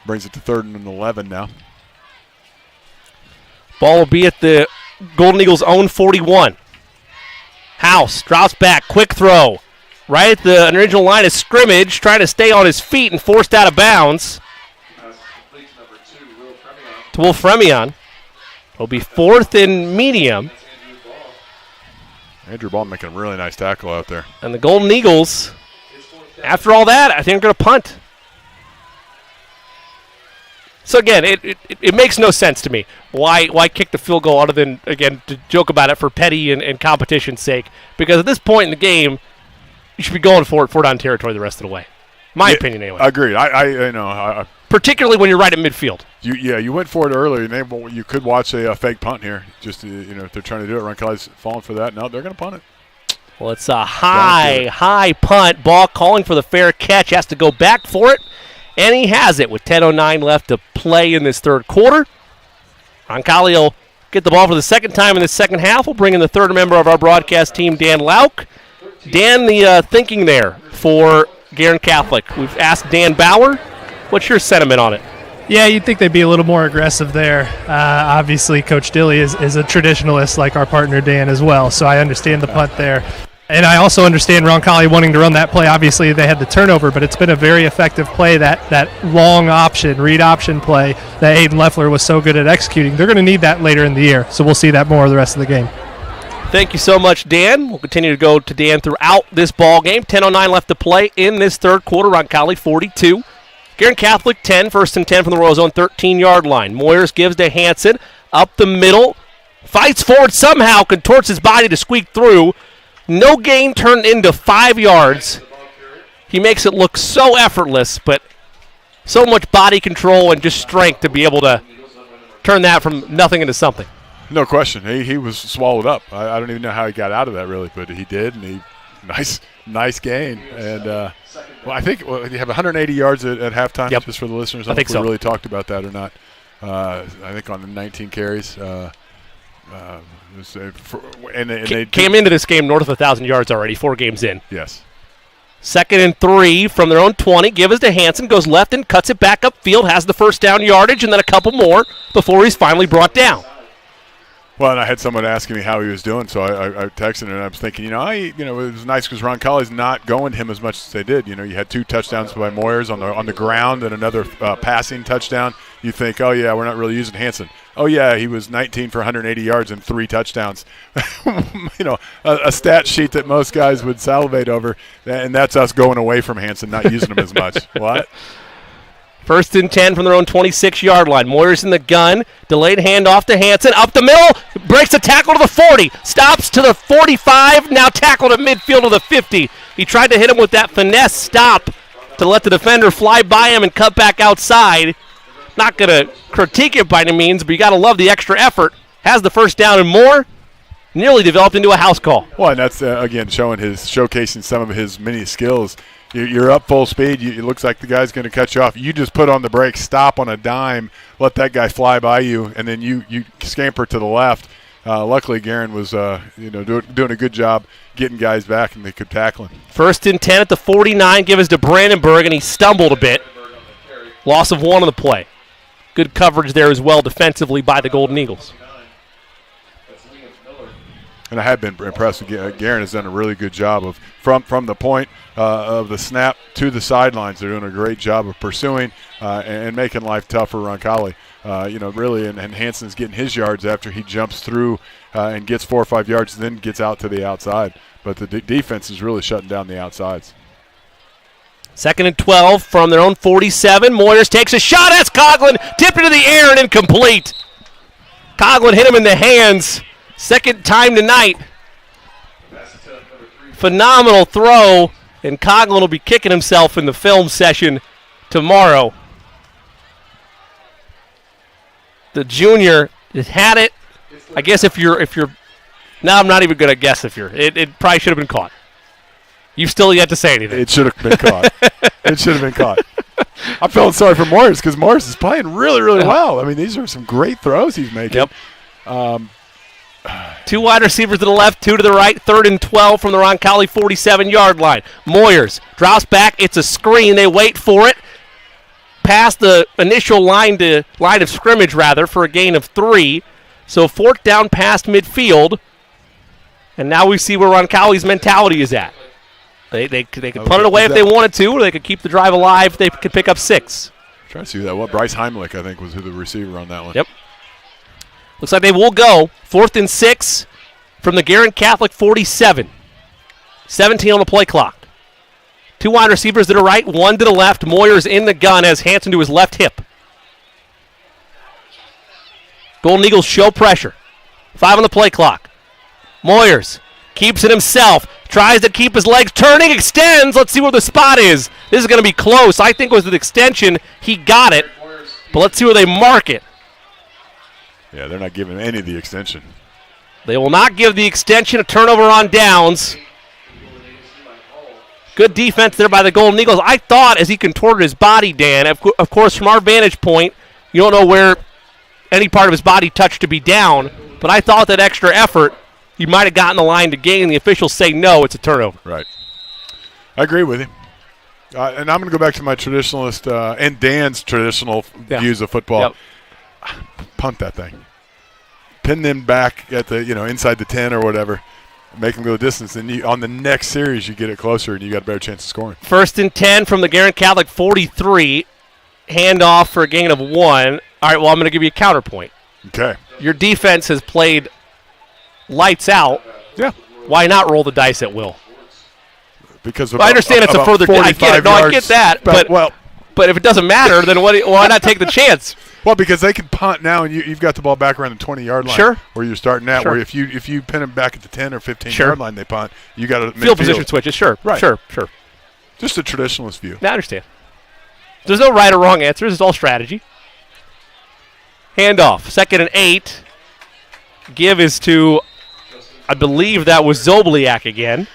Brings it to 3rd and 11 now. Ball will be at the Golden Eagles' own 41. House drops back, quick throw. Right at the original line of scrimmage, trying to stay on his feet and forced out of bounds. To Wolf Fremion. It'll be 4th and medium. Andrew Ball making a really nice tackle out there. And the Golden Eagles, after all that, I think they're going to punt. So again, it makes no sense to me. Why kick the field goal other than, again, to joke about it for petty and competition's sake? Because at this point in the game, you should be going for it, 4-down territory the rest of the way. My opinion, anyway. Agreed. I know. Particularly when you're right at midfield. You went for it earlier. You could watch a fake punt here. Just if they're trying to do it, Roncalli's falling for that. No, they're going to punt it. Well, it's a high punt. Ball calling for the fair catch. Has to go back for it, and he has it with 10:09 left to play in this 3rd quarter. Roncalli will get the ball for the 2nd time in the 2nd half. We'll bring in the 3rd member of our broadcast team, Dan Lauk. Dan, the thinking there for Guerin Catholic. We've asked Dan Bauer. What's your sentiment on it? Yeah, you'd think they'd be a little more aggressive there. Obviously, Coach Dilly is a traditionalist like our partner Dan as well, so I understand the punt there. And I also understand Roncalli wanting to run that play. Obviously, they had the turnover, but it's been a very effective play, that long option, read option play that Aiden Leffler was so good at executing. They're going to need that later in the year, so we'll see that more the rest of the game. Thank you so much, Dan. We'll continue to go to Dan throughout this ball game. 10:09 left to play in this 3rd quarter. Roncalli 42. Guerin Catholic 10, 1st and 10 from the Royals' own 13-yard line. Moyers gives to Hanson, up the middle, fights forward somehow, contorts his body to squeak through. No gain turned into 5 yards. He makes it look so effortless, but so much body control and just strength to be able to turn that from nothing into something. No question. He was swallowed up. I don't even know how he got out of that, really, but he did, and nice gain. And I think you have 180 yards at halftime, just for the listeners. I don't know if we really talked about that or not. I think on the 19 carries. They came into this game north of 1,000 yards already, 4 games in. Yes. 2nd and 3 from their own 20. Give us to Hanson, goes left and cuts it back upfield, has the 1st down yardage, and then a couple more before he's finally brought down. Well, and I had someone asking me how he was doing, so I texted him, and I was thinking, it was nice because Roncalli's not going to him as much as they did. You had 2 touchdowns by Moyers on the ground and another passing touchdown. You think, oh, yeah, we're not really using Hanson. Oh, yeah, he was 19 for 180 yards and 3 touchdowns. A stat sheet that most guys would salivate over, and that's us going away from Hanson, not using him as much. What? 1st and 10 from their own 26-yard line. Moyers in the gun. Delayed handoff to Hanson. Up the middle. Breaks the tackle to the 40. Stops to the 45. Now tackled at midfield to the 50. He tried to hit him with that finesse stop to let the defender fly by him and cut back outside. Not going to critique it by any means, but you got to love the extra effort. Has the 1st down and more. Nearly developed into a house call. Well, and that's, again, showcasing some of his many skills. You're up full speed. It looks like the guy's going to cut you off. You just put on the brakes, stop on a dime, let that guy fly by you, and then you scamper to the left. Luckily, Guerin was doing a good job getting guys back, and they could tackle him. 1st and 10 at the 49. Give us to Brandenburg, and he stumbled a bit. Loss of 1 on the play. Good coverage there as well defensively by the Golden Eagles. And I have been impressed. Guerin has done a really good job of from the point of the snap to the sidelines. They're doing a great job of pursuing and making life tough for Roncalli. Really, and Hanson's getting his yards after he jumps through and gets 4 or 5 yards, then gets out to the outside. But the defense is really shutting down the outsides. 2nd and 12 from their own 47. Moyers takes a shot. That's Coughlin. Tipped into the air and incomplete. Coughlin hit him in the hands. 2nd time tonight. Phenomenal throw And Coughlin will be kicking himself in the film session tomorrow. The junior has had it. I guess if you're now I'm not even going to guess if you're. It probably should have been caught. You've still yet to say anything. It should have been caught. It should have been caught. I'm feeling sorry for Morris because Morris is playing really, really well. I mean, these are some great throws he's making. Yep. 2 wide receivers to the left, 2 to the right. 3rd and 12 from the Roncalli 47-yard line. Moyers drops back. It's a screen. They wait for it. Past the initial line of scrimmage, rather, for a gain of 3. So 4th down past midfield. And now we see where Roncalli's mentality is at. They could punt it away if they wanted to, or they could keep the drive alive if they could pick up 6. Trying to see that. Bryce Heimlich, I think, was who the receiver on that one. Yep. Looks like they will go. 4th and 6 from the Guerin Catholic 47. 17 on the play clock. 2 wide receivers to the right, 1 to the left. Moyers in the gun has Hanson to his left hip. Golden Eagles show pressure. 5 on the play clock. Moyers keeps it himself. Tries to keep his legs turning, extends. Let's see where the spot is. This is going to be close. I think it was an extension. He got it. But let's see where they mark it. Yeah, they're not giving any of the extension. They will not give the extension. A turnover on downs. Good defense there by the Golden Eagles. I thought as he contorted his body, Dan, of course, from our vantage point, you don't know where any part of his body touched to be down, but I thought that extra effort, he might have gotten the line to gain. The officials say no, it's a turnover. Right. I agree with you. And I'm going to go back to my traditionalist and Dan's traditional views of football. Yep. Punt that thing. Pin them back at the inside the 10 or whatever. Make them go the distance. And on the next series, you get it closer and you got a better chance of scoring. 1st and 10 from the Guerin Catholic 43. Handoff for a gain of 1. All right, well, I'm going to give you a counterpoint. Okay. Your defense has played lights out. Yeah. Why not roll the dice at will? Because I understand it's a further. I get it. No, I get that. But if it doesn't matter, then why not take the chance? Well, because they can punt now, and you've got the ball back around the 20-yard line. Sure. Where you're starting at. Sure. Where if you pin them back at the 10 or 15-yard line, they punt. You got to field position switches. Sure. Right. Sure. Just a traditionalist view. I understand. There's no right or wrong answers. It's all strategy. Handoff. 2nd and 8. Give is to, I believe that was Zobliak again.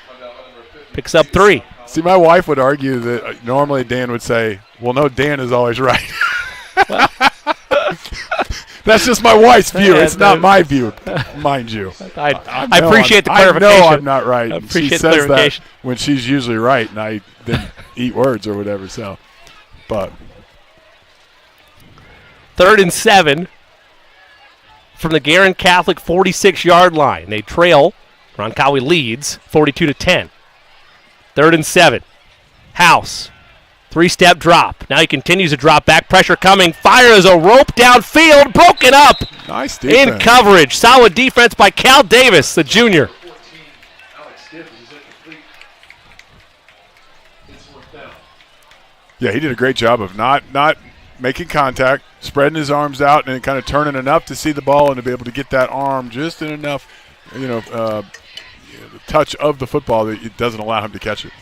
Picks up 3. See, my wife would argue that normally Dan would say, well, no, Dan is always right. That's just my wife's view. It's not my view, mind you. I appreciate the clarification. I know I'm not right. I appreciate she the says clarification. that when she's usually right, and I then eat words or whatever. So, but 3rd and 7 from the Guerin Catholic 46-yard line. They trail. Roncalli leads 42-10. 3rd and 7. House. 3-step drop. Now he continues to drop back. Pressure coming. Fires a rope downfield. Broken up. Nice defense. In coverage. Solid defense by Cal Davis, the junior. Yeah, he did a great job of not making contact, spreading his arms out, and kind of turning enough to see the ball and to be able to get that arm just in enough, the touch of the football that it doesn't allow him to catch it.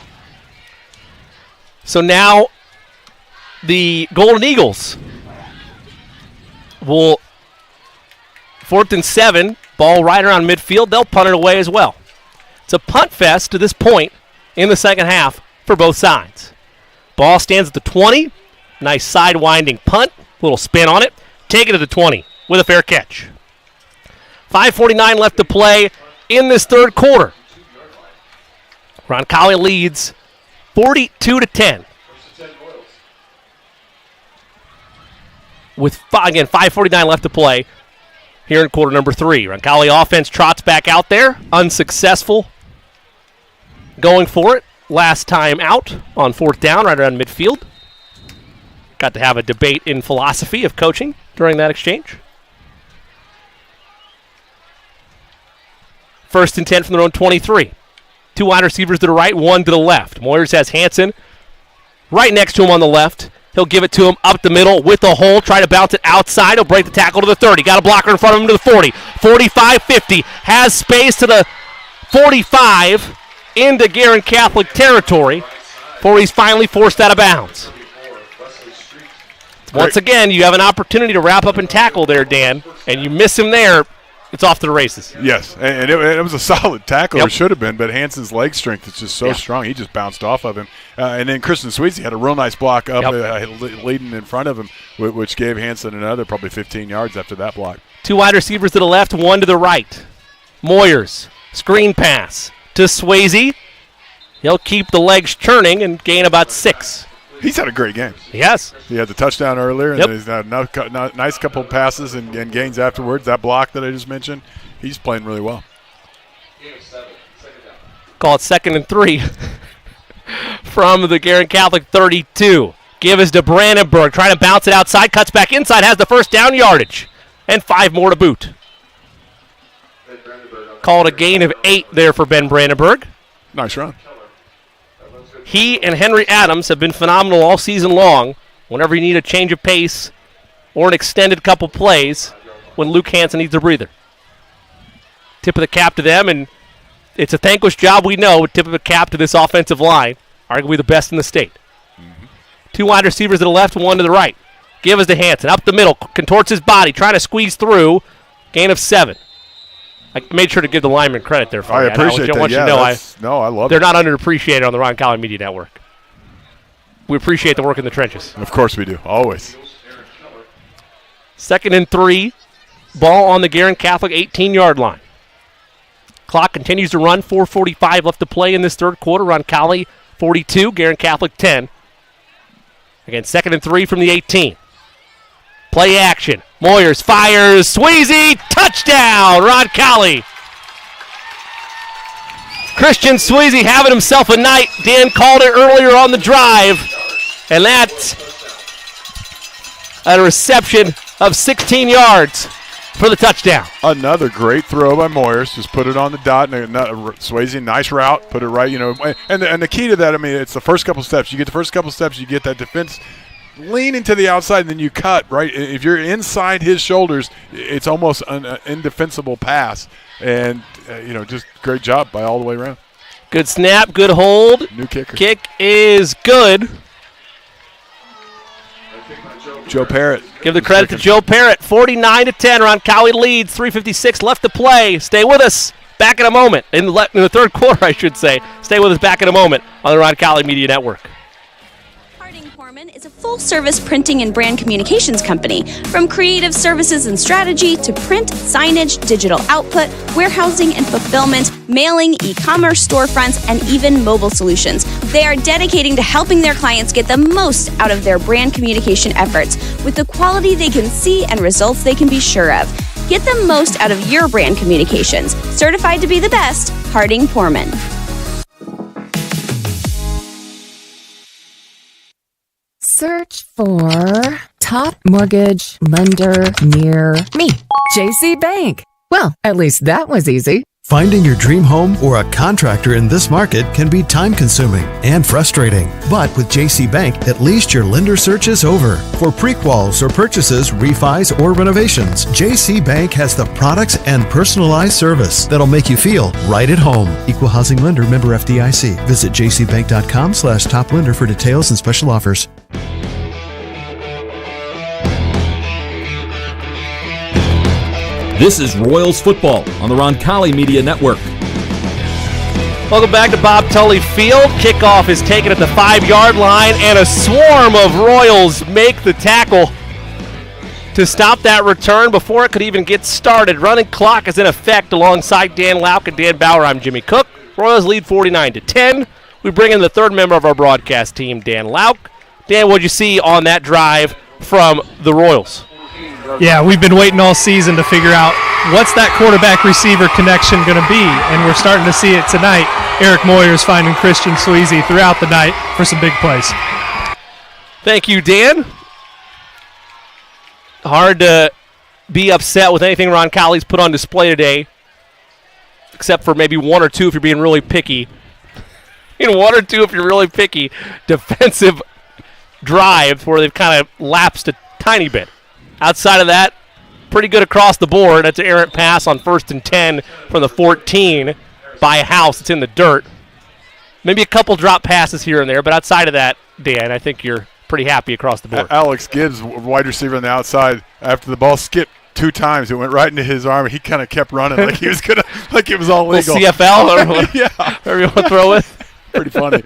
So now the Golden Eagles will 4th and 7, ball right around midfield. They'll punt it away as well. It's a punt fest to this point in the second half for both sides. Ball stands at the 20. Nice side-winding punt. Little spin on it. Take it to the 20 with a fair catch. 5:49 left to play in this third quarter. Roncalli leads 42-10. With 5:49 left to play here in quarter number 3. Roncalli offense trots back out there. Unsuccessful. Going for it. Last time out on 4th down right around midfield. Got to have a debate in philosophy of coaching during that exchange. 1st and 10 from their own 23. 2 wide receivers to the right, 1 to the left. Moyers has Hanson right next to him on the left. He'll give it to him up the middle with a hole. Try to bounce it outside. He'll break the tackle to the 30. Got a blocker in front of him to the 40. 45, 50. Has space to the 45 into Guerin Catholic territory. before he's finally forced out of bounds. Once again, you have an opportunity to wrap up and tackle there, Dan, and you miss him there, it's off to the races. Yes, and it was a solid tackle, Yep. or should have been, but Hanson's leg strength is just so strong. He just bounced off of him. And then Christian Sweezy had a real nice block up, leading in front of him, which gave Hanson another probably 15 yards after that block. 2 wide receivers to the left, 1 to the right. Moyers, screen pass to Swayze. He'll keep the legs churning and gain about 6. He's had a great game. Yes. He had the touchdown earlier, and Yep. then he's had a nice couple of passes and gains afterwards. That block that I just mentioned, he's playing really well. Call it 2nd and 3 from the Guerin Catholic 32. Give us to Brandenburg, trying to bounce it outside, cuts back inside, has the first down yardage, and 5 more to boot. Called a gain of 8 there for Ben Brandenburg. Nice run. He and Henry Adams have been phenomenal all season long whenever you need a change of pace or an extended couple plays when Luke Hansen needs a breather. Tip of the cap to them, and it's a thankless job, we know. Tip of the cap to this offensive line, arguably the best in the state. 2 wide receivers to the left, 1 to the right. Give us to Hansen, up the middle, contorts his body, trying to squeeze through. Gain of 7. I made sure to give the lineman credit there for I that. appreciate that. I want you Yeah, to know I love they're it. not underappreciated on the Roncalli Media Network. We appreciate the work in the trenches. Of course we do, always. 2nd and 3. Ball on the Guerin Catholic 18-yard line. Clock continues to run. 4:45 left to play in this third quarter. Roncalli 42, Guerin Catholic 10. Again, 2nd and 3 from the 18. Play action. Moyers fires. Sweezy. Touchdown. Roncalli. Christian Sweezy having himself a night. Dan called it earlier on the drive. And that's a reception of 16 yards for the touchdown. Another great throw by Moyers. Just put it on the dot. Swayze, nice route. Put it right, And the key to that, it's the first couple steps. You get the first couple steps, you get that defense leaning to the outside, and then you cut, right? If you're inside his shoulders, it's almost an indefensible pass. And, just great job by all the way around. Good snap, good hold. New kicker. Kick is good. Joe Parrott. Give the credit to Joe Parrott. 49-10. Roncalli leads. 3:56 left to play. Stay with us. Back in a moment. In the third quarter, I should say. Stay with us back in a moment on the Roncalli Media Network. Is a full-service printing and brand communications company. From creative services and strategy to print, signage, digital output, warehousing and fulfillment, mailing, e-commerce, storefronts, and even mobile solutions. They are dedicating to helping their clients get the most out of their brand communication efforts with the quality they can see and results they can be sure of. Get the most out of your brand communications. Certified to be the best, Harding-Poorman. Search for top mortgage lender near me. JC Bank. Well, at least that was easy. Finding your dream home or a contractor in this market can be time-consuming and frustrating. But with JC Bank, at least your lender search is over. For pre-quals or purchases, refis, or renovations, JC Bank has the products and personalized service that'll make you feel right at home. Equal housing lender, member FDIC. Visit jcbank.com/top-lender for details and special offers. This is Royals football on the Roncalli Media Network. Welcome back to Bob Tully Field. Kickoff is taken at the 5-yard line, and a swarm of Royals make the tackle to stop that return before it could even get started. Running clock is in effect alongside Dan Lauk and Dan Bauer. I'm Jimmy Cook. Royals lead 49-10. We bring in the third member of our broadcast team, Dan Lauk. Dan, what'd you see on that drive from the Royals? Yeah, we've been waiting all season to figure out what's that quarterback-receiver connection going to be, and we're starting to see it tonight. Eric Moyers finding Christian Sweezy throughout the night for some big plays. Thank you, Dan. Hard to be upset with anything Roncalli's put on display today, except for maybe one or two if you're being really picky. One or two if you're really picky. Defensive drives where they've kind of lapsed a tiny bit. Outside of that, pretty good across the board. That's an errant pass on 1st and 10 from the 14 by a house. It's in the dirt. Maybe a couple drop passes here and there, but outside of that, Dan, I think you're pretty happy across the board. Alex Gibbs, wide receiver on the outside, after the ball skipped 2 times, it went right into his arm. He kind of kept running like he was like it was all legal. CFL or yeah, whatever you want to throw it. Pretty funny.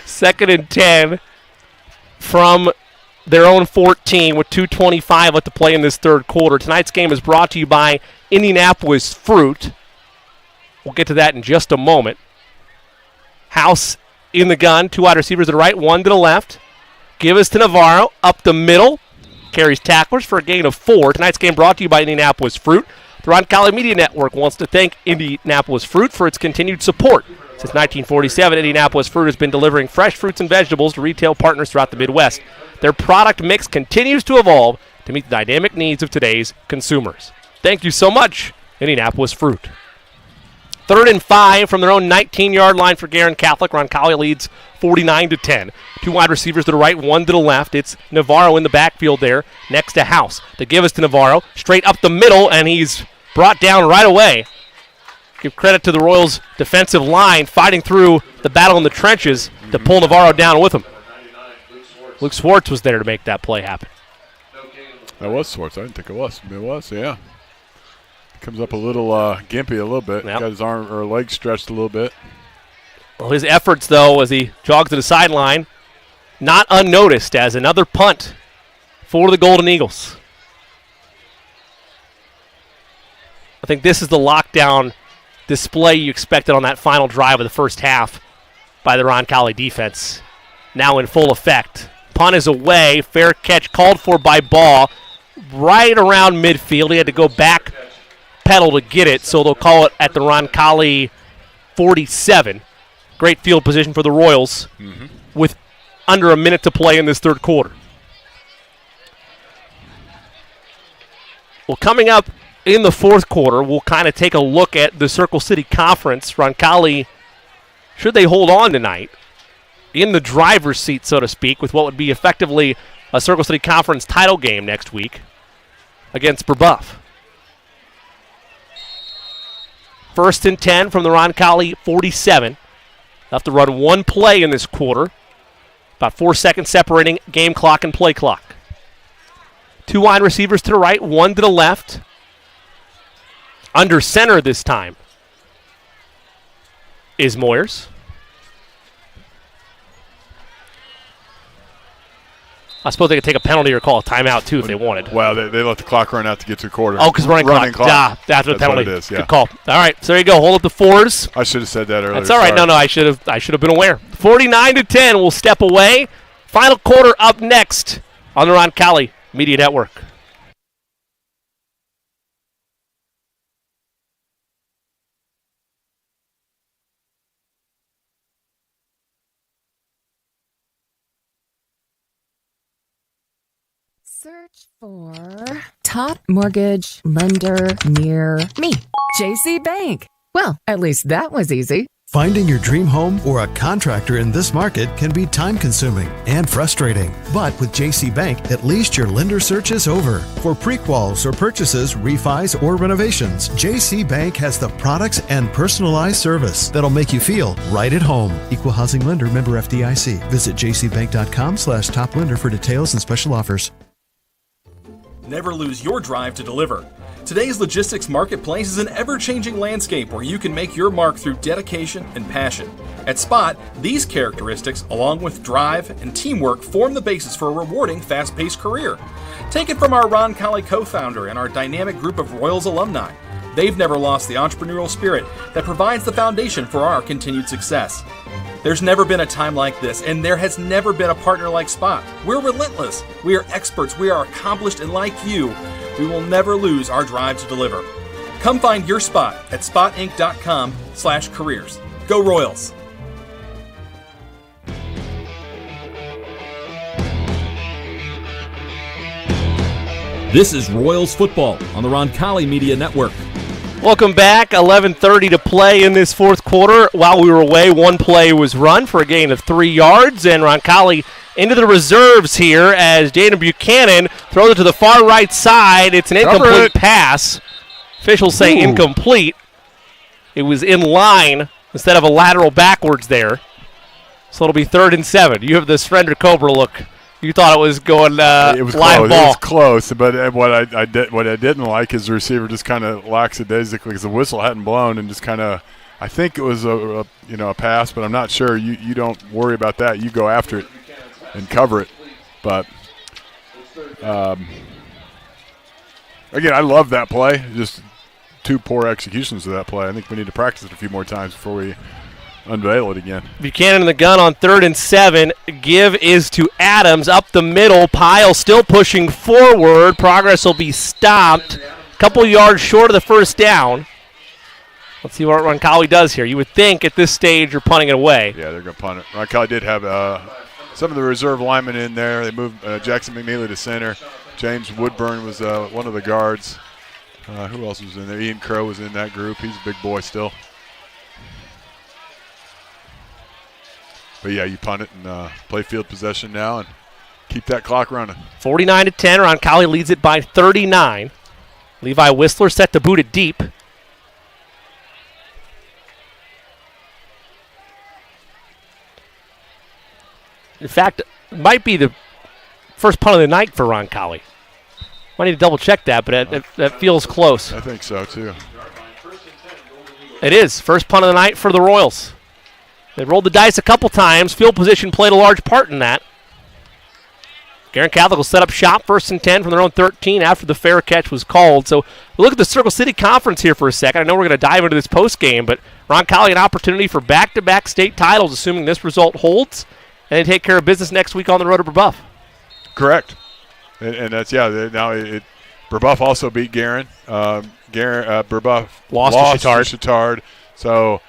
2nd and 10 from their own 14 with 2:25 left to play in this third quarter. Tonight's game is brought to you by Indianapolis Fruit. We'll get to that in just a moment. House in the gun, 2 wide receivers to the right, 1 to the left. Give us to Navarro, up the middle. Carries tacklers for a gain of 4. Tonight's game brought to you by Indianapolis Fruit. The Roncalli Media Network wants to thank Indianapolis Fruit for its continued support. Since 1947, Indianapolis Fruit has been delivering fresh fruits and vegetables to retail partners throughout the Midwest. Their product mix continues to evolve to meet the dynamic needs of today's consumers. Thank you so much, Indianapolis Fruit. 3rd and 5 from their own 19-yard line for Guerin Catholic. Roncalli leads 49-10. 2 wide receivers to the right, 1 to the left. It's Navarro in the backfield there next to House. They give us to Navarro, straight up the middle, and he's brought down right away. Give credit to the Royals' defensive line fighting through the battle in the trenches to pull Navarro down with him. Luke Swartz was there to make that play happen. That was Swartz. I didn't think it was. It was, yeah. Comes up a little gimpy a little bit. Yep. Got his arm or leg stretched a little bit. Well, his efforts, though, as he jogs to the sideline, not unnoticed as another punt for the Golden Eagles. I think this is the lockdown display you expected on that final drive of the first half by the Roncalli defense. Now in full effect. Punt is away. Fair catch called for by Ball right around midfield. He had to go back pedal to get it, so they'll call it at the Roncalli 47. Great field position for the Royals with under a minute to play in this third quarter. Well, coming up in the fourth quarter, we'll kind of take a look at the Circle City Conference. Roncalli, should they hold on tonight, in the driver's seat, so to speak, with what would be effectively a Circle City Conference title game next week against Brebeuf. 1st and 10 from the Roncalli 47. Have to run 1 play in this quarter. About 4 seconds separating game clock and play clock. 2 wide receivers to the right, 1 to the left. Under center this time is Moyers. I suppose they could take a penalty or call a timeout, too, if they wanted. Well, they let the clock run out to get to a quarter. Oh, because running clock. Yeah, that's the penalty. What it is, yeah. Good call. All right, so there you go. Hold up the 4s. I should have said that earlier. That's all right. Sorry. No, I should have been aware. 49-10. We'll step away. Final quarter up next on the Roncalli Media Network. Search for top mortgage lender near me. JC Bank. Well, at least that was easy. Finding your dream home or a contractor in this market can be time-consuming and frustrating. But with JC Bank, at least your lender search is over. For pre-quals or purchases, refis, or renovations, JC Bank has the products and personalized service that'll make you feel right at home. Equal housing lender, member FDIC. Visit jcbank.com/top-lender for details and special offers. Never lose your drive to deliver. Today's logistics marketplace is an ever-changing landscape where you can make your mark through dedication and passion. At Spot, these characteristics, along with drive and teamwork, form the basis for a rewarding, fast-paced career. Take it from our Roncalli co-founder and our dynamic group of Royals alumni. They've never lost the entrepreneurial spirit that provides the foundation for our continued success. There's never been a time like this, and there has never been a partner like Spot. We're relentless. We are experts. We are accomplished, and like you, we will never lose our drive to deliver. Come find your spot at spotinc.com/careers. Go Royals! This is Royals football on the Roncalli Media Network. Welcome back. 11:30 to play in this fourth quarter. While we were away, 1 play was run for a gain of 3 yards, and Roncalli into the reserves here as Jaden Buchanan throws it to the far right side. It's an incomplete pass. Officials say incomplete. It was in line instead of a lateral backwards there. So it'll be 3rd and 7. You have the surrender Cobra look. You thought it was going it was live close. ball. It was close, but what I didn't like is the receiver just kind of lackadaisically, because the whistle hadn't blown, and just kind of, I think it was a pass, but I'm not sure. You don't worry about that. You go after it and cover it. But again, I love that play. Just 2 poor executions of that play. I think we need to practice it a few more times before we unveil it again. Buchanan in the gun on 3rd and 7. Give is to Adams up the middle. Pyle still pushing forward. Progress will be stopped. A couple yards short of the first down. Let's see what Roncalli does here. You would think at this stage you're punting it away. Yeah, they're going to punt it. Roncalli did have some of the reserve linemen in there. They moved Jackson McNeely to center. James Woodburn was one of the guards. Who else was in there? Ian Crow was in that group. He's a big boy still. But, yeah, you punt it and play field possession now and keep that clock running. 49-10. Roncalli leads it by 39. Levi Whistler set to boot it deep. In fact, it might be the first punt of the night for Roncalli. Might need to double-check that, but that feels close. I think so, too. It is. First punt of the night for the Royals. They rolled the dice a couple times. Field position played a large part in that. Guerin Catholic will set up shop 1st and 10 from their own 13 after the fair catch was called. So we'll look at the Circle City Conference here for a second. I know we're going to dive into this post-game, but Roncalli an opportunity for back-to-back state titles, assuming this result holds, and they take care of business next week on the road to Brebeuf. Correct. And that's, now Brebeuf also beat Guerin. Brebeuf lost to Chittard. So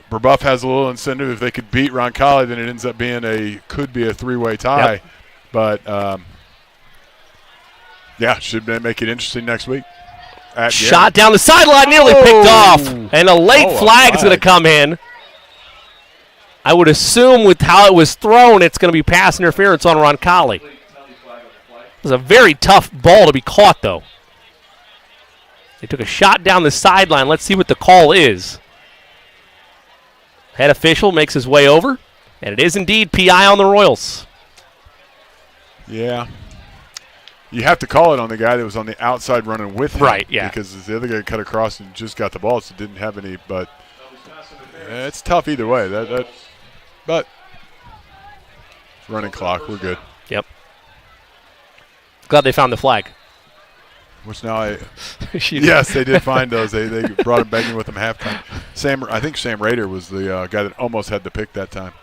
Brebeuf has a little incentive. If they could beat Roncalli, then it ends up being could be a 3-way tie. Yep. But, should make it interesting next week. Shot down the sideline, nearly picked off. And a late flag is going to come in. I would assume with how it was thrown, it's going to be pass interference on Roncalli. It was a very tough ball to be caught, though. They took a shot down the sideline. Let's see what the call is. Head official makes his way over, and it is indeed PI on the Royals. Yeah. You have to call it on the guy that was on the outside running with him. Right, yeah. Because the other guy cut across and just got the ball, so didn't have any. But it's tough either way. But running clock, we're good. Yep. Glad they found the flag. Which now yes, they did find those. They brought him back in with them halftime. I think Sam Rader was the guy that almost had the pick that time.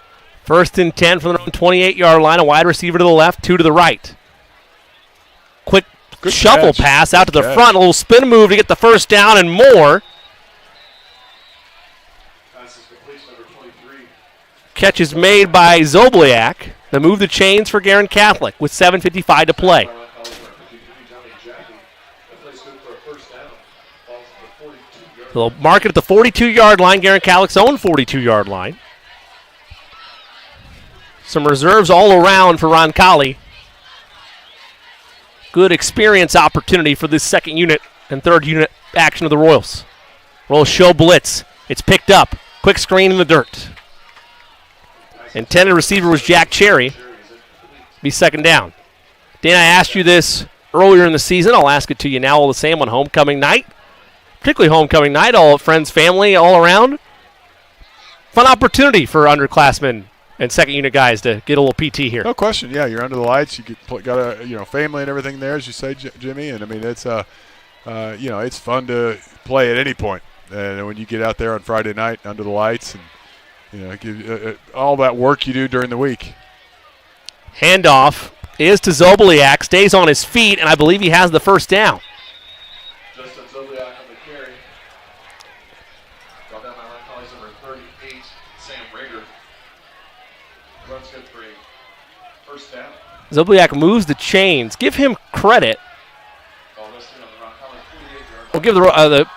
1st and 10 from the 28-yard line. A wide receiver to the left, 2 to the right. Quick shovel pass out to the front. A little spin move to get the first down and more. Catch is made by Zobliak. The move the chains for Guerin Catholic with 7:55 to play. They'll mark it at the 42-yard line, Guerin Catholic's own 42-yard line. Some reserves all around for Roncalli. Good experience opportunity for this second unit and third unit action of the Royals. Royals show blitz. It's picked up. Quick screen in the dirt. Intended receiver was Jack Cherry. Be second down. Dan, I asked you this earlier in the season. I'll ask it to you now all the same on homecoming night. Particularly homecoming night, all friends, family, all around. Fun opportunity for underclassmen and second unit guys to get a little PT here. No question. Yeah, you're under the lights. You got a family and everything there, as you say, Jimmy. And I mean, it's it's fun to play at any point. And when you get out there on Friday night under the lights, and all that work you do during the week. Handoff is to Zobliak, stays on his feet, and I believe he has the first down. Justin Zobliak on the carry. Brought down by Roncalli's number 38, Sam Rager. Runs good for a first down. Zobliak moves the chains. Give him credit. We'll give the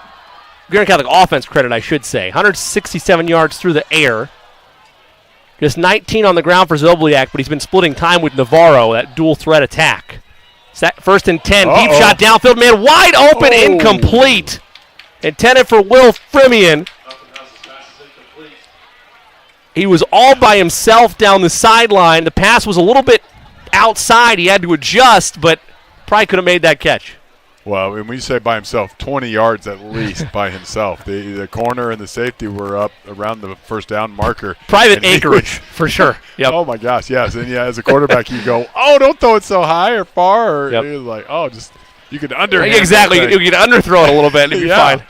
Guerin Catholic offense credit, I should say. 167 yards through the air. Just 19 on the ground for Zobliak, but he's been splitting time with Navarro, that dual threat attack. 1st and 10, deep shot downfield, man, wide open, incomplete. Intended for Will Frimian. He was all by himself down the sideline. The pass was a little bit outside. He had to adjust, but probably could have made that catch. Well, when you say by himself, 20 yards at least by himself. The corner and the safety were up around the first down marker. Private anchorage, for sure. Yep. Oh, my gosh, yes. And, yeah, as a quarterback, you go, oh, don't throw it so high or far. Or you're like, oh, just you could underhand. Exactly. You could underthrow it a little bit and it'd be fine.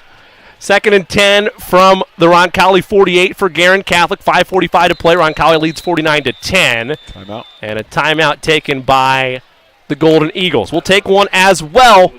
2nd and 10 from the Roncalli 48 for Guerin Catholic. 5:45 to play. Roncalli leads 49-10. Timeout. And a timeout taken by the Golden Eagles. We'll take one as well.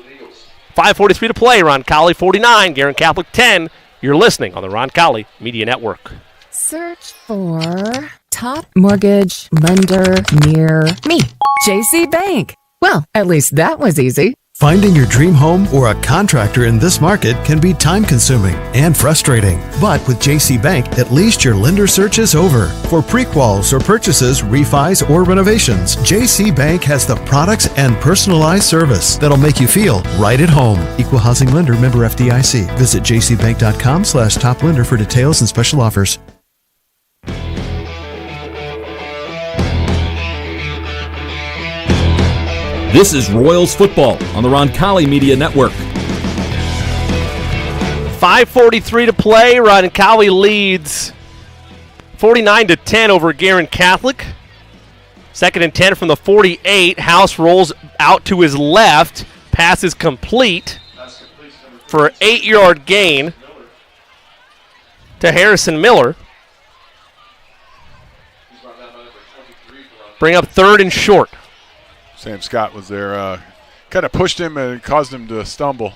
5:43 to play. Roncalli 49, Guerin Catholic 10. You're listening on the Roncalli Media Network. Search for top mortgage lender near me. JC Bank. Well, at least that was easy. Finding your dream home or a contractor in this market can be time-consuming and frustrating. But with JC Bank, at least your lender search is over. For pre-quals or purchases, refis, or renovations, JC Bank has the products and personalized service that'll make you feel right at home. Equal housing lender, member FDIC. Visit jcbank.com/top-lender for details and special offers. This is Royals football on the Roncalli Media Network. 5:43 to play. Roncalli leads 49-10 over Guerin Catholic. 2nd and 10 from the 48. House rolls out to his left. Pass is complete for an 8-yard gain to Harrison Miller. Bring up 3rd and short. Sam Scott was there, kind of pushed him and caused him to stumble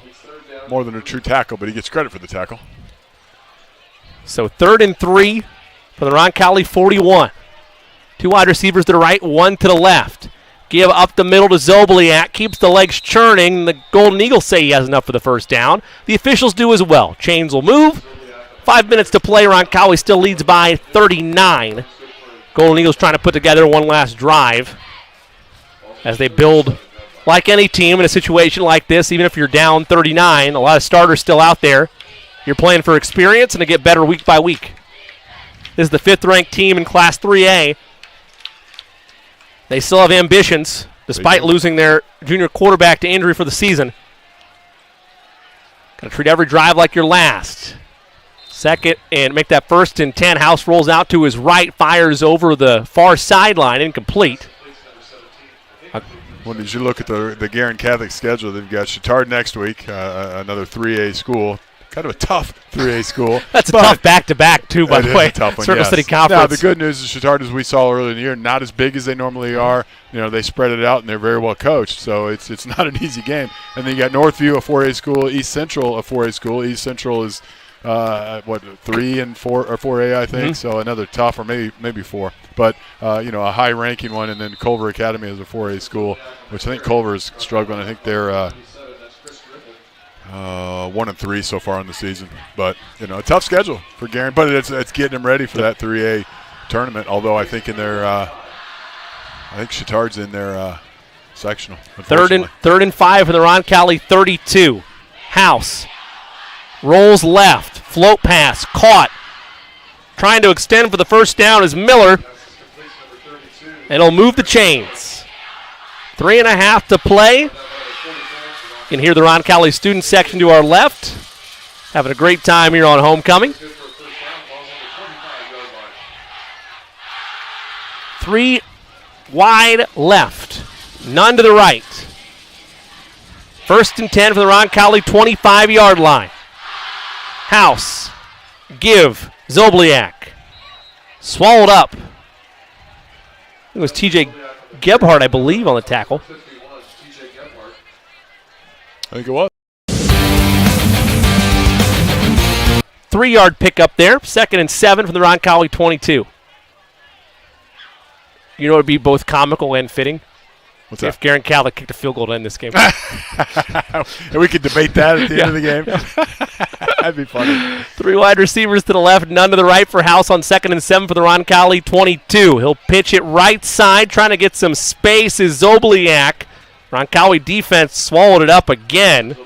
more than a true tackle, but he gets credit for the tackle. So 3rd and 3 for the Roncalli 41. 2 wide receivers to the right, 1 to the left. Give up the middle to Zobliak, keeps the legs churning. The Golden Eagles say he has enough for the first down. The officials do as well. Chains will move. 5 minutes to play. Roncalli still leads by 39. Golden Eagles trying to put together one last drive as they build like any team in a situation like this. Even if you're down 39, a lot of starters still out there. You're playing for experience and to get better week by week. This is the 5th-ranked team in Class 3A. They still have ambitions, despite losing their junior quarterback to injury for the season. Got to treat every drive like your last. 2nd and make that 1st and 10. House rolls out to his right, fires over the far sideline, incomplete. When did you look at the Guerin Catholic schedule? They've got Chittard next week, another 3A school. Kind of a tough 3A school. That's a tough back-to-back, too, by the way. Tough one, Circle yes. City Conference. Now, the good news is Chittard, as we saw earlier in the year, not as big as they normally are. You know, they spread it out, and they're very well coached, so it's not an easy game. And then you got Northview, a 4A school, East Central, a 4A school. East Central is, 3 and 4 or 4A, I think, Mm-hmm. so another tough, or maybe 4. But, a high-ranking one, and then Culver Academy is a 4A school, which I think Culver is struggling. I think they're 1 and 3 so far in the season. But, a tough schedule for Guerin, but it's getting them ready for that 3A tournament, although I think in their I think Chittard's in their sectional. 3rd and 5 for the Roncalli 32. House rolls left, float pass, caught. Trying to extend for the first down is Miller. And he'll move the chains. 3.5 to play. You can hear the Roncalli student section to our left. Having a great time here on homecoming. 3 wide left. None to the right. 1st and 10 for the Roncalli 25-yard line. House. Give. Zobliak. Swallowed up. It was TJ Gebhardt, I believe, on the tackle. I think it was. 3-yard pickup there. 2nd and 7 from the Roncalli 22. You know it would be both comical and fitting? What's that? If Guerin Catholic kicked a field goal to end this game. And we could debate that at the end of the game. That'd be funny. 3 wide receivers to the left, none to the right for House on 2nd and 7 for the Roncalli 22. He'll pitch it right side, trying to get some space is Zobliak. Roncalli defense swallowed it up again.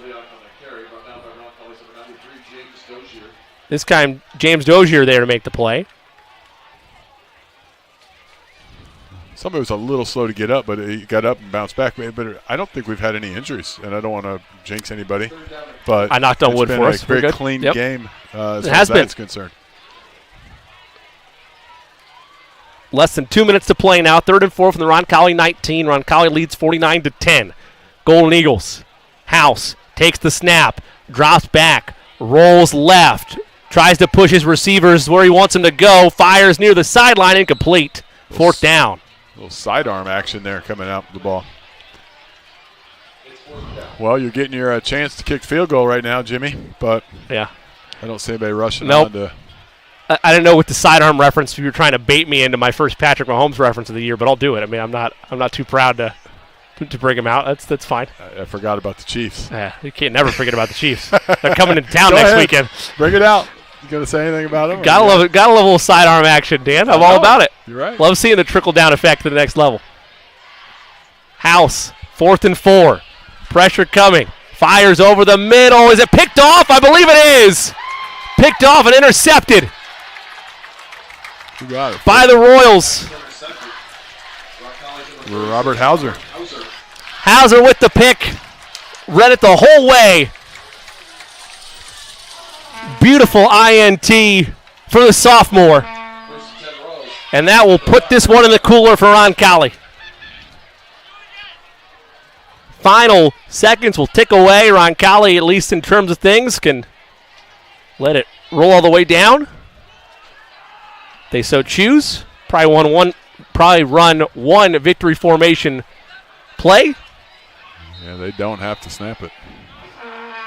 This time, James Dozier there to make the play. Somebody was a little slow to get up, but he got up and bounced back. But I don't think we've had any injuries, and I don't want to jinx anybody. But I knocked on wood for us. It's been a very clean game as far as that's concerned. Less than 2 minutes to play now. 3rd and 4 from the Roncalli 19. Roncalli leads 49-10. Golden Eagles. House takes the snap, drops back, rolls left, tries to push his receivers where he wants them to go, fires near the sideline, incomplete. 4th down. A little sidearm action there coming out with the ball. Well, you're getting your chance to kick field goal right now, Jimmy, but yeah, I don't see anybody rushing nope. on to. I didn't know with the sidearm reference if you were trying to bait me into my first Patrick Mahomes reference of the year, but I'll do it. I mean, I'm not too proud to bring him out. That's fine. I forgot about the Chiefs. Yeah, you can't never forget about the Chiefs. They're coming into town Go next ahead. weekend. Bring it out. You gonna say anything about them? Gotta love it. Gotta love a little sidearm action, Dan. I'm all about it. You're right. Love seeing the trickle down effect to the next level. House, 4th and 4. Pressure coming. Fires over the middle. Is it picked off? I believe it is. Picked off and intercepted by the Royals. Robert Hauser. Hauser with the pick. Read it the whole way. Beautiful INT for the sophomore. And that will put this one in the cooler for Roncalli. Final seconds will tick away. Roncalli, at least in terms of things, can let it roll all the way down. They so choose. Probably run one victory formation play. Yeah, they don't have to snap it.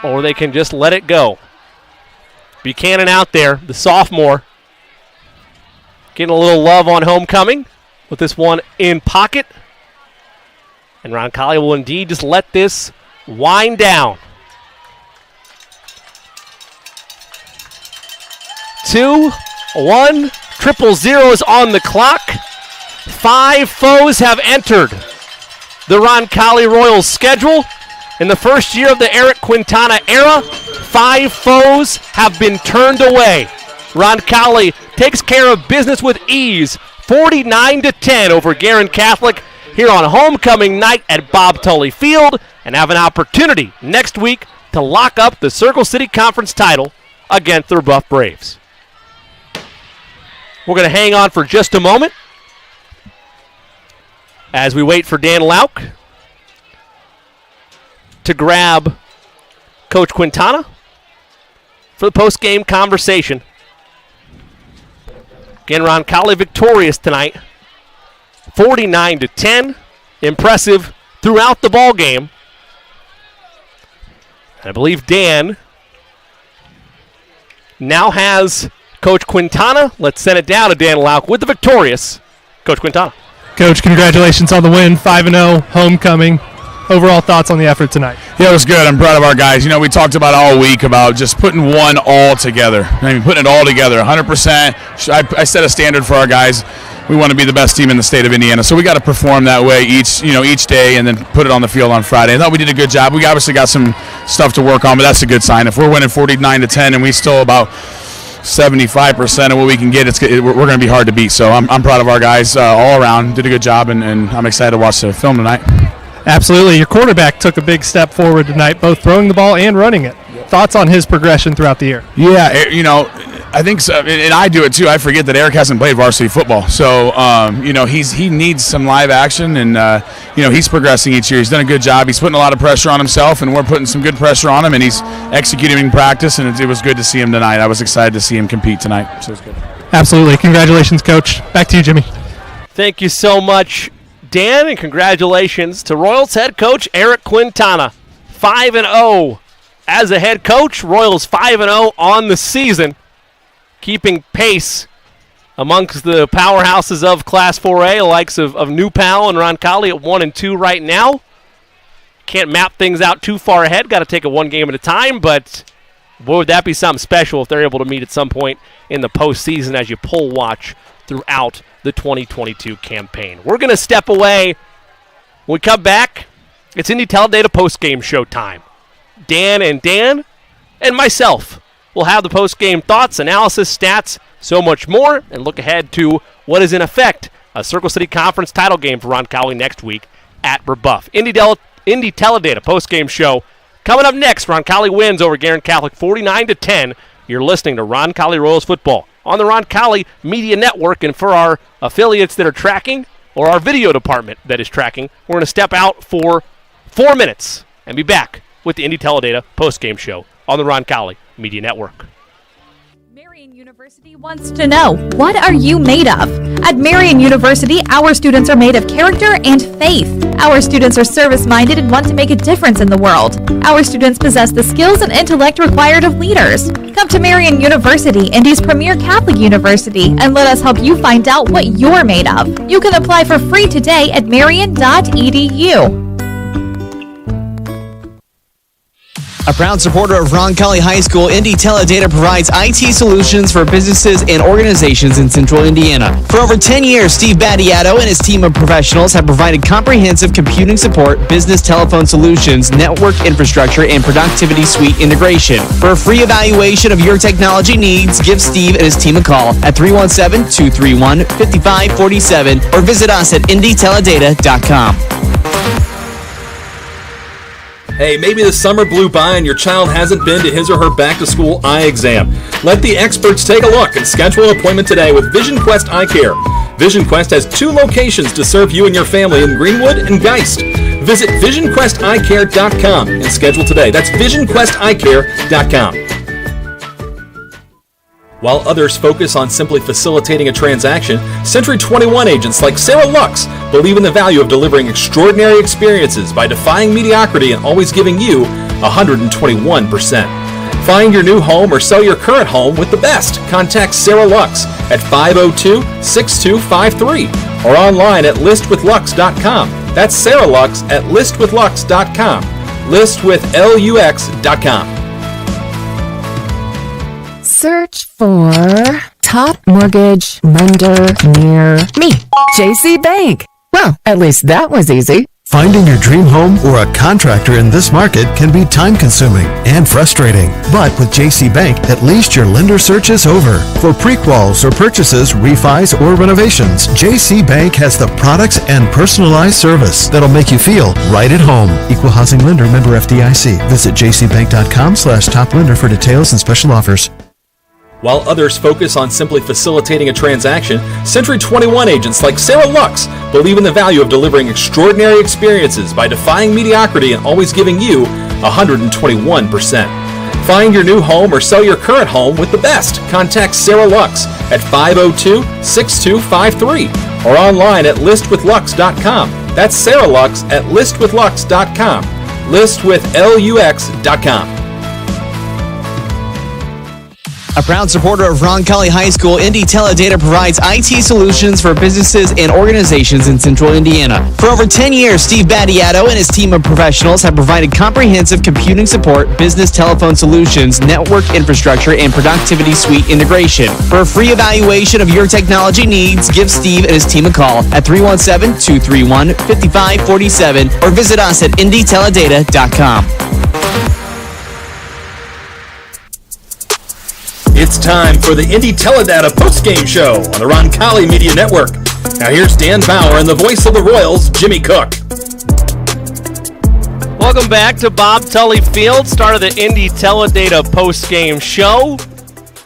Or they can just let it go. Buchanan out there, the sophomore, getting a little love on homecoming with this one in pocket. And Roncalli will indeed just let this wind down. 2-1, 000 is on the clock. 5 foes have entered the Roncalli Royals schedule. In the first year of the Eric Quintana era, 5 foes have been turned away. Roncalli takes care of business with ease, 49-10 over Guerin Catholic here on homecoming night at Bob Tully Field, and have an opportunity next week to lock up the Circle City Conference title against the Rebuff Braves. We're going to hang on for just a moment as we wait for Dan Lauk to grab Coach Quintana for the post-game conversation. Again, Roncalli victorious tonight, 49-10. Impressive throughout the ball game. I believe Dan now has Coach Quintana. Let's send it down to Dan Lauk with the victorious Coach Quintana. Coach, congratulations on the win, 5-0, homecoming. Overall thoughts on the effort tonight? Yeah, it was good. I'm proud of our guys. You know, we talked about all week about just putting one all together. I mean, putting it all together, 100%. I set a standard for our guys. We want to be the best team in the state of Indiana, so we got to perform that way each day, and then put it on the field on Friday. I thought we did a good job. We obviously got some stuff to work on, but that's a good sign. If we're winning 49-10 and we still about 75% of what we can get, we're going to be hard to beat. So I'm proud of our guys all around. Did a good job, and I'm excited to watch the film tonight. Absolutely. Your quarterback took a big step forward tonight, both throwing the ball and running it. Thoughts on his progression throughout the year? Yeah, I think so, and I do it too. I forget that Eric hasn't played varsity football, so he needs some live action, and he's progressing each year. He's done a good job. He's putting a lot of pressure on himself, and we're putting some good pressure on him, and he's executing in practice, and it was good to see him tonight. I was excited to see him compete tonight, so it was good. Absolutely. Congratulations, Coach. Back to you, Jimmy. Thank you so much, Dan, and congratulations to Royals head coach Eric Quintana. 5-0 as a head coach. Royals 5-0 on the season, keeping pace amongst the powerhouses of Class 4A, the likes of New Pal and Roncalli at 1-2 right now. Can't map things out too far ahead. Got to take it one game at a time, but boy, would that be something special if they're able to meet at some point in the postseason as you poll watch throughout the 2022 campaign. We're going to step away. When we come back, it's Indy Teledata postgame show time. Dan and myself will have the postgame thoughts, analysis, stats, so much more, and look ahead to what is in effect a Circle City Conference title game for Roncalli next week at Brebeuf. Indy Teledata post-game show coming up next. Roncalli wins over Guerin Catholic 49-10. You're listening to Roncalli Royals football on the Roncalli Media Network. And for our affiliates that are tracking, or our video department that is tracking, we're going to step out for 4 minutes and be back with the Indy Teledata post-game show on the Roncalli Media Network. Marian University wants to know, what are you made of? At Marian University, our students are made of character and faith. Our students are service-minded and want to make a difference in the world. Our students possess the skills and intellect required of leaders. Come to Marian University, Indy's premier Catholic university, and let us help you find out what you're made of. You can apply for free today at marian.edu. A proud supporter of Roncalli High School, Indy Teledata provides IT solutions for businesses and organizations in central Indiana. For over 10 years, Steve Battiato and his team of professionals have provided comprehensive computing support, business telephone solutions, network infrastructure, and productivity suite integration. For a free evaluation of your technology needs, give Steve and his team a call at 317-231-5547 or visit us at indyteledata.com. Hey, maybe the summer blew by and your child hasn't been to his or her back-to-school eye exam. Let the experts take a look and schedule an appointment today with Vision Quest Eye Care. Vision Quest has 2 locations to serve you and your family in Greenwood and Geist. Visit visionquesteyecare.com and schedule today. That's visionquesteyecare.com. While others focus on simply facilitating a transaction, Century 21 agents like Sarah Lux believe in the value of delivering extraordinary experiences by defying mediocrity and always giving you 121%. Find your new home or sell your current home with the best. Contact Sarah Lux at 502-6253 or online at listwithlux.com. That's Sarah Lux at listwithlux.com. Listwithlux.com. Search for top mortgage lender near me. JC Bank. Well, at least that was easy. Finding your dream home or a contractor in this market can be time-consuming and frustrating. But with JC Bank, at least your lender search is over. For pre-quals or purchases, refis, or renovations, JC Bank has the products and personalized service that'll make you feel right at home. Equal housing lender, member FDIC. Visit jcbank.com/top-lender for details and special offers. While others focus on simply facilitating a transaction, Century 21 agents like Sarah Lux believe in the value of delivering extraordinary experiences by defying mediocrity and always giving you 121%. Find your new home or sell your current home with the best. Contact Sarah Lux at 502-6253 or online at listwithlux.com. That's Sarah Lux at listwithlux.com. Listwithlux.com. A proud supporter of Roncalli High School, Indy Teledata provides IT solutions for businesses and organizations in central Indiana. For over 10 years, Steve Battiato and his team of professionals have provided comprehensive computing support, business telephone solutions, network infrastructure, and productivity suite integration. For a free evaluation of your technology needs, give Steve and his team a call at 317-231-5547 or visit us at indyteledata.com. It's time for the Indy Teledata postgame show on the Roncalli Media Network. Now here's Dan Bauer and the voice of the Royals, Jimmy Cook. Welcome back to Bob Tully Field, start of the Indy Teledata postgame show.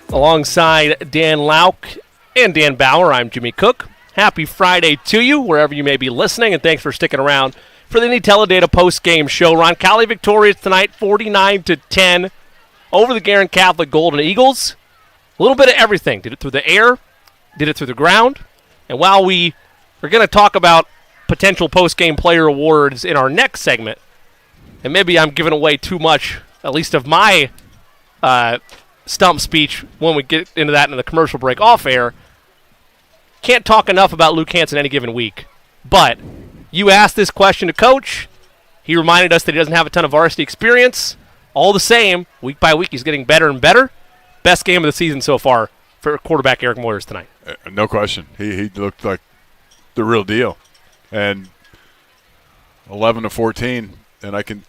Alongside Dan Lauk and Dan Bauer, I'm Jimmy Cook. Happy Friday to you, wherever you may be listening, and thanks for sticking around for the Indy Teledata postgame show. Roncalli victorious tonight, 49-10. Over the Guerin Catholic Golden Eagles. A little bit of everything. Did it through the air, did it through the ground. And while we are going to talk about potential post-game player awards in our next segment, and maybe I'm giving away too much, at least of my stump speech when we get into that in the commercial break off air, can't talk enough about Luke Hansen any given week. But you asked this question to Coach. He reminded us that he doesn't have a ton of varsity experience. All the same, week by week, he's getting better and better. Best game of the season so far for quarterback Eric Moyers tonight. No question. He looked like the real deal. And 11-14, and I can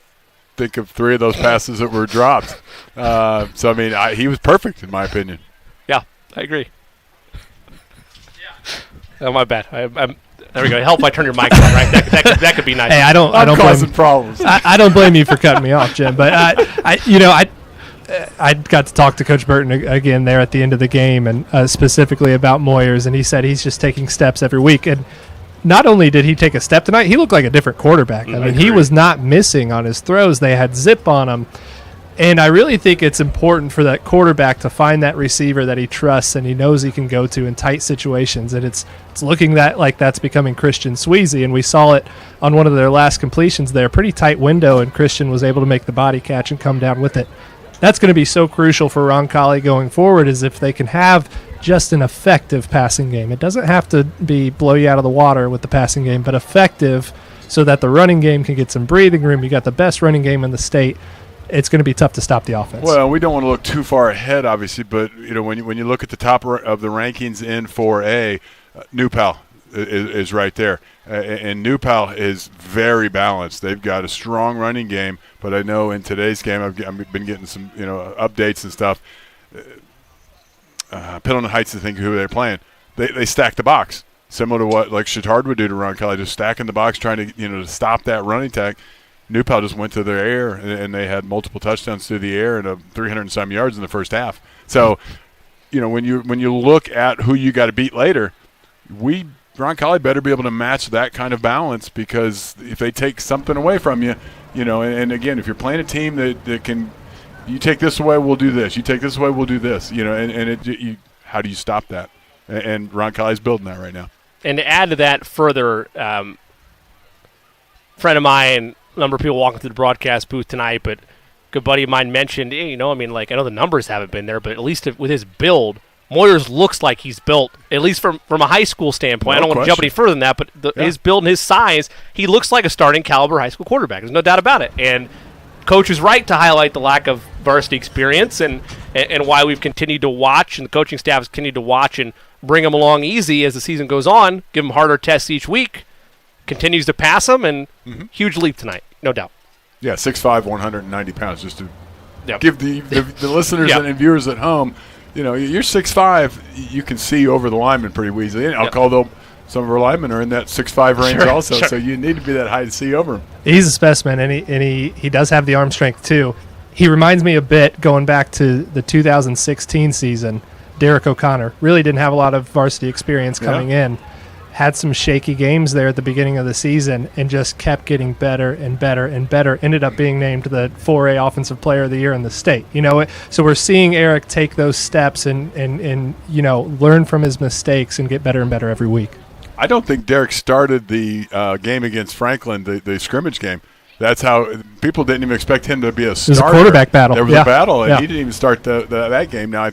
think of 3 of those passes that were dropped. So, I mean, he was perfect in my opinion. Yeah, I agree. Oh, my bad. There we go. Help! I turn your mic on. Right, that could be nice. Hey, I don't causing blame problems. I don't blame you for cutting me off, Jim. But I got to talk to Coach Burton again there at the end of the game, and specifically about Moyers, and he said he's just taking steps every week. And not only did he take a step tonight, he looked like a different quarterback. I mean, he was not missing on his throws. They had zip on him. And I really think it's important for that quarterback to find that receiver that he trusts and he knows he can go to in tight situations. And it's looking like that's becoming Christian Sweezy. And we saw it on one of their last completions there. Pretty tight window, and Christian was able to make the body catch and come down with it. That's going to be so crucial for Roncalli going forward, is if they can have just an effective passing game. It doesn't have to be blow you out of the water with the passing game, but effective so that the running game can get some breathing room. You got the best running game in the state. It's going to be tough to stop the offense. Well, we don't want to look too far ahead, obviously, but when you look at the top of the rankings in 4A, New Pal is right there, and New Pal is very balanced. They've got a strong running game, but I know in today's game I've been getting some updates and stuff. Pendleton Heights, I think, who they're playing, they stack the box, similar to what like Chittard would do to Roncalli, just stacking the box, trying to to stop that running attack. New Pal just went to their air, and they had multiple touchdowns through the air and 300 and some yards in the first half. So, when you look at who you got to beat later, Roncalli better be able to match that kind of balance, because if they take something away from you, and again, if you're playing a team that can, you take this away, we'll do this. You take this away, we'll do this. How do you stop that? And Roncalli's building that right now. And to add to that further, friend of mine, a number of people walking through the broadcast booth tonight, but a good buddy of mine mentioned, I know the numbers haven't been there, but at least with his build, Moyers looks like he's built, at least from a high school standpoint. I don't want to jump any further than that, but his build and his size, he looks like a starting caliber high school quarterback. There's no doubt about it. And Coach is right to highlight the lack of varsity experience and why we've continued to watch, and the coaching staff has continued to watch and bring him along easy as the season goes on, give him harder tests each week, continues to pass him, and huge leap tonight. No doubt. Yeah, 6'5", 190 pounds, just to give the listeners and viewers at home, you're 6'5", you can see over the lineman pretty easily. And I'll call some of our linemen are in that 6'5" range also, so you need to be that high to see over him. He's a specimen, and he does have the arm strength too. He reminds me a bit, going back to the 2016 season, Derek O'Connor. Really didn't have a lot of varsity experience coming in. Had some shaky games there at the beginning of the season and just kept getting better and better and better. Ended up being named the 4A Offensive Player of the Year in the state. So we're seeing Eric take those steps and learn from his mistakes and get better and better every week. I don't think Derek started the game against Franklin, the scrimmage game. That's how people didn't even expect him to be a starter. It was a quarterback battle. There was a battle, and he didn't even start that game. Now,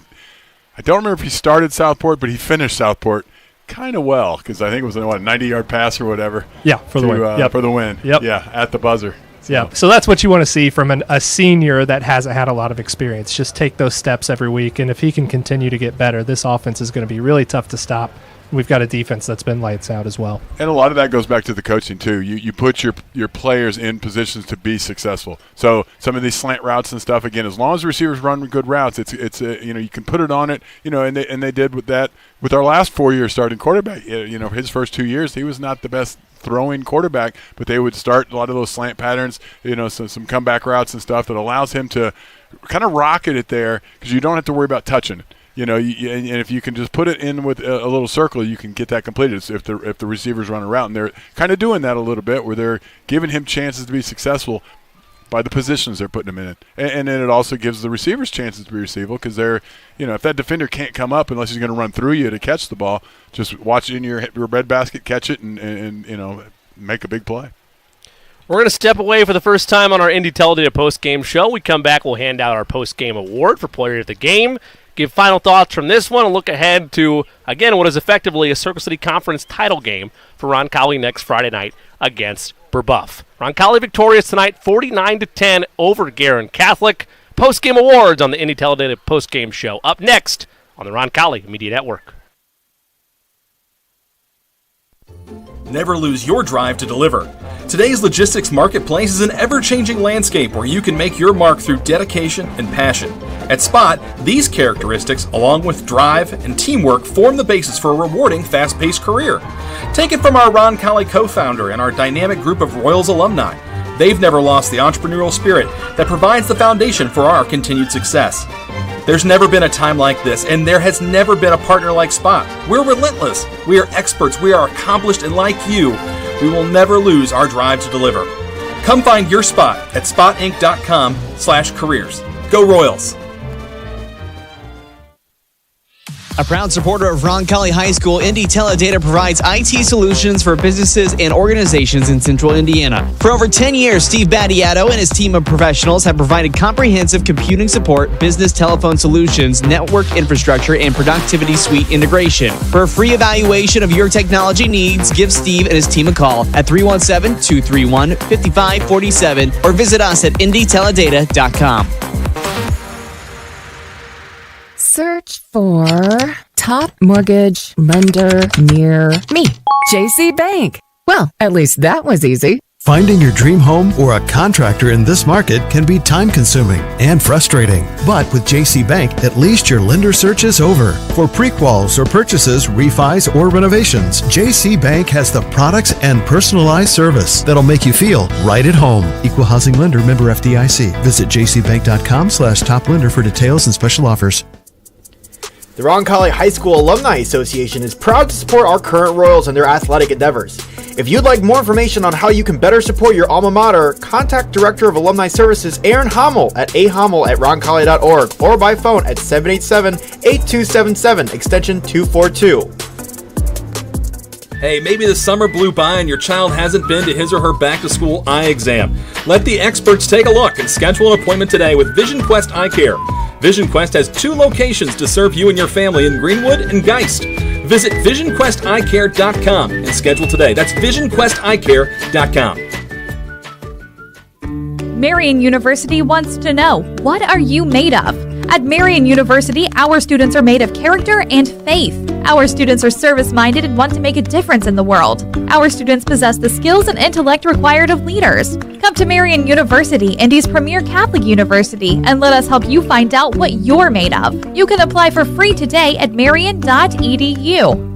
I don't remember if he started Southport, but he finished Southport kind of well, because I think it was a 90-yard pass or whatever. Yeah, for the win. For the win. Yep. Yeah, at the buzzer. So that's what you want to see from a senior that hasn't had a lot of experience. Just take those steps every week, and if he can continue to get better, this offense is going to be really tough to stop. We've got a defense that's been lights out as well. And a lot of that goes back to the coaching, too. You put your players in positions to be successful. So some of these slant routes and stuff, again, as long as the receivers run good routes, it's you can put it on it, and they did with that. With our last 4-year starting quarterback, his first 2 years, he was not the best throwing quarterback, but they would start a lot of those slant patterns, some comeback routes and stuff that allows him to kind of rocket it there, because you don't have to worry about touching it. And if you can just put it in with a little circle, you can get that completed. So if the receivers run a route, and they're kind of doing that a little bit, where they're giving him chances to be successful by the positions they're putting him in, and then it also gives the receivers chances to be receivable, because they're, if that defender can't come up unless he's going to run through you to catch the ball, just watch it in your breadbasket, catch it, and make a big play. We're going to step away for the first time on our Indy Teledata post-game show. We come back, we'll hand out our post-game award for player of the game, give final thoughts from this one, and look ahead to, again, what is effectively a Circle City Conference title game for Roncalli next Friday night against Brebeuf. Roncalli victorious tonight, 49-10 over Guerin Catholic. Post-game awards on the Indy Teledata post-game show. Up next on the Roncalli Media Network. Never lose your drive to deliver. Today's logistics marketplace is an ever-changing landscape where you can make your mark through dedication and passion. At Spot, these characteristics, along with drive and teamwork, form the basis for a rewarding, fast-paced career. Take it from our Roncalli co-founder and our dynamic group of Royals alumni. They've never lost the entrepreneurial spirit that provides the foundation for our continued success. There's never been a time like this, and there has never been a partner like Spot. We're relentless, we are experts, we are accomplished, and like you, we will never lose our drive to deliver. Come find your spot at spotinc.com/careers. Go Royals! A proud supporter of Roncalli High School, Indy Teledata provides IT solutions for businesses and organizations in central Indiana. For over 10 years, Steve Battiato and his team of professionals have provided comprehensive computing support, business telephone solutions, network infrastructure, and productivity suite integration. For a free evaluation of your technology needs, give Steve and his team a call at 317-231-5547 or visit us at indyteledata.com. Search for top mortgage lender near me. JC Bank. Well, at least that was easy. Finding your dream home or a contractor in this market can be time-consuming and frustrating. But with JC Bank, at least your lender search is over. For pre-quals or purchases, refis, or renovations, JC Bank has the products and personalized service that'll make you feel right at home. Equal housing lender, member FDIC. Visit jcbank.com/top lender for details and special offers. The Roncalli High School Alumni Association is proud to support our current Royals in their athletic endeavors. If you'd like more information on how you can better support your alma mater, contact Director of Alumni Services Aaron Hommel at ahommel@roncalli.org or by phone at 787-8277, extension 242. Hey, maybe the summer blew by and your child hasn't been to his or her back-to-school eye exam. Let the experts take a look and schedule an appointment today with Vision Quest Eye Care. Vision Quest has 2 locations to serve you and your family in Greenwood and Geist. Visit VisionQuestEyeCare.com and schedule today. That's VisionQuestEyeCare.com. Marian University wants to know, what are you made of? At Marian University, our students are made of character and faith. Our students are service-minded and want to make a difference in the world. Our students possess the skills and intellect required of leaders. Come to Marian University, Indy's premier Catholic university, and let us help you find out what you're made of. You can apply for free today at marian.edu.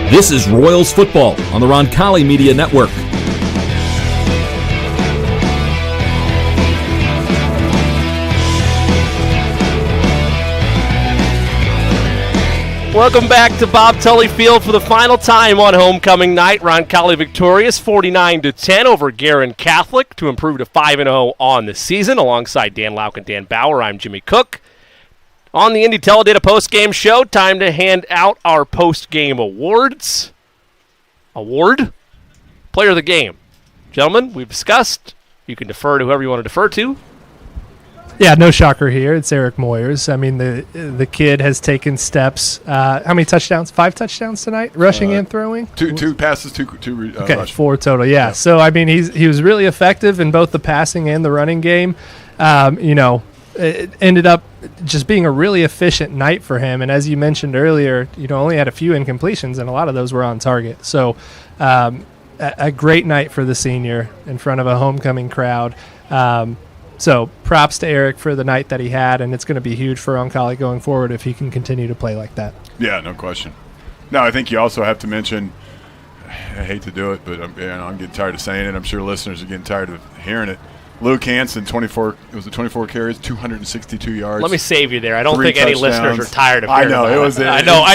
This is Royals Football on the Roncalli Media Network. Welcome back to Bob Tully Field for the final time on homecoming night. Roncalli victorious 49-10 over Guerin Catholic to improve to 5-0 on the season. Alongside Dan Lauk and Dan Bauer, I'm Jimmy Cook. On the Indy Teledata postgame show, time to hand out our postgame awards. Award? Player of the game. Gentlemen, we've discussed. You can defer to whoever you want to defer to. Yeah, no shocker here. It's Eric Moyers. I mean, the kid has taken steps. How many touchdowns? 5 touchdowns tonight, rushing and throwing? Two passes, two okay, rushing. 4 total, yeah. So, I mean, he was really effective in both the passing and the running game. It ended up just being a really efficient night for him. And as you mentioned earlier, only had a few incompletions, and a lot of those were on target. So a great night for the senior in front of a homecoming crowd. So props to Eric for the night that he had, and it's going to be huge for Roncalli going forward if he can continue to play like that. Yeah, no question. No, I think you also have to mention, I hate to do it, but I'm getting tired of saying it. I'm sure listeners are getting tired of hearing it. Luke Hansen, 24 carries, 262 yards. Let me save you there. I don't 3 think any touchdowns. listeners are tired of hearing I know about it was. I know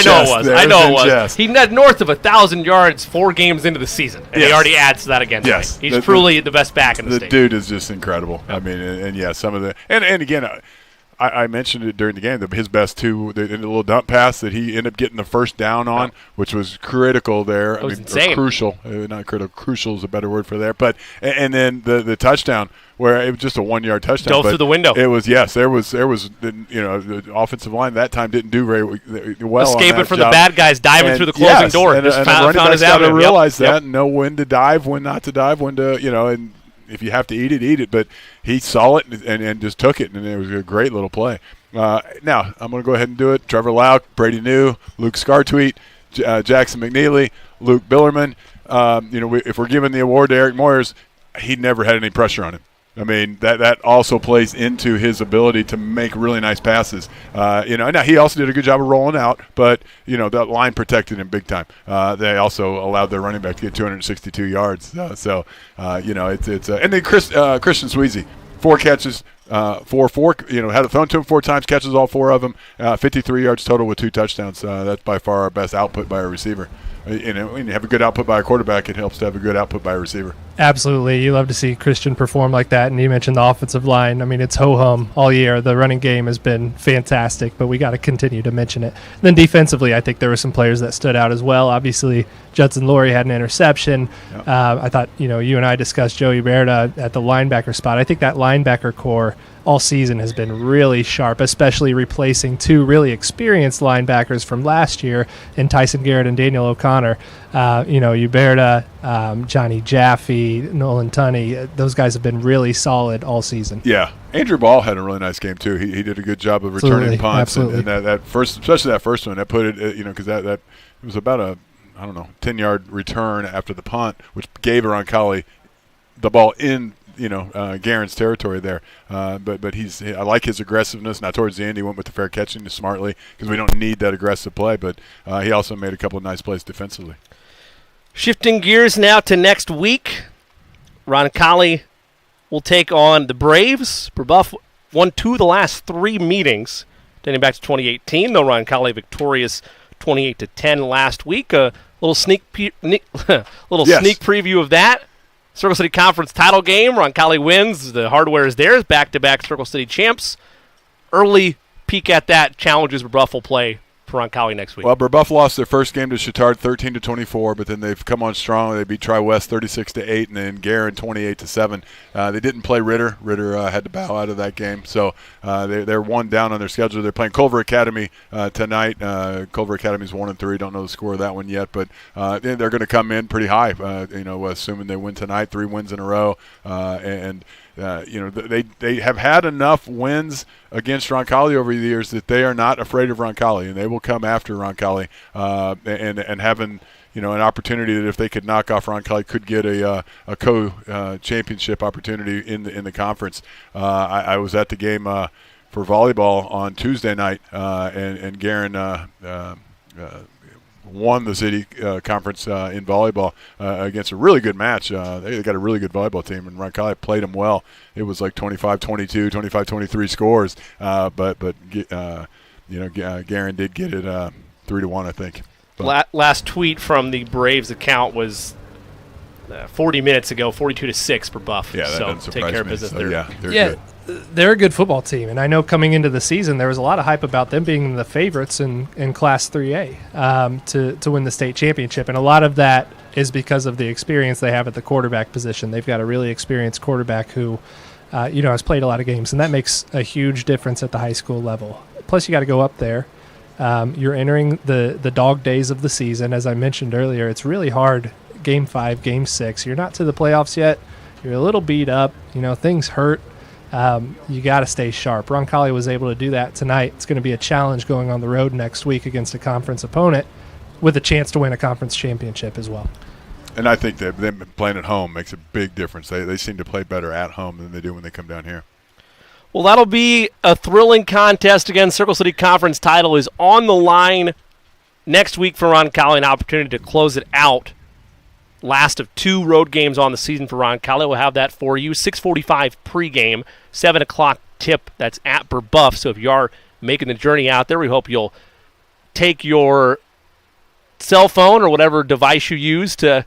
it was. He had north of 1,000 yards 4 games into the season, and he already adds to that again. Yes, tonight. He's truly the best back in the state. The dude is just incredible. I mean, and yeah, some of the and again. I mentioned it during the game, his best 2, the little dump pass that he ended up getting the first down on, which was critical there. It was insane. Crucial. Not critical. Crucial is a better word for there. But and then the touchdown where it was just a 1-yard touchdown. Dove through the window. It was, yes. There was the offensive line that time didn't do very well. Escaping from the bad guys, diving through the closing door. And just found his avenue. To realize that, know when to dive, when not to dive, when to and. If you have to eat it, eat it. But he saw it and just took it, and it was a great little play. Now, I'm going to go ahead and do it. Trevor Lauk, Brady New, Luke Scartweet, Jackson McNeely, Luke Billerman. If we're giving the award to Eric Moyers, he never had any pressure on him. I mean, that also plays into his ability to make really nice passes. Now he also did a good job of rolling out, but, that line protected him big time. They also allowed their running back to get 262 yards. It's and then Christian Sweezy, 4 catches, had it thrown to him 4 times, catches all 4 of them, 53 yards total with 2 touchdowns. That's by far our best output by a receiver. When you have a good output by a quarterback, it helps to have a good output by a receiver. Absolutely. You love to see Christian perform like that. And you mentioned the offensive line. I mean, it's ho-hum all year. The running game has been fantastic, but we got to continue to mention it. And then defensively, I think there were some players that stood out as well. Obviously, Judson Laurie had an interception. Yep. I thought, you and I discussed Joey Berta at the linebacker spot. I think that linebacker core all season has been really sharp, especially replacing 2 really experienced linebackers from last year in Tyson Garrett and Daniel O'Connor. Uberta, Johnny Jaffe, Nolan Tunney, those guys have been really solid all season. Yeah. Andrew Ball had a really nice game, too. He did a good job of returning punts. And that first, especially that first one, that put it, because that it was about a 10-yard return after the punt, which gave Roncalli the ball in Guerin's territory there, but I like his aggressiveness. Now towards the end, he went with the fair catching smartly because we don't need that aggressive play. But he also made a couple of nice plays defensively. Shifting gears now to next week, Roncalli will take on the Braves. Brebeuf won 2 of the last 3 meetings dating back to 2018. Though Roncalli victorious 28-10 last week. A little sneak preview of that. Circle City Conference title game. Roncalli wins. The hardware is theirs. Back-to-back Circle City champs. Early peek at that. Challenges Brebeuf will play for Roncalli next week. Well, Brebeuf lost their first game to Chittard 13-24, but then they've come on strong. They beat Tri-West 36-8, and then Guerin 28-7. They didn't play Ritter. Ritter had to bow out of that game, so they're 1 down on their schedule. They're playing Culver Academy tonight. Culver Academy's 1-3. Don't know the score of that one yet, but they're going to come in pretty high. Assuming they win tonight, 3 wins in a row, they have had enough wins against Roncalli over the years that they are not afraid of Roncalli, and they will come after Roncalli, and having an opportunity that if they could knock off Roncalli could get a co-championship opportunity in the conference. I was at the game for volleyball on Tuesday night, and Guerin won the city conference in volleyball against a really good match. They got a really good volleyball team, and Roncalli played them well. It was like 25-22, 25-23 scores, but Guerin did get it 3-1, I think. Last tweet from the Braves account was 40 minutes ago, 42-6 for Brebeuf. Yeah, that doesn't surprise take care of me. business So, there. yeah, they're good. They're a good football team, and I know coming into the season there was a lot of hype about them being the favorites in Class 3A to win the state championship, and a lot of that is because of the experience they have at the quarterback position. They've got a really experienced quarterback who has played a lot of games, and that makes a huge difference at the high school level. Plus, you got to go up there. You're entering the dog days of the season. As I mentioned earlier, it's really hard. Game 5, Game 6. You're not to the playoffs yet. You're a little beat up. Things hurt. You got to stay sharp. Roncalli was able to do that tonight. It's going to be a challenge going on the road next week against a conference opponent with a chance to win a conference championship as well. And I think that them playing at home makes a big difference. They seem to play better at home than they do when they come down here. Well, that'll be a thrilling contest. Again, Circle City Conference title is on the line next week for Roncalli, an opportunity to close it out. Last of 2 road games on the season for Roncalli. We'll have that for you. 6:45 pregame, 7 o'clock tip. That's at Brebeuf. So if you are making the journey out there, we hope you'll take your cell phone or whatever device you use to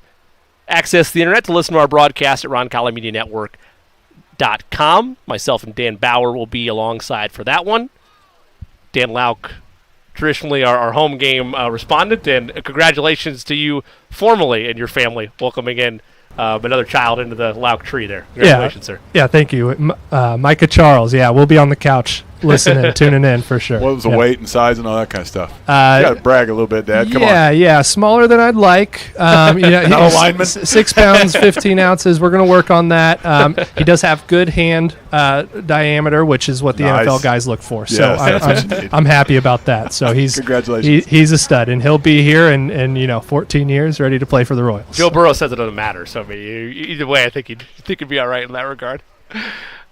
access the internet to listen to our broadcast at RoncalliMediaNetwork.com. Myself and Dan Bauer will be alongside for that one. Dan Lauk, traditionally our home game respondent, and congratulations to you formally and your family welcoming in another child into the Lauk tree there. Congratulations, sir. Yeah, thank you. Micah Charles, we'll be on the couch listening, tuning in for sure. What was the weight and size and all that kind of stuff? You Uh, got to brag a little bit, Dad. Come on. Yeah, smaller than I'd like. Not a lineman? 6 pounds, 15 ounces. We're going to work on that. He does have good hand diameter, which is what the Nice. NFL guys look for. So Yes, that's what you need. I'm happy about that. So Congratulations. He's a stud, and he'll be here in 14 years, ready to play for the Royals. Joe Burrow says it doesn't matter. So I mean, either way, I think he'd be all right in that regard.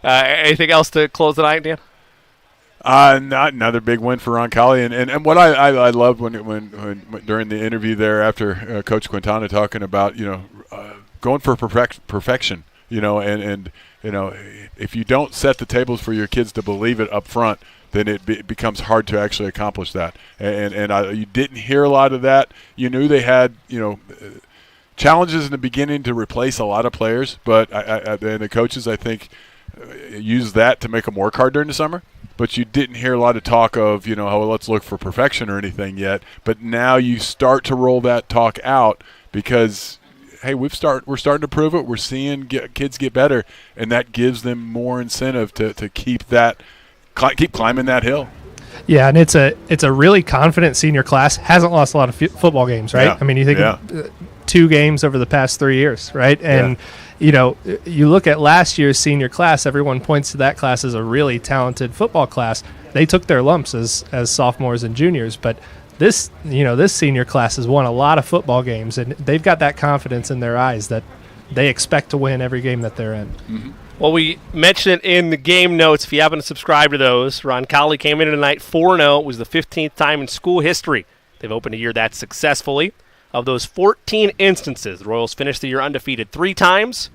Anything else to close the night, Dan? Not another big win for Roncalli, and what I loved when during the interview there after Coach Quintana talking about going for perfection, and if you don't set the tables for your kids to believe it up front, then it becomes hard to actually accomplish that. And you didn't hear a lot of that. You knew they had challenges in the beginning to replace a lot of players, but and the coaches I think used that to make them work hard during the summer. But you didn't hear a lot of talk of, let's look for perfection or anything yet. But now you start to roll that talk out because, hey, we're starting to prove it. We're seeing kids get better, and that gives them more incentive to keep climbing that hill. Yeah, and it's a really confident senior class. Hasn't lost a lot of football games, right? Yeah. I mean, you think of 2 games over the past 3 years, right? And you look at last year's senior class, everyone points to that class as a really talented football class. They took their lumps as sophomores and juniors, but this senior class has won a lot of football games, and they've got that confidence in their eyes that they expect to win every game that they're in. Mm-hmm. Well, we mentioned it in the game notes. If you haven't subscribed to those, Roncalli came in tonight 4-0. It was the 15th time in school history they've opened a year that successfully. Of those 14 instances, the Royals finished the year undefeated 3 times,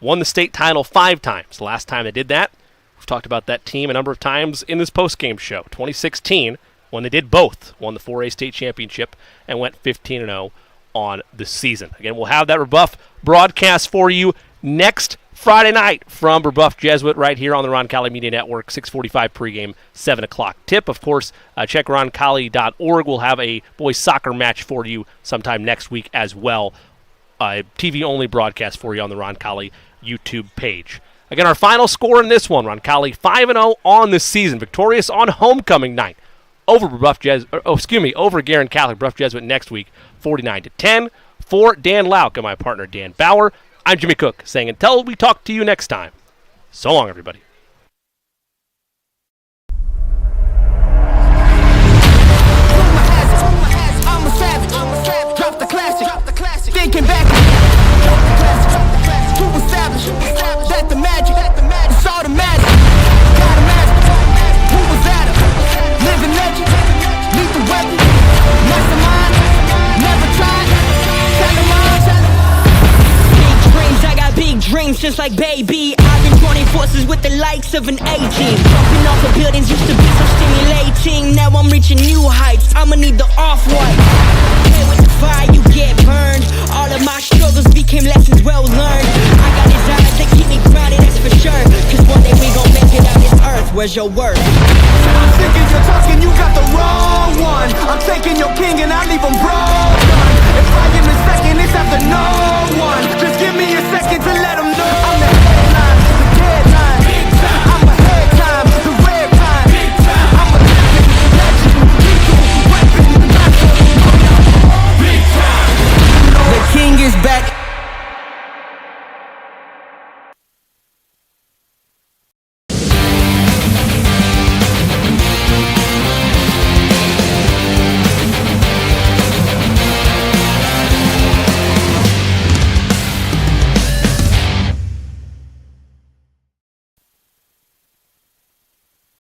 won the state title 5 times. The last time they did that, we've talked about that team a number of times in this postgame show. 2016, when they did both, won the 4A state championship and went 15-0 on the season. Again, we'll have that Rebuff broadcast for you next Friday night from Rebuff Jesuit right here on the Roncalli Media Network, 6:45 pregame, 7 o'clock tip. Of course, check roncalli.org. We'll have a boys soccer match for you sometime next week as well. TV-only broadcast for you on the Roncalli YouTube page. Again, our final score in this one, Roncalli 5-0 on the season, victorious on homecoming night over over Guerin Catholic. Rebuff Jesuit next week, 49-10. For Dan Lauk and my partner Dan Bauer, I'm Jimmy Cook, saying until we talk to you next time, so long, everybody. I'm a savage. Drop the classic. Thinking back. To establish that the magic is automatic. Gotta magic. Who was that? Living legend. Lethal weapon. Mastermind. Never tried. I got big dreams just like baby. I've been joining forces with the likes of an A-team. Jumping off of buildings used to be so stimulating. Now I'm reaching new heights. I'ma need the off-white. Play with the fire, you get burned. All of my struggles became lessons well learned. I got desires that keep me grounded, that's for sure. Cause one day we gon' make it on this earth. Where's your worth? I'm thinking you're talking, you got the wrong one. I'm taking your king and I leave him broken. If I am the second, it's after no one. Just give me a second to let them know. I'm the headline, the deadline. I'm a head time, the red time. I'm a legend, weapon, the king is back.